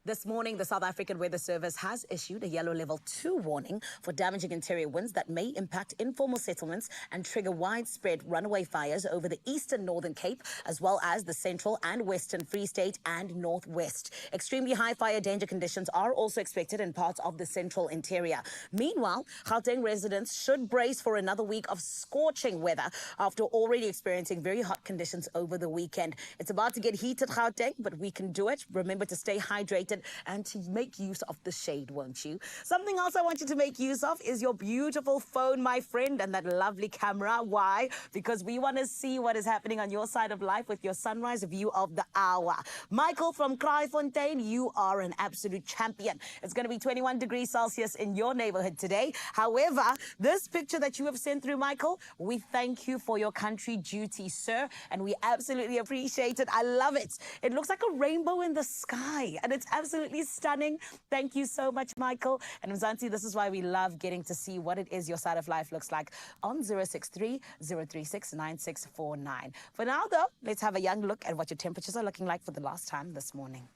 This morning, the South African Weather Service has issued a yellow level 2 warning for damaging interior winds that may impact informal settlements and trigger widespread runaway fires over the eastern Northern Cape, as well as the central and western Free State and northwest. Extremely high fire danger conditions are also expected in parts of the central interior. Meanwhile, Gauteng residents should brace for another week of scorching weather after already experiencing very hot conditions over the weekend. It's about to get heated, Gauteng, but we can do it. Remember to stay hydrated and to make use of the shade, won't you? Something else I want you to make use of is your beautiful phone, my friend, and that lovely camera. Why? Because we want to see what is happening on your side of life with your sunrise view of the hour. Michael from Kraaifontein, you are an absolute champion. It's going to be 21 degrees Celsius in your neighborhood today. However, this picture that you have sent through, Michael, we thank you for your country duty, sir, and we absolutely appreciate it. I love it. It looks like a rainbow in the sky, and it's absolutely stunning. Thank you so much, Michael. And Mzansi, this is why we love getting to see what it is your side of life looks like on 063-036-9649. For now, though, let's have a young look at what your temperatures are looking like for the last time this morning.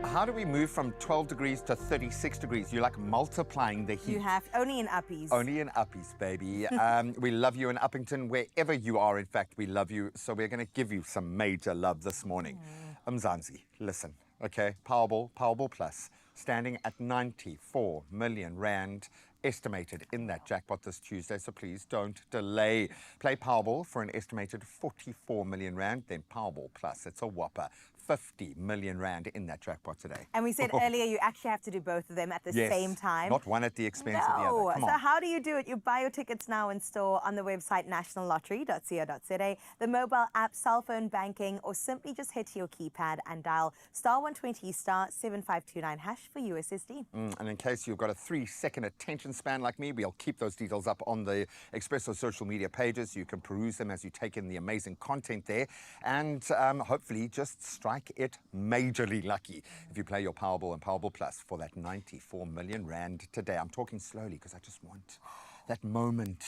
How do we move from 12 degrees to 36 degrees? You're like multiplying the heat. You have only in uppies. Only in uppies, baby. We love you in Uppington, wherever you are. In fact, we love you. So we're going to give you some major love this morning. Mzansi, listen, okay? Powerball Plus, standing at 94 million rand, estimated in that jackpot this Tuesday. So please don't delay. Play Powerball for an estimated 44 million rand, then Powerball Plus. It's a whopper. 50 million rand in that jackpot today. And we said earlier you actually have to do both of them at the same time. Not one at the expense of the other. Come So on. how do you do it? You buy your tickets now in store on the website nationallottery.co.za, the mobile app, cell phone banking, or simply just hit your keypad and dial *120 *7529# for USSD. And in case you've got a 3-second attention span like me, we'll keep those details up on the Expresso social media pages. You can peruse them as you take in the amazing content there, and hopefully just strike it majorly lucky if you play your Powerball and Powerball Plus for that 94 million rand today. I'm talking slowly because I just want that moment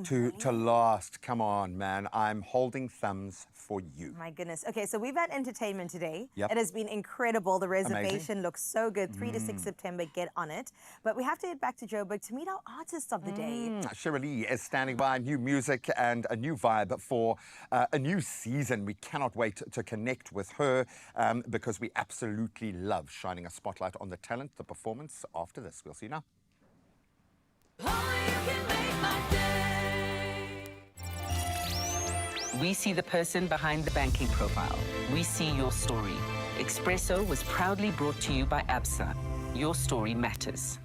to last. Come on, man. I'm holding thumbs for you. My goodness. Okay, so we've had entertainment today. Yep. It has been incredible. The reservation Amazing. looks so good. 3 to 6 September, get on it. But we have to head back to Joburg to meet our artist of the day. Shirley is standing by. New music and a new vibe for a new season. We cannot wait to connect with her because we absolutely love shining a spotlight on the talent, the performance. After this, we'll see you now. We see the person behind the banking profile. We see your story. Expresso was proudly brought to you by ABSA. Your story matters.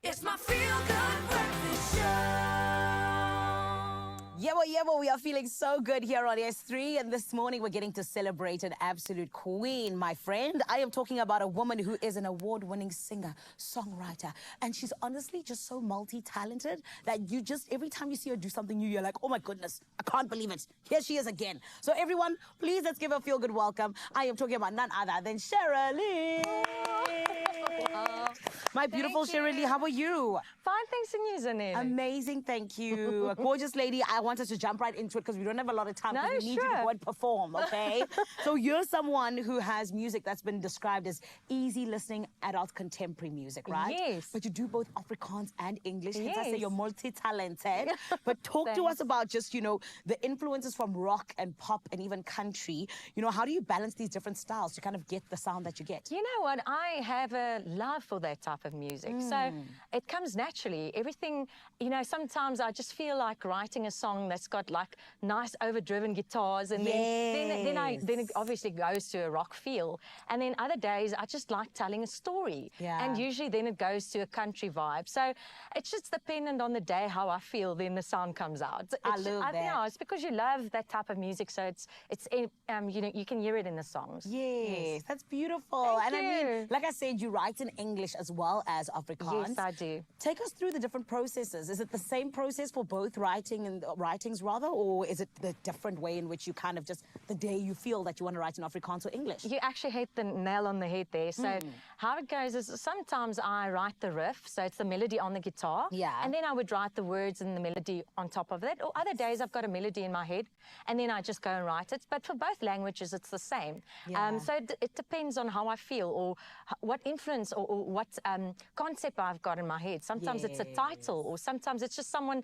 It's my feel-good breakfast show. Yeah, we are feeling so good here on S3, and this morning we're getting to celebrate an absolute queen, my friend. I am talking about a woman who is an award-winning singer, songwriter, and she's honestly just so multi-talented that you just, every time you see her do something new, you're like, oh my goodness, I can't believe it. Here she is again. So everyone, please let's give her a feel-good welcome. I am talking about none other than Shirley. My beautiful Shirley, how are you? Fine, thanks, and you, Zanele. Amazing, thank you. A gorgeous lady. I want us to jump right into it because we don't have a lot of time. No, We need you to go and perform, okay? So you're someone who has music that's been described as easy listening adult contemporary music, right? Yes. But you do both Afrikaans and English. Hence I say Yes. you're multi-talented. But talk to us about just, you know, the influences from rock and pop and even country. You know, how do you balance these different styles to kind of get the sound that you get? You know what? I have a love for that type type of music. So it comes naturally. Everything, you know, sometimes I just feel like writing a song that's got like nice overdriven guitars, and then it obviously goes to a rock feel. And then other days I just like telling a story. And usually then it goes to a country vibe. So it's just dependent on the day how I feel, then the sound comes out. I love that. Yeah, it's because you love that type of music, so it's you know, you can hear it in the songs. Yes, that's beautiful. Thank I mean, you. like I said, you write in English as well as Afrikaans. Yes, I do. Take us through the different processes. Is it the same process for both writings rather, or is it the different way in which you kind of just the day you feel that you want to write in Afrikaans or English? You actually hit the nail on the head there. So how it goes is sometimes I write the riff, so it's the melody on the guitar, and then I would write the words and the melody on top of it. Or other days I've got a melody in my head, and then I just go and write it. But for both languages, it's the same. So it depends on how I feel, or what influence or what concept I've got in my head. Sometimes it's a title, or sometimes it's just someone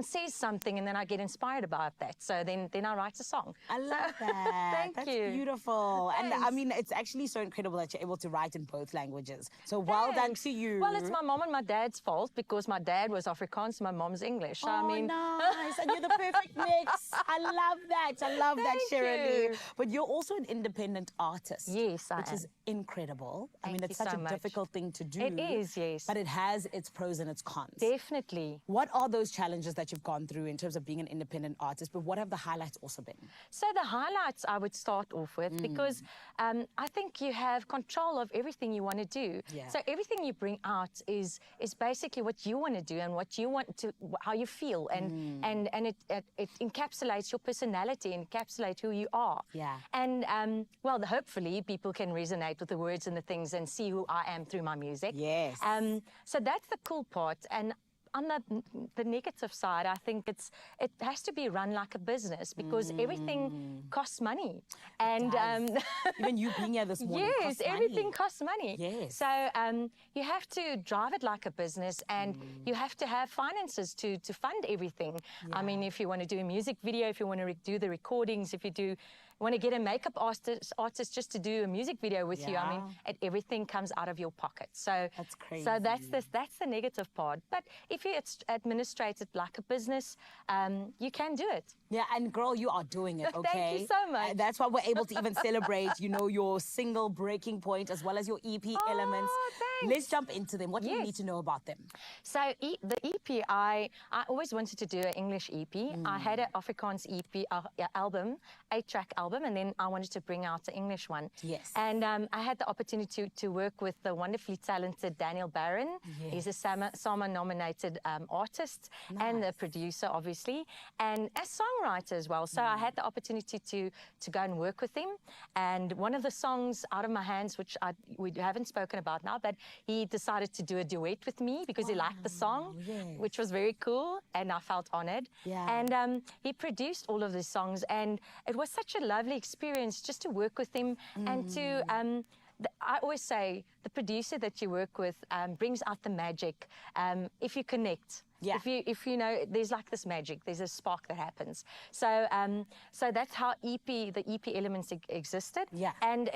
says something, and then I get inspired about that. So then I write a song. I love that. Thank That's you. beautiful. Thanks. And I mean, it's actually so incredible that you're able to write in both languages. So well done to you. Well, it's my mom and my dad's fault, because my dad was Afrikaans, my mom's English. So, Oh, I mean, nice. And you're the perfect mix. I love that. I love that, Thank Shirley. you. But you're also an independent artist. Yes, I Which am. is incredible. I mean, Thank it's you such so a much. difficult thing to do. It is, yes. But it has its pros and its cons. Definitely. What are those challenges that you've gone through in terms of being an independent artist? But what have the highlights also been? So the highlights I would start off with, because I think you have control of everything you want to do. So everything you bring out is basically what you want to do and what you want to, how you feel, and it encapsulates your personality, encapsulates who you are. And well, hopefully people can resonate with the words and the things and see who I am through my music. So that's the cool part. And on the negative side, I think it has to be run like a business, because everything costs money. And even you being here this morning costs money. everything costs money. So you have to drive it like a business, and you have to have finances to fund everything. I mean, if you want to do a music video, if you want to do the recordings, if you want to get a makeup artist just to do a music video with you, I mean, everything comes out of your pocket. So that's crazy. So that's the negative part. But if you administrate it like a business, you can do it. Yeah, and girl, you are doing it, okay? Thank you so much. That's why we're able to even celebrate, you know, your single Breaking Point as well as your EP Elements. Thanks. Let's jump into them. What do you need to know about them? So the EP, I always wanted to do an English EP. I had an Afrikaans EP album, 8-track album, and then I wanted to bring out the English one. And I had the opportunity to work with the wonderfully talented Daniel Barron. He's a SAMA-nominated artist and a producer, obviously, and a songwriter as well. So I had the opportunity to go and work with him. And one of the songs, Out of My Hands, which we haven't spoken about now, but he decided to do a duet with me because he liked the song, which was very cool, and I felt honored. And he produced all of these songs, and it was such a lovely experience just to work with him and to I always say the producer that you work with brings out the magic if you connect. If you know, there's like this magic, there's a spark that happens. So so that's how the EP Elements existed. And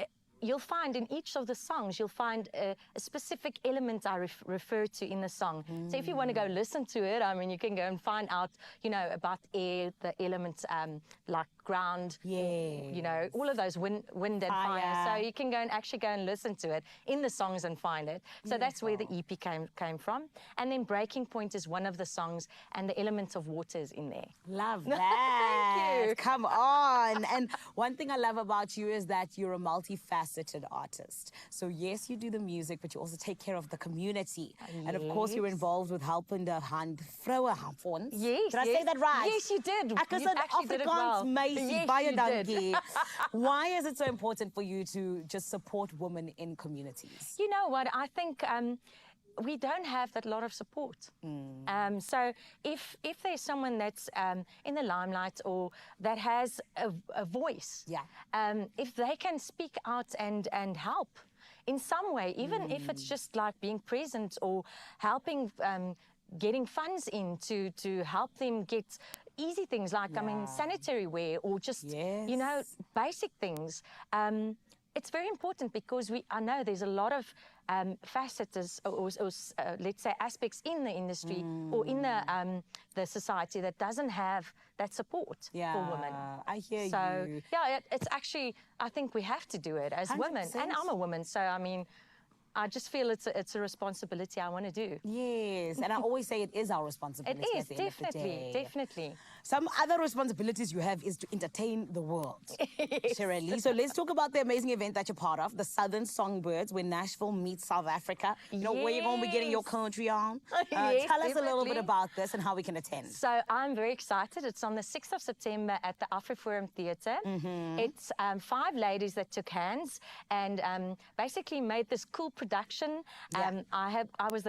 you'll find in each of the songs, you'll find a specific element I refer to in the song. So if you want to go listen to it, I mean, you can go and find out, you know, about air, the elements like ground, you know, all of those wind and fire. So you can go and listen to it in the songs and find it. So that's where the EP came from. And then Breaking Point is one of the songs, and the element of water is in there. Love that. Thank you. Come on. And one thing I love about you is that you're a multifaceted artist. So yes, you do the music, but you also take care of the community. And of course, you're involved with helping the Vrouwenfonds. Did I say that right? Yes, you did. Ek is You actually did it well. Yes, baie you did. dankie. Why is it so important for you to just support women in communities? You know what? I think we don't have that lot of support. So if there's someone that's in the limelight or that has a voice, if they can speak out and help in some way, even if it's just like being present or helping getting funds in to help them get easy things like, I mean, sanitary wear or just, you know, basic things. it's very important because I know there's a lot of facets or let's say aspects in the industry or in the society that doesn't have that support for women. I hear so, you. yeah, it's actually, I think we have to do it as women. 100%. And I'm a woman, so I mean, I just feel it's a responsibility I want to do. Yes, and I always say it is our responsibility. It is, at the end of the day. definitely. Some other responsibilities you have is to entertain the world, Shirley. So let's talk about the amazing event that you're part of, the Southern Songbirds, where Nashville meets South Africa. You know, where you're going to be getting your country on. Yes, tell us a little bit definitely. about this and how we can attend. So I'm very excited. It's on the 6th of September at the AfriForum Theatre. It's 5 ladies that took hands and basically made this cool production. I was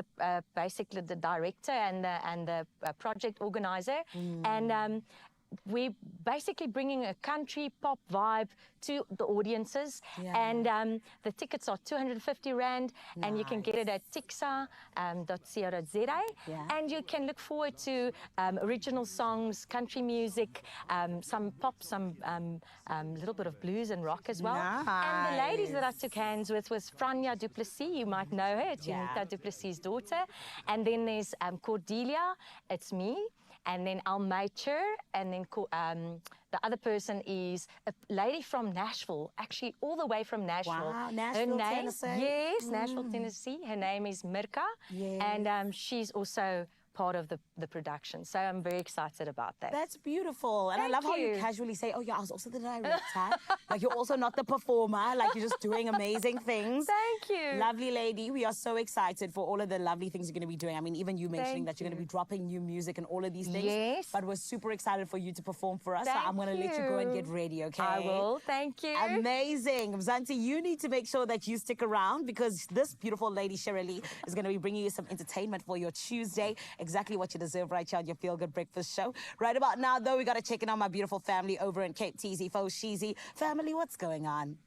basically the director and the project organizer, and we're basically bringing a country pop vibe to the audiences. And the tickets are 250 Rand, and you can get it at tixa.co.za. And you can look forward to original songs, country music, some pop, some little bit of blues and rock as well. And the ladies that I took hands with was Franja Du Plessis. You might know her. It's Unita Du Plessis' daughter. And then there's Cordelia. It's me. And then Almacher, and then the other person is a lady from Nashville, actually all the way from Nashville. Wow, Nashville, Tennessee. Yes, Nashville, Tennessee. Her name is Mirka, and she's also part of the production. So I'm very excited about that. That's beautiful. And I love how you casually say, oh yeah, I was also the director. Like you're also not the performer, like you're just doing amazing things. Thank you. Lovely lady. We are so excited for all of the lovely things you're going to be doing. I mean, even you mentioning that you're going to be dropping new music and all of these things. Yes. But we're super excited for you to perform for us. So I'm going to let you go and get ready, okay? I will. Thank you. Amazing. Mzansi, you need to make sure that you stick around because this beautiful lady, Shirley, is going to be bringing you some entertainment for your Tuesday. Exactly what you deserve right here on your Feel Good Breakfast Show. Right about now, though, we got to check in on my beautiful family over in Cape Teasy, Foshizi. Family, what's going on?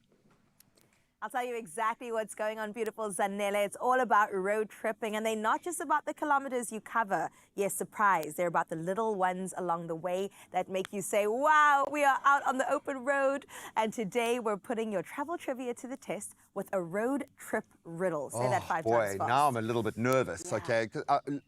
I'll tell you exactly what's going on, beautiful Zanele. It's all about road tripping, and they're not just about the kilometers you cover. Yes, surprise. They're about the little ones along the way that make you say, wow, we are out on the open road. And today we're putting your travel trivia to the test with a road trip riddle. Say that 5 times fast. Now I'm a little bit nervous, okay?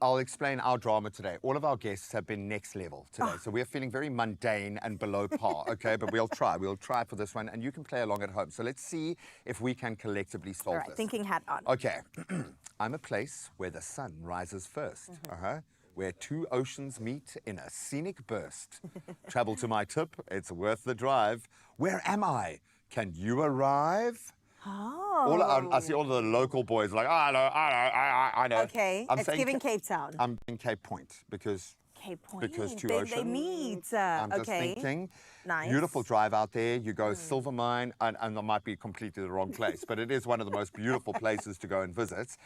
I'll explain our drama today. All of our guests have been next level today, so we're feeling very mundane and below par, okay? But we'll try. We'll try for this one, and you can play along at home. So let's see if we can collectively solve All right, this. thinking hat on. Okay. I'm a place where the sun rises first, where 2 oceans meet in a scenic burst. Travel to my tip, it's worth the drive. Where am I? Can you arrive? Oh. I see all the local boys like, I know. Okay, it's giving Cape Town. I'm in Cape Point because Cape Point. Because 2 they oceans. They meet. I'm just thinking. Nice. Beautiful drive out there. You go Silver Mine, and I might be completely the wrong place, but it is one of the most beautiful places to go and visit.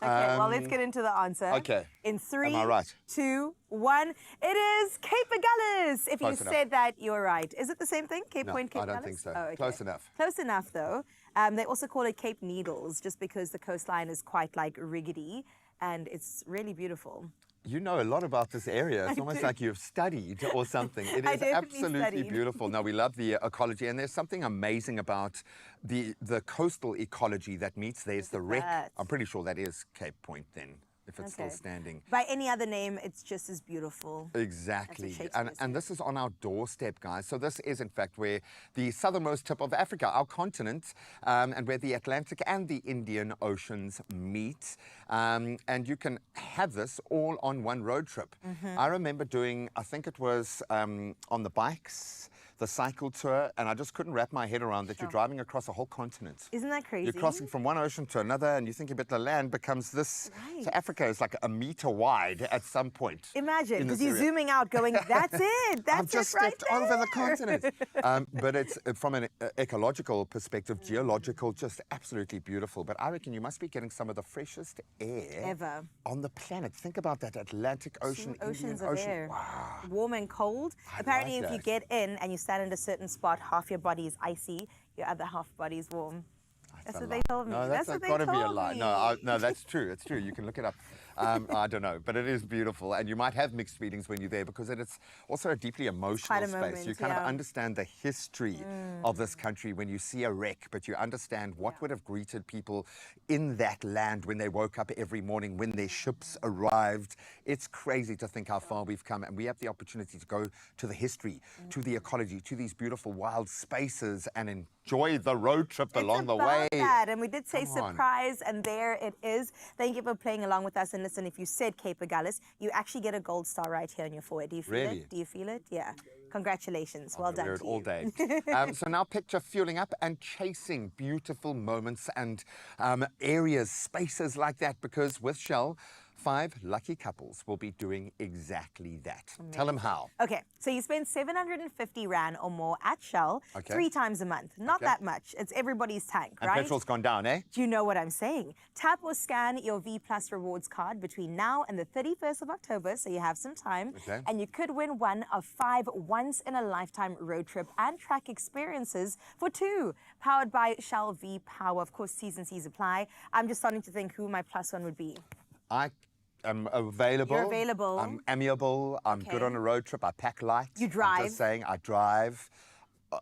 Okay, well, let's get into the answer. Okay. In 3, Am I right? 2, 1. It is Cape Agulhas. If Close you enough. said that, you're right. Is it the same thing? Cape No, Point, Cape I don't Agulhas? think so. Oh, okay. Close enough. Close enough, though. They also call it Cape Needles, just because the coastline is quite like rickety, and it's really beautiful. You know a lot about this area. It's almost like you've studied or something. It I is definitely absolutely studied. beautiful. No, we love the ecology, and there's something amazing about the coastal ecology that meets. There's the wreck. that? I'm pretty sure that is Cape Point then, if it's still standing. By any other name, it's just as beautiful. Exactly. Shakespeare And this is on our doorstep, guys. So this is, in fact, where the southernmost tip of Africa, our continent, and where the Atlantic and the Indian Oceans meet. And you can have this all on one road trip. I remember doing, I think it was on the bikes, the cycle tour, and I just couldn't wrap my head around that you're driving across a whole continent. Isn't that crazy? You're crossing from one ocean to another, and you think a bit the land becomes this. So Africa is like 1 meter wide at some point. Imagine, in because this you're area. zooming out going, that's it, that's I've just it right stepped over the continent. But it's from an ecological perspective, geological, just absolutely beautiful. But I reckon you must be getting some of the freshest air ever on the planet. Think about that Atlantic Ocean, oceans Indian of Ocean. air. Wow. Warm and cold. I Apparently, like if you that. get in and you stand in a certain spot, half your body is icy, your other half body is warm. That's what they told me. No, That's that's what they got to be a told lie. me. No, that's true. It's true. You can look it up. I don't know, but it is beautiful. And you might have mixed feelings when you're there because it is also a deeply emotional space. moment, You kind of understand the history of this country when you see a wreck, but you understand what would have greeted people in that land when they woke up every morning, when their ships arrived. It's crazy to think how far we've come, and we have the opportunity to go to the history, to the ecology, to these beautiful wild spaces and enjoy the road trip along the way. That. And we did say surprise, and there it is. Thank you for playing along with us. And listen, if you said Cape Agulhas, you actually get a gold star right here on your forehead. Do you feel it? Do you feel it? Yeah. Congratulations. Well done. Wear it all day. So now picture fueling up and chasing beautiful moments and areas, spaces like that, because with Shell, 5 lucky couples will be doing exactly that. Amazing. Tell them how. Okay, so you spend 750 Rand or more at Shell 3 times a month. Not that much. It's everybody's tank, right? And petrol's gone down, eh? Do you know what I'm saying? Tap or scan your V Plus rewards card between now and the 31st of October, so you have some time. And you could win one of 5 once-in-a-lifetime road trip and track experiences for 2. Powered by Shell V Power. Of course, T's and C's apply. I'm just starting to think who my plus one would be. I'm available. You're available. I'm amiable. I'm good on a road trip. I pack light. You drive. I'm just saying, I drive.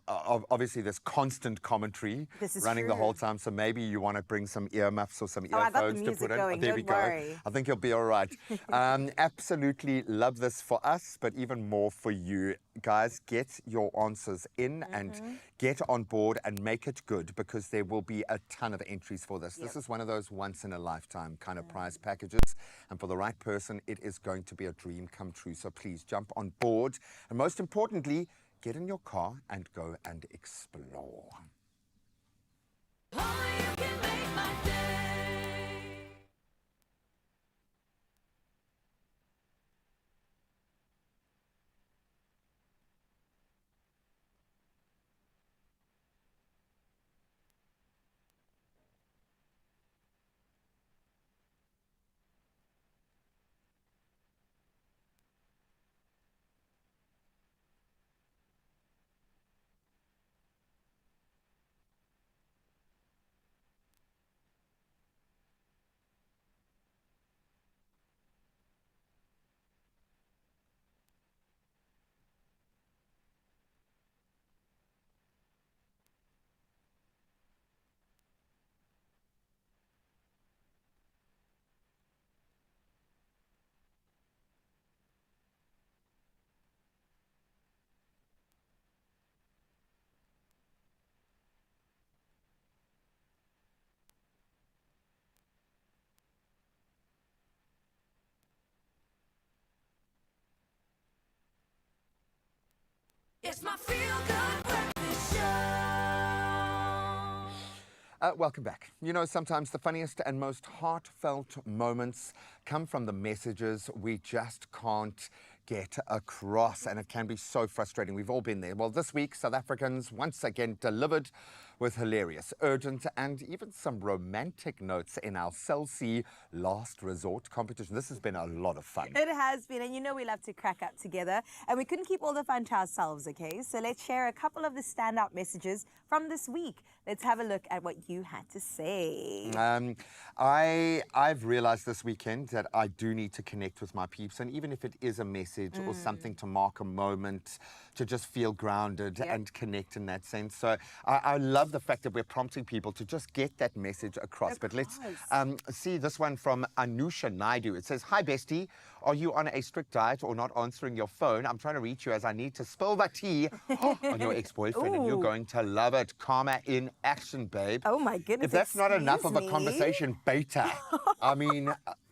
Obviously, there's constant commentary running the whole time, so maybe you want to bring some earmuffs or some earphones to put in. Going. There we go. I think you'll be all right. Absolutely love this for us, but even more for you. Guys, get your answers in and get on board and make it good, because there will be a ton of entries for this. This is one of those once-in-a-lifetime kind of prize packages, and for the right person, it is going to be a dream come true. So please jump on board, and most importantly, get in your car and go and explore. It's my feel-good breakfast show. Welcome back. You know, sometimes the funniest and most heartfelt moments come from the messages we just can't get across, and it can be so frustrating. We've all been there. Well, this week, South Africans once again delivered with hilarious, urgent, and even some romantic notes in our Cell C Last Resort competition. This has been a lot of fun. It has been, and you know we love to crack up together, and we couldn't keep all the fun to ourselves, okay? So let's share a couple of the standout messages from this week. Let's have a look at what you had to say. I've realized this weekend that I do need to connect with my peeps, and even if it is a message or something to mark a moment, to just feel grounded and connect in that sense. So I love the fact that we're prompting people to just get that message across. But let's see this one from Anusha Naidu. It says, "Hi bestie, are you on a strict diet or not answering your phone? I'm trying to reach you as I need to spill the tea on your ex-boyfriend, and you're going to love it. Karma in action, babe." Oh my goodness. If that's not enough of a conversation beta, I mean,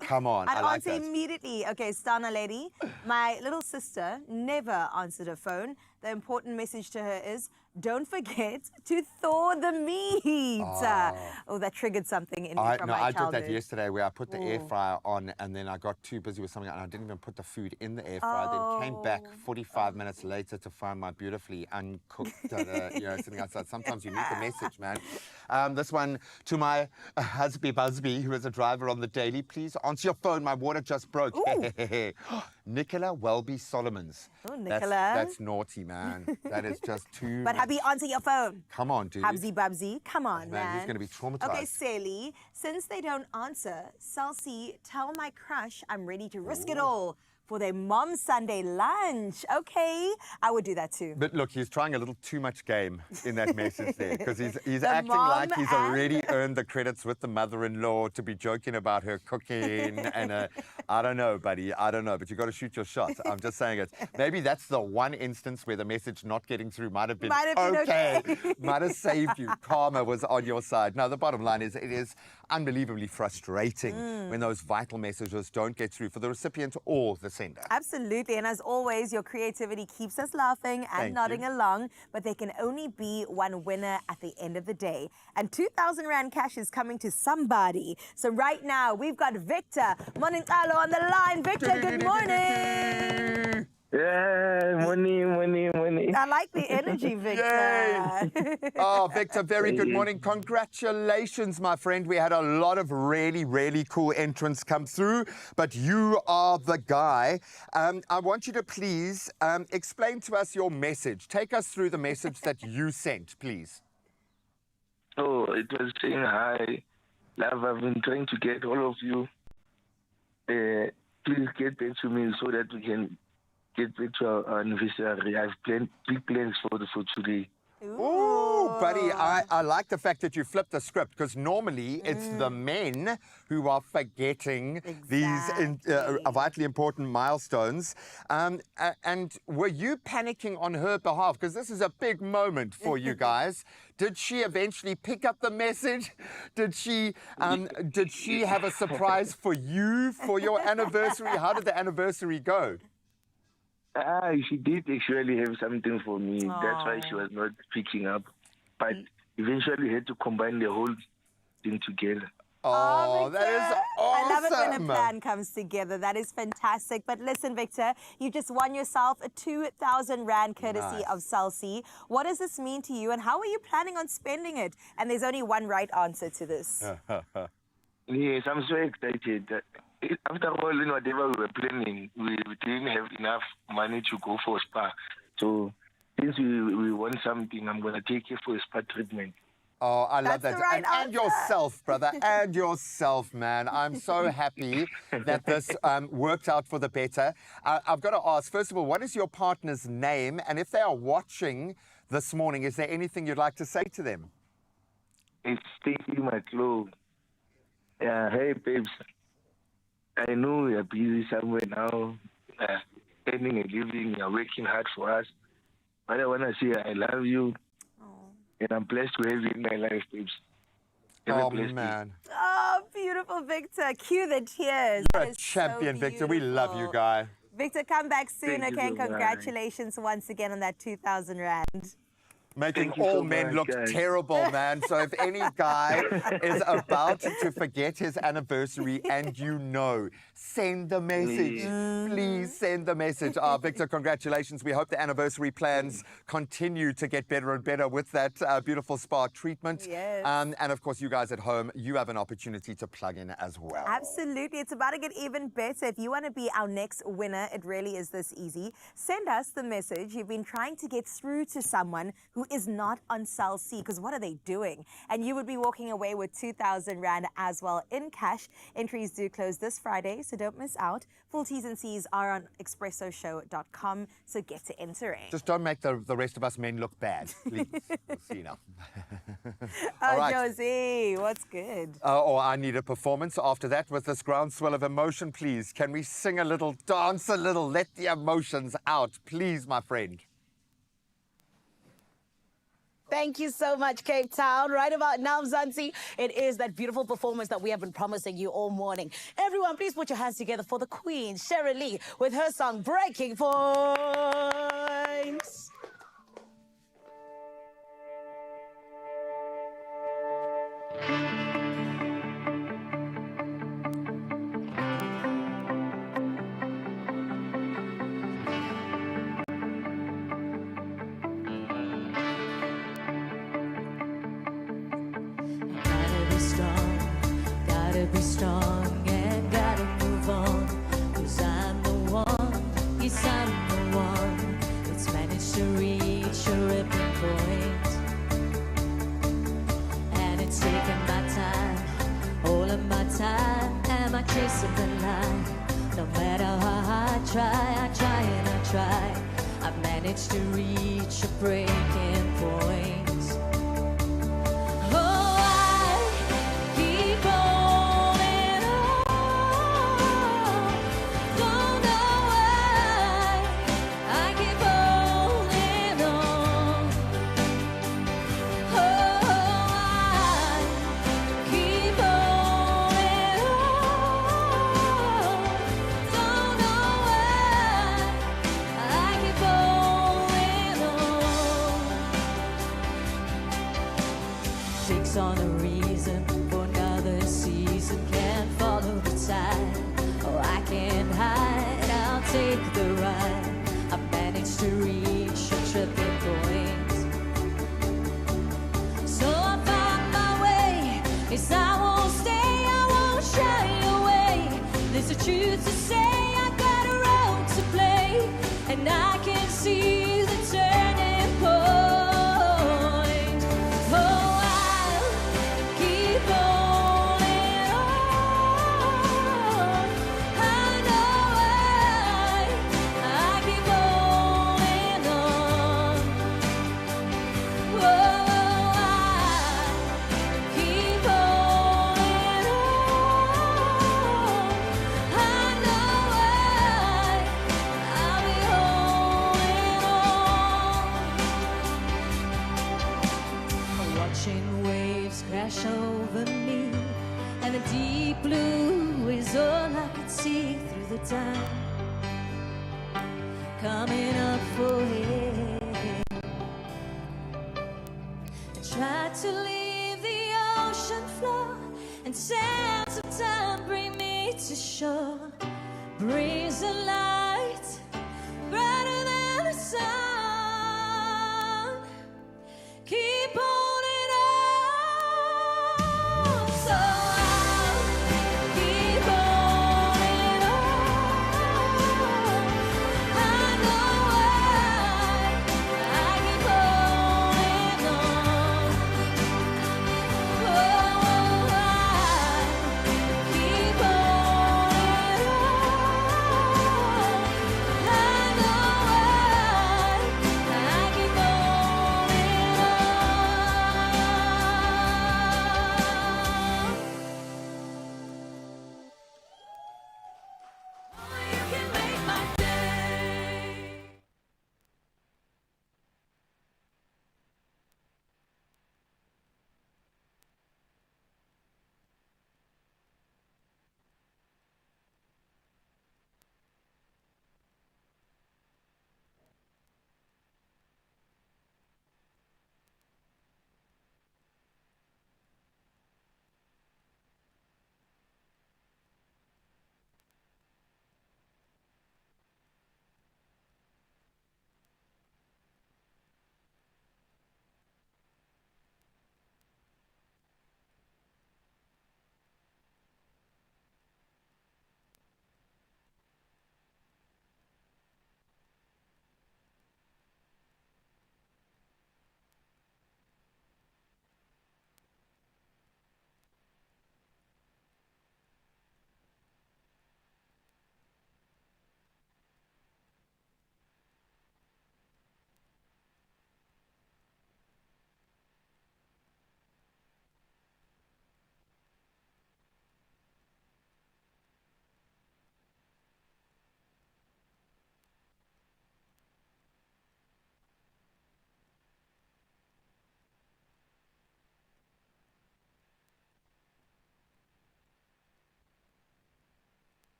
come on. I'd I like answer that. immediately. Okay, Stana lady, my little sister never answered her phone. The important message to her is, don't forget to thaw the meat. Oh, that triggered something in me from my childhood. I did that yesterday, where I put the air fryer on, and then I got too busy with something, and I didn't even put the food in the air fryer. Then came back 45 minutes later to find my beautifully uncooked, sitting outside. Sometimes you need the message, man. This one to my husby Busby, who is a driver on the daily. Please answer your phone. My water just broke. Nicola Welby-Solomons. Oh, Nicola. That's naughty, man. That is just too But much. hubby, answer your phone. Come on, dude. Hubsy Bubsy, come on, Man, he's man. going to be traumatized. Okay, Sally, since they don't answer, Celsi, tell my crush I'm ready to risk it all for their mom's Sunday lunch. Okay, I would do that too. But look, he's trying a little too much game in that message there, because he's The acting mom like he's and- already earned the credits with the mother-in-law to be joking about her cooking. And I don't know, buddy. I don't know, but you got to shoot your shot. I'm just saying it. Maybe that's the one instance where the message not getting through might have been okay. Might have saved you. Karma was on your side. Now, the bottom line is it is unbelievably frustrating when those vital messages don't get through for the recipient or the sender. Absolutely, and as always, your creativity keeps us laughing and Thank nodding you. along, but there can only be one winner at the end of the day. And 2,000 Rand cash is coming to somebody. So right now, we've got Victor Monintalo on the line. Victor, good morning. Yeah, money. I like the energy, Victor. Oh, Victor, very good morning. Congratulations, my friend. We had a lot of really, really cool entrants come through, but you are the guy. I want you to please explain to us your message. Take us through the message that you sent, please. Oh, it was saying, hi, love, I've been trying to get all of you. Please get back to me so that we can get back to our anniversary. I've big plans for today. Ooh, buddy, I like the fact that you flipped the script, because normally it's the men who are forgetting these vitally important milestones. And were you panicking on her behalf? Because this is a big moment for you guys. Did she eventually pick up the message? Did she have a surprise for you for your anniversary? How did the anniversary go? She did actually have something for me. Aww. That's why she was not picking up. But eventually had to combine the whole thing together. Oh, that is awesome. I love it when a plan comes together. That is fantastic. But listen, Victor, you just won yourself a 2,000 Rand courtesy of Celsi. What does this mean to you, and how are you planning on spending it? And there's only one right answer to this. Yes, I'm so excited. After all, in whatever we were planning, we didn't have enough money to go for a spa. So since we want something, I'm going to take you for a spa treatment. Oh, I love That's that. the right And yourself, brother, and yourself, man. I'm so happy that this worked out for the better. I've got to ask, first of all, what is your partner's name? And if they are watching this morning, is there anything you'd like to say to them? It's Stacey McClough. Hey, babes. I know you're busy somewhere now, earning a living, you're working hard for us. But I want to say I love you, and I'm blessed to have you in my life, babes. Oh, man. Oh, beautiful, Victor. Cue the tears. You're a champion, Victor. We love you, guy. Victor, come back soon, Thank you okay? And so much. congratulations once again on that 2,000 Rand. Making Thank you all so men much, look guys. terrible, man. So if any guy is about to forget his anniversary and send the message. Please send the message. Victor, congratulations. We hope the anniversary plans continue to get better and better with that beautiful spa treatment. Yes. And of course, you guys at home, you have an opportunity to plug in as well. Absolutely. It's about to get even better. If you want to be our next winner, it really is this easy. Send us the message. You've been trying to get through to someone who is not on Celsi, because what are they doing? And you would be walking away with 2,000 Rand as well in cash. Entries do close this Friday, so don't miss out. Full T's and C's are on expressoshow.com, so get to entering. Just don't make the rest of us men look bad, please. We'll see now. Oh, right. Josie, what's good? I need a performance after that with this groundswell of emotion, please. Can we sing a little, dance a little, let the emotions out, please, my friend? Thank you so much, Cape Town. Right about now, Zanzi, it is that beautiful performance that we have been promising you all morning. Everyone, please put your hands together for the Queen, Cheryl Lee, with her song Breaking Points. Gotta be strong and gotta move on, 'cause I'm the one try, I've managed to reach a breaking point. Oh, I keep holding on. Don't know why I keep holding on. Oh, I keep holding on. Don't know why I keep holding on. Takes on a reason for another season. Can't follow the tide. Oh, I can't hide. I'll take the ride. I've managed to reach a tripping point. So I found my way. Yes, I won't stay. I won't shy away. There's a truth to say. I got a role to play, and I can see the turning point. Oh, I'll keep holding on. I know I keep holding on. Oh, I keep holding on. I know I'll be holding on. Watching waves crash over me, and the deep blue is all I could see through the time. Coming up for air, I tried to leave the ocean floor, and sands of time bring me to shore. Brings a light brighter than the sun. Keep holding on. So I'll keep holding on. I know I keep holding on. Oh, I keep holding on.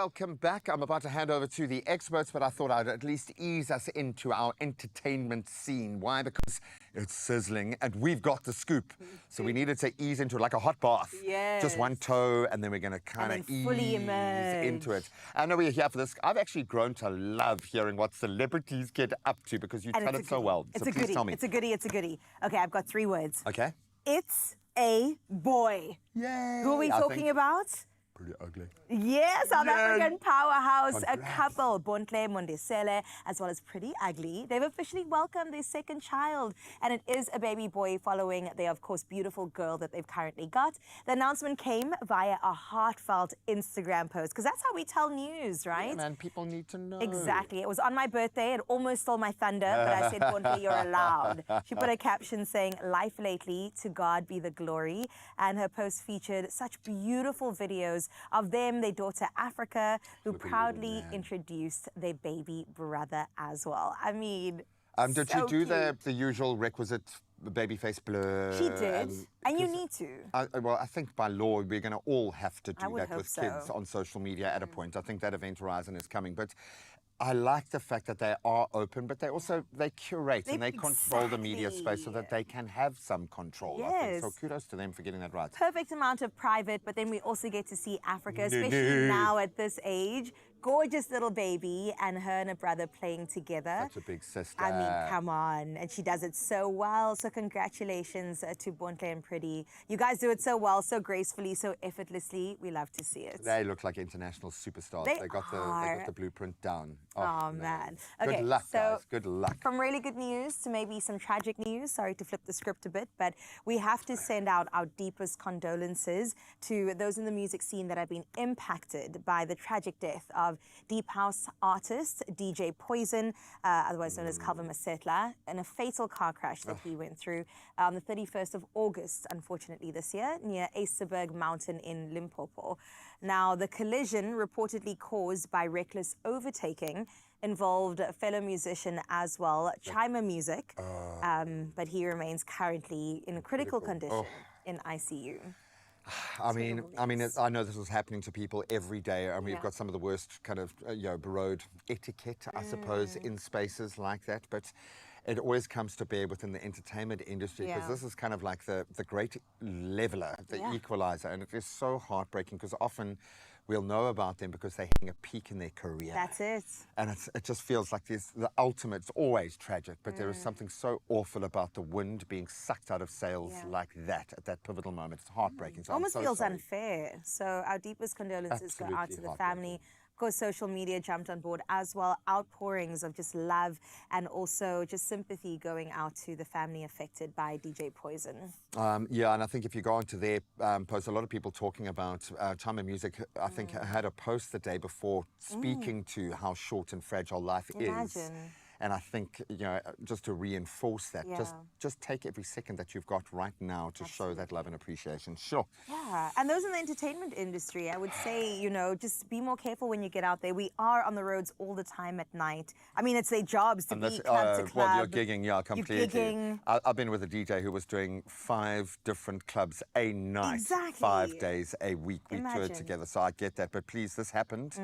welcome back. I'm about to hand over to the experts, but I thought I'd at least ease us into our entertainment scene. Why? Because it's sizzling and we've got the scoop. So we needed to ease into it like a hot bath. Yes. Just one toe, and then we're going to kind of fully ease emerge into it. I know we're here for this. I've actually grown to love hearing what celebrities get up to because you tell it so well. It's so a please goodie. tell me. It's a goodie. It's a goodie. Okay, I've got 3 words. Okay. It's a boy. Yay! Who are we talking about? Pretty ugly. Yes, South African powerhouse Congrats. couple, Bontle Mondesele, as well as Pretty Ugly. They've officially welcomed their second child, and it is a baby boy following their, of course, beautiful girl that they've currently got. The announcement came via a heartfelt Instagram post, because that's how we tell news, right? Yeah, man, people need to know. Exactly. It was on my birthday. It almost stole my thunder, but I said, Bontle, you're allowed. She put a caption saying, "Life lately, to God be the glory." And her post featured such beautiful videos of them, their daughter Africa, who proudly introduced their baby brother as well. I mean, did so she do cute. the usual requisite baby face blur? She did, and you need to. Well, I think by law we're going to all have to do would that hope with so. kids on social media at a point. I think that event horizon is coming, but I like the fact that they are open, but they curate and they control the media space so that they can have some control. I think. So Yes. kudos to them for getting that right. Perfect amount of private, but then we also get to see Africa, No, especially no. now at this age. Gorgeous little baby, and her and her brother playing together. Such a big sister. I mean, come on. And she does it so well. So congratulations to Bontle and Pretty. You guys do it so well, so gracefully, so effortlessly. We love to see it. They look like international superstars. They got are. the blueprint down. Oh, man. Good Okay, luck, so guys. Good luck. from really good news to maybe some tragic news, sorry to flip the script a bit, but we have to send out our deepest condolences to those in the music scene that have been impacted by the tragic death of deep house artist DJ Poison, otherwise known as Calvin Masetla, in a fatal car crash that he went through on the 31st of August, unfortunately this year, near Acerberg Mountain in Limpopo. Now, the collision, reportedly caused by reckless overtaking, involved a fellow musician as well, Chima Music, but he remains currently in critical condition in ICU. I mean, I know this is happening to people every day, and we've got some of the worst kind of, road etiquette, I suppose, in spaces like that. But it always comes to bear within the entertainment industry because this is kind of like the great leveler, the equalizer, and it is so heartbreaking because often we'll know about them because they're hitting a peak in their career. That's it. And it just feels like the ultimate, it's always tragic, but there is something so awful about the wind being sucked out of sails like that at that pivotal moment. It's heartbreaking. So Almost I'm so feels sorry. unfair. So our deepest condolences go out Absolutely to the heartbreaking. family. Of course, social media jumped on board as well. Outpourings of just love and also just sympathy going out to the family affected by DJ Poison. Yeah, and I think if you go onto their post, a lot of people talking about Chima Music, I think, had a post the day before speaking to how short and fragile life is. Imagine. And I think, just to reinforce that, just take every second that you've got right now to show that love and appreciation. Sure. Yeah, and those in the entertainment industry, I would say, just be more careful when you get out there. We are on the roads all the time at night. I mean, it's their jobs to be club to club. Well, you're gigging, yeah, completely. You're gigging. I've been with a DJ who was doing 5 different clubs a night, Exactly. 5 days a week. We toured Imagine. together, so I get that. But please, this happened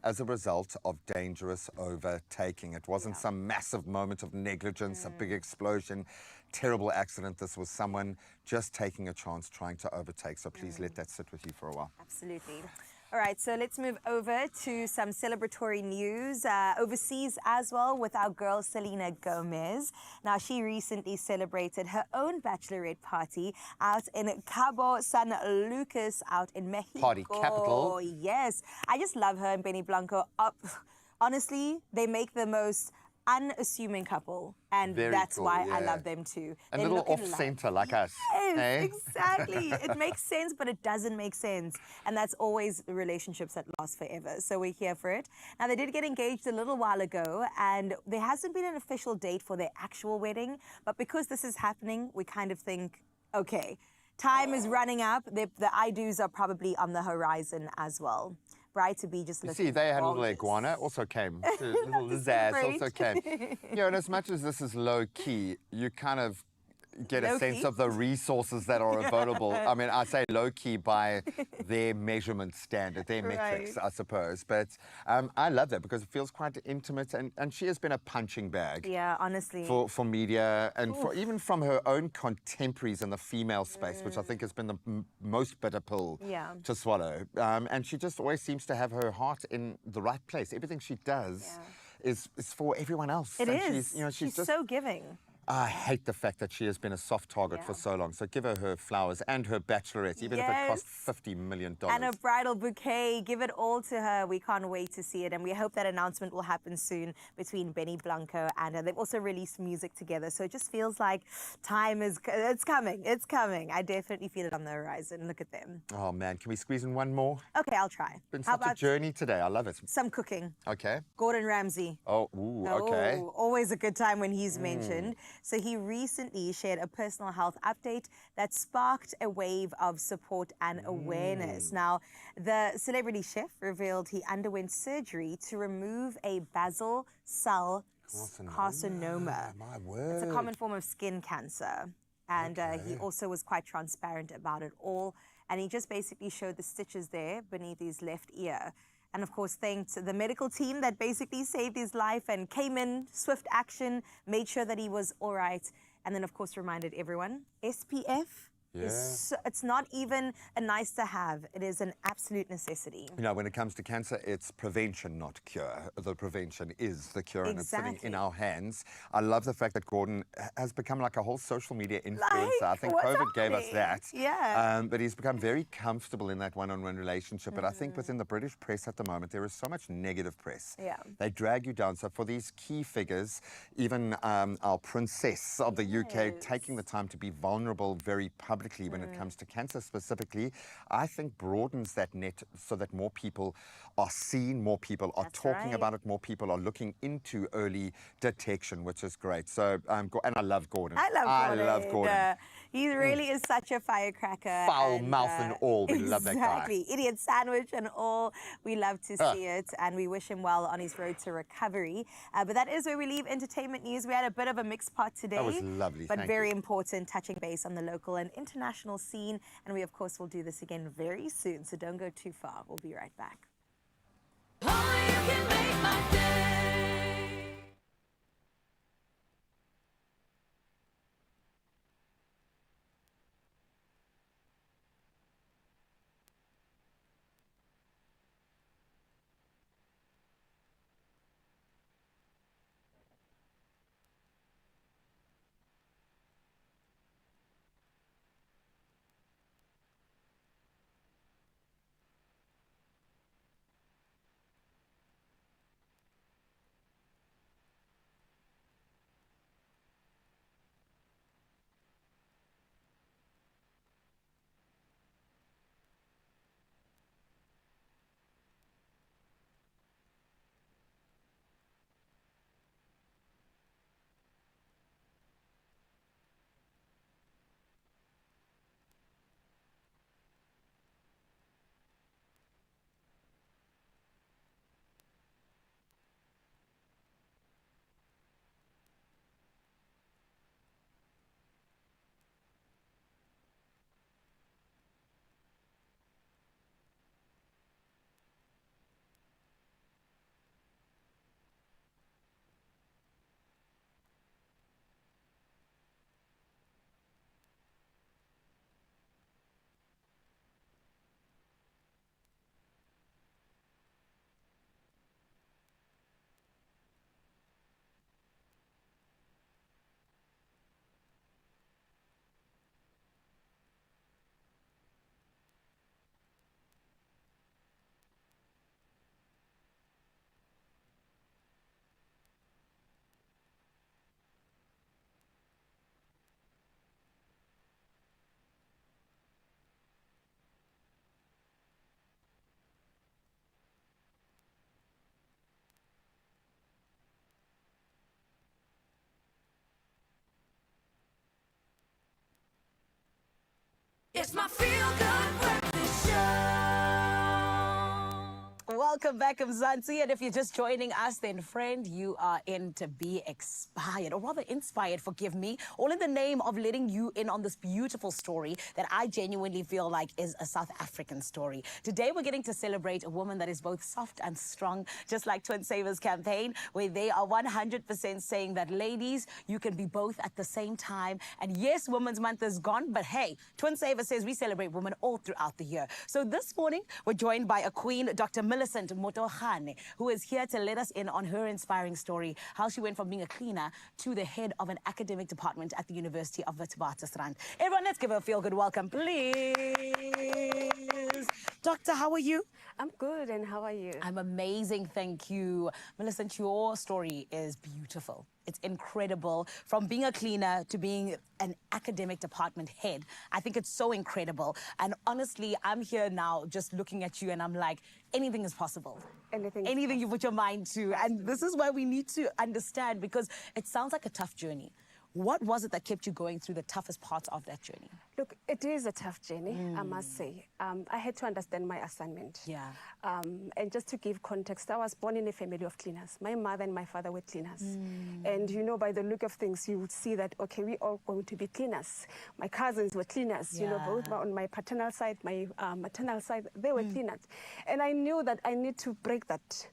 as a result of dangerous overtaking. It wasn't some massive moment of negligence, a big explosion, terrible accident. This was someone just taking a chance, trying to overtake. So please let that sit with you for a while. Absolutely. All right, so let's move over to some celebratory news overseas as well with our girl Selena Gomez. Now, she recently celebrated her own bachelorette party out in Cabo San Lucas out in Mexico. Party capital. Yes. I just love her and Benny Blanco. Honestly, they make the most unassuming couple, and Very that's cool, why I yeah. love them too. A They little look alike. off-center like us. Yes, eh? exactly. It makes sense, but it doesn't make sense. And that's always the relationships that last forever. So we're here for it. Now, they did get engaged a little while ago, and there hasn't been an official date for their actual wedding. But because this is happening, we kind of think, okay, time is running up. The I-dos are probably on the horizon as well. Bride to be just You looking see, they had a little gorgeous. iguana, also came. Little lizard also came. And as much as this is low key, you kind of get a sense of the resources that are available. I mean, I say low-key by their measurement standard, their metrics, I suppose. But I love that because it feels quite intimate, and she has been a punching bag. Yeah, honestly. For media and for even from her own contemporaries in the female space, which I think has been the most bitter pill to swallow. And she just always seems to have her heart in the right place. Everything she does is for everyone else. It and is. She's just so giving. I hate the fact that she has been a soft target for so long. So give her flowers and her bachelorette, even if it costs $50 million. And a bridal bouquet. Give it all to her. We can't wait to see it. And we hope that announcement will happen soon between Benny Blanco and her. They've also released music together. So it just feels like time is, it's coming. It's coming. I definitely feel it on the horizon. Look at them. Oh, man. Can we squeeze in one more? Okay, I'll try. Been such a journey today. I love it. Some cooking. Okay. Gordon Ramsay. Oh, ooh, okay. Always a good time when he's mentioned. So he recently shared a personal health update that sparked a wave of support and awareness. Now, the celebrity chef revealed he underwent surgery to remove a basal cell carcinoma. My word. It's a common form of skin cancer. And he also was quite transparent about it all. And he just basically showed the stitches there beneath his left ear. And of course, thanked the medical team that basically saved his life and came in, swift action, made sure that he was all right. And then, of course, reminded everyone, SPF it's not even a nice to have. It is an absolute necessity. You know, when it comes to cancer, it's prevention, not cure. The prevention is the cure, and it's sitting in our hands. I love the fact that Gordon has become like a whole social media influencer. I think COVID gave us that. Yeah. But he's become very comfortable in that one-on-one relationship. But I think within the British press at the moment, there is so much negative press. Yeah. They drag you down. So for these key figures, even our princess of the UK, taking the time to be vulnerable very publicly when it comes to cancer specifically, I think broadens that net so that more people are seen, more people are talking about it, more people are looking into early detection, which is great. So, and I love Gordon. I love Gordon. He really is such a firecracker. Foul mouth and all. We love that guy. Exactly. Idiot sandwich and all. We love to see it, and we wish him well on his road to recovery. But that is where we leave entertainment news. We had a bit of a mixed pot today. That was lovely. But very important, touching base on the local and international scene. And we, of course, will do this again very soon. So don't go too far. We'll be right back. It's my feel-good breakfast show. welcome back, Mzansi. And if you're just joining us, then friend, you are in to be expired, or rather inspired, forgive me, all in the name of letting you in on this beautiful story that I genuinely feel like is a South African story. Today, we're getting to celebrate a woman that is both soft and strong, just like Twin Savers campaign, where they are 100% saying that, ladies, you can be both at the same time. And yes, Women's Month is gone, but hey, Twin Savers says we celebrate women all throughout the year. So this morning, we're joined by a queen, Dr. Millicent Motohane, who is here to let us in on her inspiring story, how she went from being a cleaner to the head of an academic department at the University of Witwatersrand. Everyone, let's give her a feel-good welcome, please. Doctor, how are you? I'm good, and how are you? I'm amazing, thank you. Millicent, your story is beautiful. It's incredible. From being a cleaner to being an academic department head, I think it's so incredible. And honestly, I'm here now just looking at you and I'm like, anything is possible. Anything you put your mind to. And this is why we need to understand, because it sounds like a tough journey. What was it that kept you going through the toughest parts of that journey? Look, it is a tough journey, I must say. I had to understand my assignment. Yeah. And just to give context, I was born in a family of cleaners. My mother and my father were cleaners. And you know, by the look of things, you would see that, okay, we all going to be cleaners. My cousins were cleaners, you know, both on my paternal side, my maternal side, they were cleaners. And I knew that I need to break that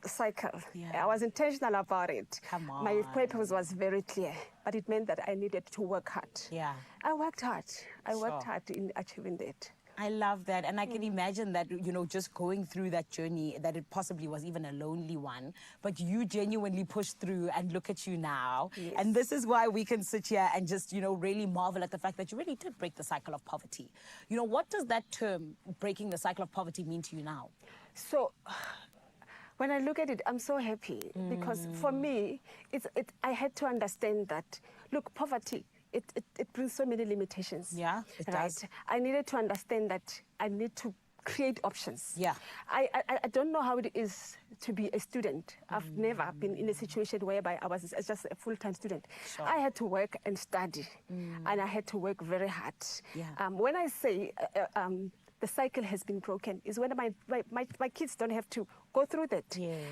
cycle. I was intentional about it. Come on. My purpose was very clear, but it meant that I needed to work hard. Yeah. I worked hard. I worked hard in achieving that. I love that. And I can imagine that, you know, just going through that journey, that it possibly was even a lonely one, but you genuinely pushed through, and look at you now. Yes. And this is why we can sit here and just, you know, really marvel at the fact that you really did break the cycle of poverty. You know, what does that term, breaking the cycle of poverty, mean to you now? So, when I look at it, I'm so happy because for me, I had to understand that, look, poverty, it brings so many limitations. Yeah, it does. I needed to understand that I need to create options. Yeah. I don't know how it is to be a student. I've never been in a situation whereby I was just a full-time student. Sure. I had to work and study, and I had to work very hard. Yeah. When I say the cycle has been broken, is when my kids don't have to go through that. Yes.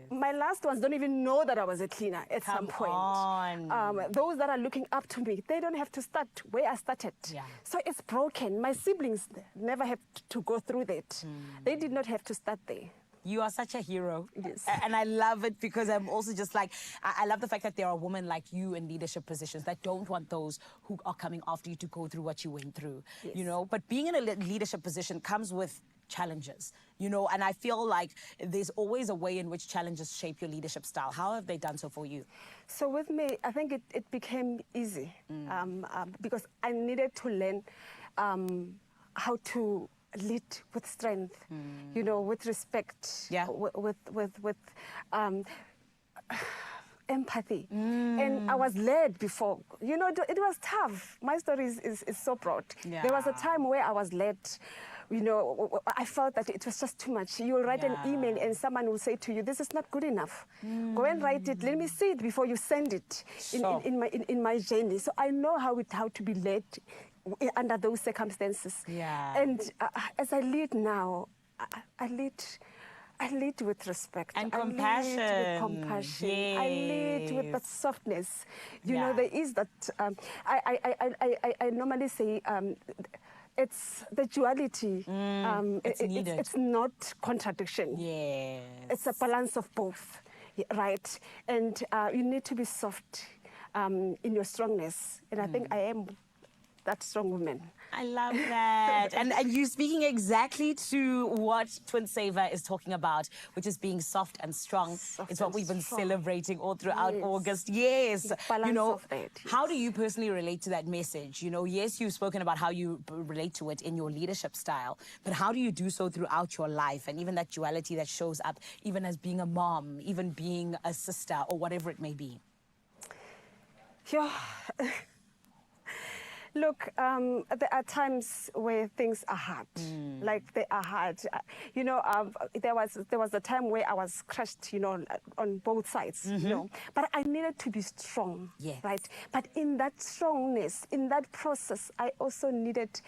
My last ones don't even know that I was a cleaner at some point. Those that are looking up to me, they don't have to start where I started. Yeah. So it's broken. My siblings never have to go through that. They did not have to start there. You are such a hero. Yes. And I love it because I'm also just like, I love the fact that there are women like you in leadership positions that don't want those who are coming after you to go through what you went through, you know. But being in a leadership position comes with challenges, you know, and I feel like there's always a way in which challenges shape your leadership style. How have they done so for you? So with me, I think it became easy because I needed to learn how to lead with strength, you know, with respect, with empathy. And I was led before. You know, it was tough. My story is so broad. Yeah. There was a time where I was led. You know, I felt that it was just too much. You'll write an email and someone will say to you, this is not good enough. Go and write it. Let me see it before you send it in my journey. So I know how to be led under those circumstances. Yeah. And as I lead now, I lead with respect. And compassion. I lead with compassion. Yes. I lead with that softness. You know, there is that, I normally say, it's the duality. It's needed. It's not contradiction. Yes. It's a balance of both, right? And you need to be soft in your strongness. And I think I am that strong woman. I love that. and you're speaking exactly to what Twin Saver is talking about, which is being soft and strong. It's what we've been celebrating all throughout August. Yes. Balance you know, of that, yes. How do you personally relate to that message? You know, yes, you've spoken about how you relate to it in your leadership style, but how do you do so throughout your life, and even that duality that shows up even as being a mom, even being a sister, or whatever it may be? Yeah. Look, there are times where things are hard, like they are hard. You know, there was a time where I was crushed, you know, on both sides, you know. But I needed to be strong, right? But in that strongness, in that process, I also needed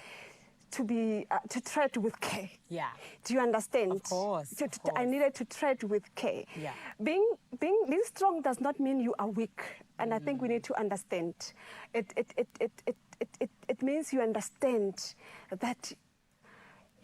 to tread with care. Yeah. Do you understand? Of course. I needed to tread with care. Yeah. Being strong does not mean you are weak, and I think we need to understand. It means you understand that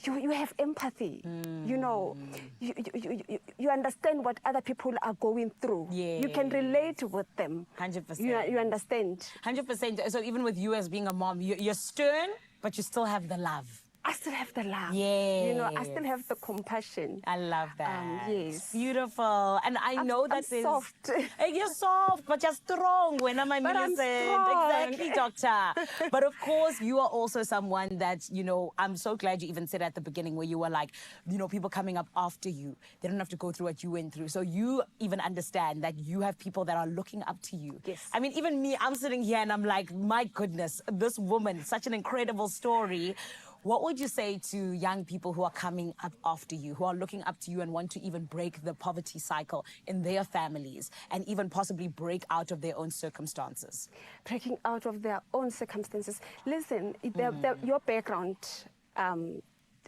you have empathy. You know, you understand what other people are going through. Yeah. You can relate with them. 100%. You understand. 100%. So even with you as being a mom, you're stern, but you still have the love. I still have the love. Yeah. You know, I still have the compassion. I love that. Yes. Beautiful. And I know that I'm soft. You're soft, but you're strong. When am I But I'm strong. Exactly, doctor. But of course, you are also someone that, you know, I'm so glad you even said at the beginning where you were like, you know, people coming up after you, they don't have to go through what you went through. So you even understand that you have people that are looking up to you. Yes. I mean, even me, I'm sitting here and I'm like, my goodness, this woman, such an incredible story. What would you say to young people who are coming up after you, who are looking up to you and want to even break the poverty cycle in their families and even possibly break out of their own circumstances? Breaking out of their own circumstances. Listen, your background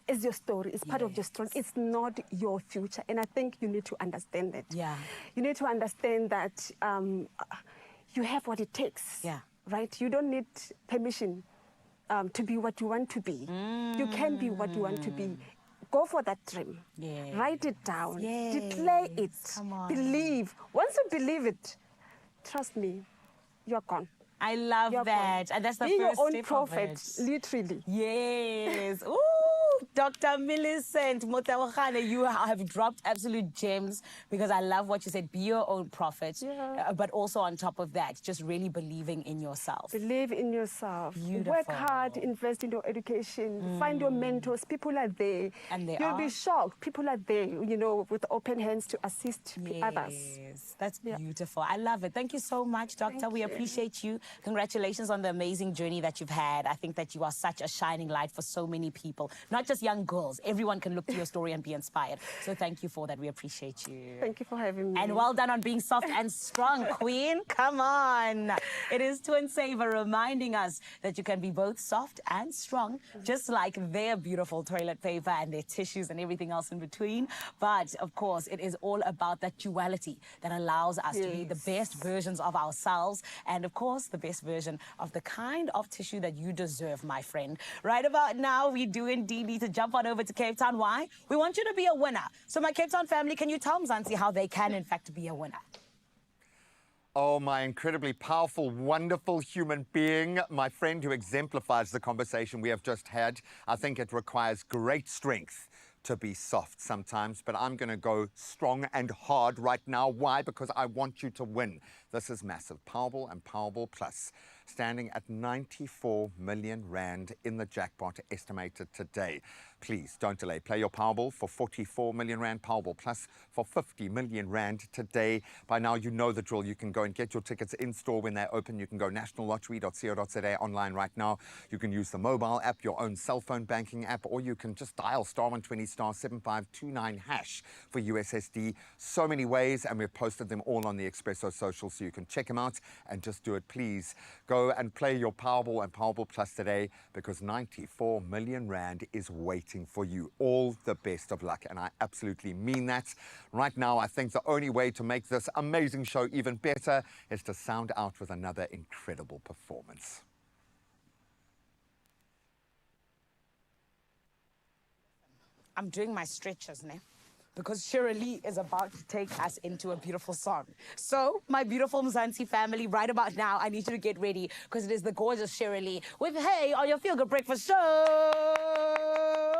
is your story. It's part of your story. It's not your future. And I think you need to understand that. Yeah. You need to understand that you have what it takes. Yeah. Right? You don't need permission to be what you want to be. You can be what you want to be. Go for that dream. Yes. Write it down. Yes. Declare it. Come on. Believe. Once you believe it, trust me, you're gone. I love You're that. gone. And that's the Be first your own step of prophet, it. literally. Yes. Ooh, Dr. Millicent Motewagane, you have dropped absolute gems because I love what you said. Be your own prophet. Yeah. But also on top of that, just really believing in yourself. Believe in yourself. Beautiful. Work hard, invest in your education, find your mentors. People are there. And they You'll are. be shocked. People are there, you know, with open hands to assist others. Yes, that's beautiful. I love it. Thank you so much, Doctor. We appreciate you. Congratulations on the amazing journey that you've had. I think that you are such a shining light for so many people, not just young girls. Everyone can look to your story and be inspired. So thank you for that. We appreciate you. Thank you for having me. And well done on being soft and strong, Queen. Come on. It is Twin Saver reminding us that you can be both soft and strong, just like their beautiful toilet paper and their tissues and everything else in between. But of course, it is all about that duality that allows us to be the best versions of ourselves and of course, the best version of the kind of tissue that you deserve, my friend. Right about now, we do indeed need to jump on over to Cape Town. Why? We want you to be a winner. So my Cape Town family, can you tell Mzansi how they can, in fact, be a winner? Oh, my incredibly powerful, wonderful human being, my friend who exemplifies the conversation we have just had. I think it requires great strength to be soft sometimes, but I'm going to go strong and hard right now. Why? Because I want you to win. This is massive. Powerball and Powerball Plus, standing at 94 million rand in the jackpot estimated today. Please don't delay. Play your Powerball for 44 million rand, Powerball Plus for 50 million rand today. By now, you know the drill. You can go and get your tickets in store when they're open. You can go nationallottery.co.za online right now. You can use the mobile app, your own cell phone banking app, or you can just dial *120 *7529# for USSD. So many ways, and we've posted them all on the Expresso social, so you can check them out and just do it. Please go and play your Powerball and Powerball Plus today, because 94 million rand is waiting for you. All the best of luck, and I absolutely mean that. Right now, I think the only way to make this amazing show even better is to sound out with another incredible performance. I'm doing my stretches now, because Shirley is about to take us into a beautiful song. So, my beautiful Mzansi family, right about now, I need you to get ready, because it is the gorgeous Shirley with Hey on your Feel Good Breakfast Show.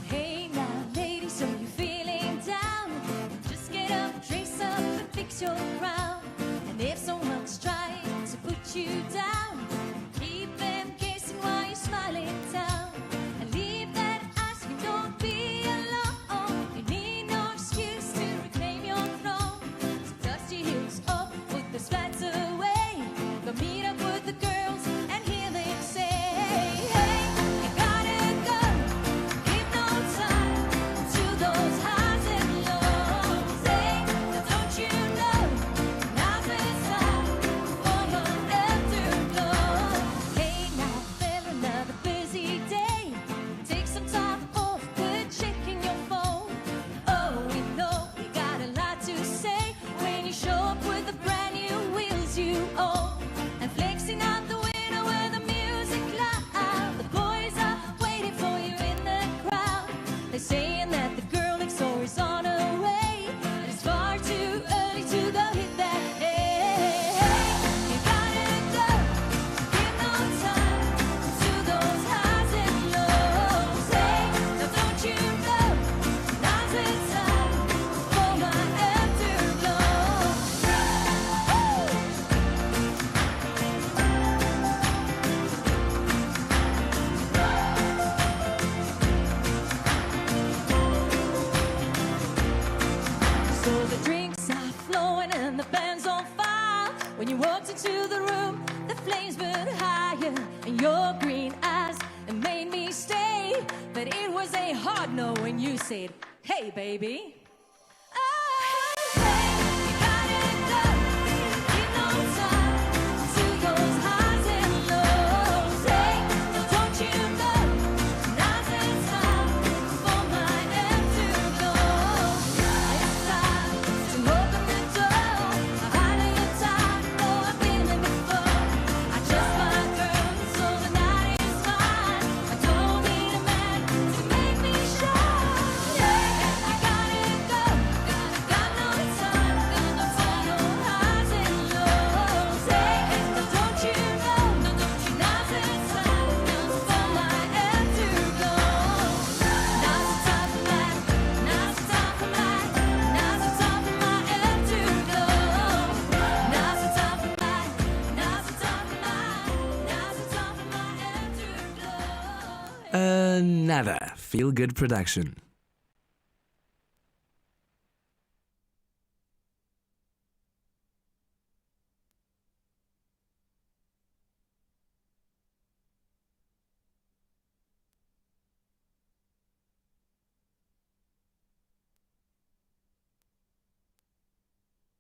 Hey now, ladies, so you're feeling down? Just get up, dress up, and fix your crown. And if someone's trying to put you down, keep them guessing you and your green eyes that made me stay. But it was a hard no when you said, hey, baby. Another feel-good production.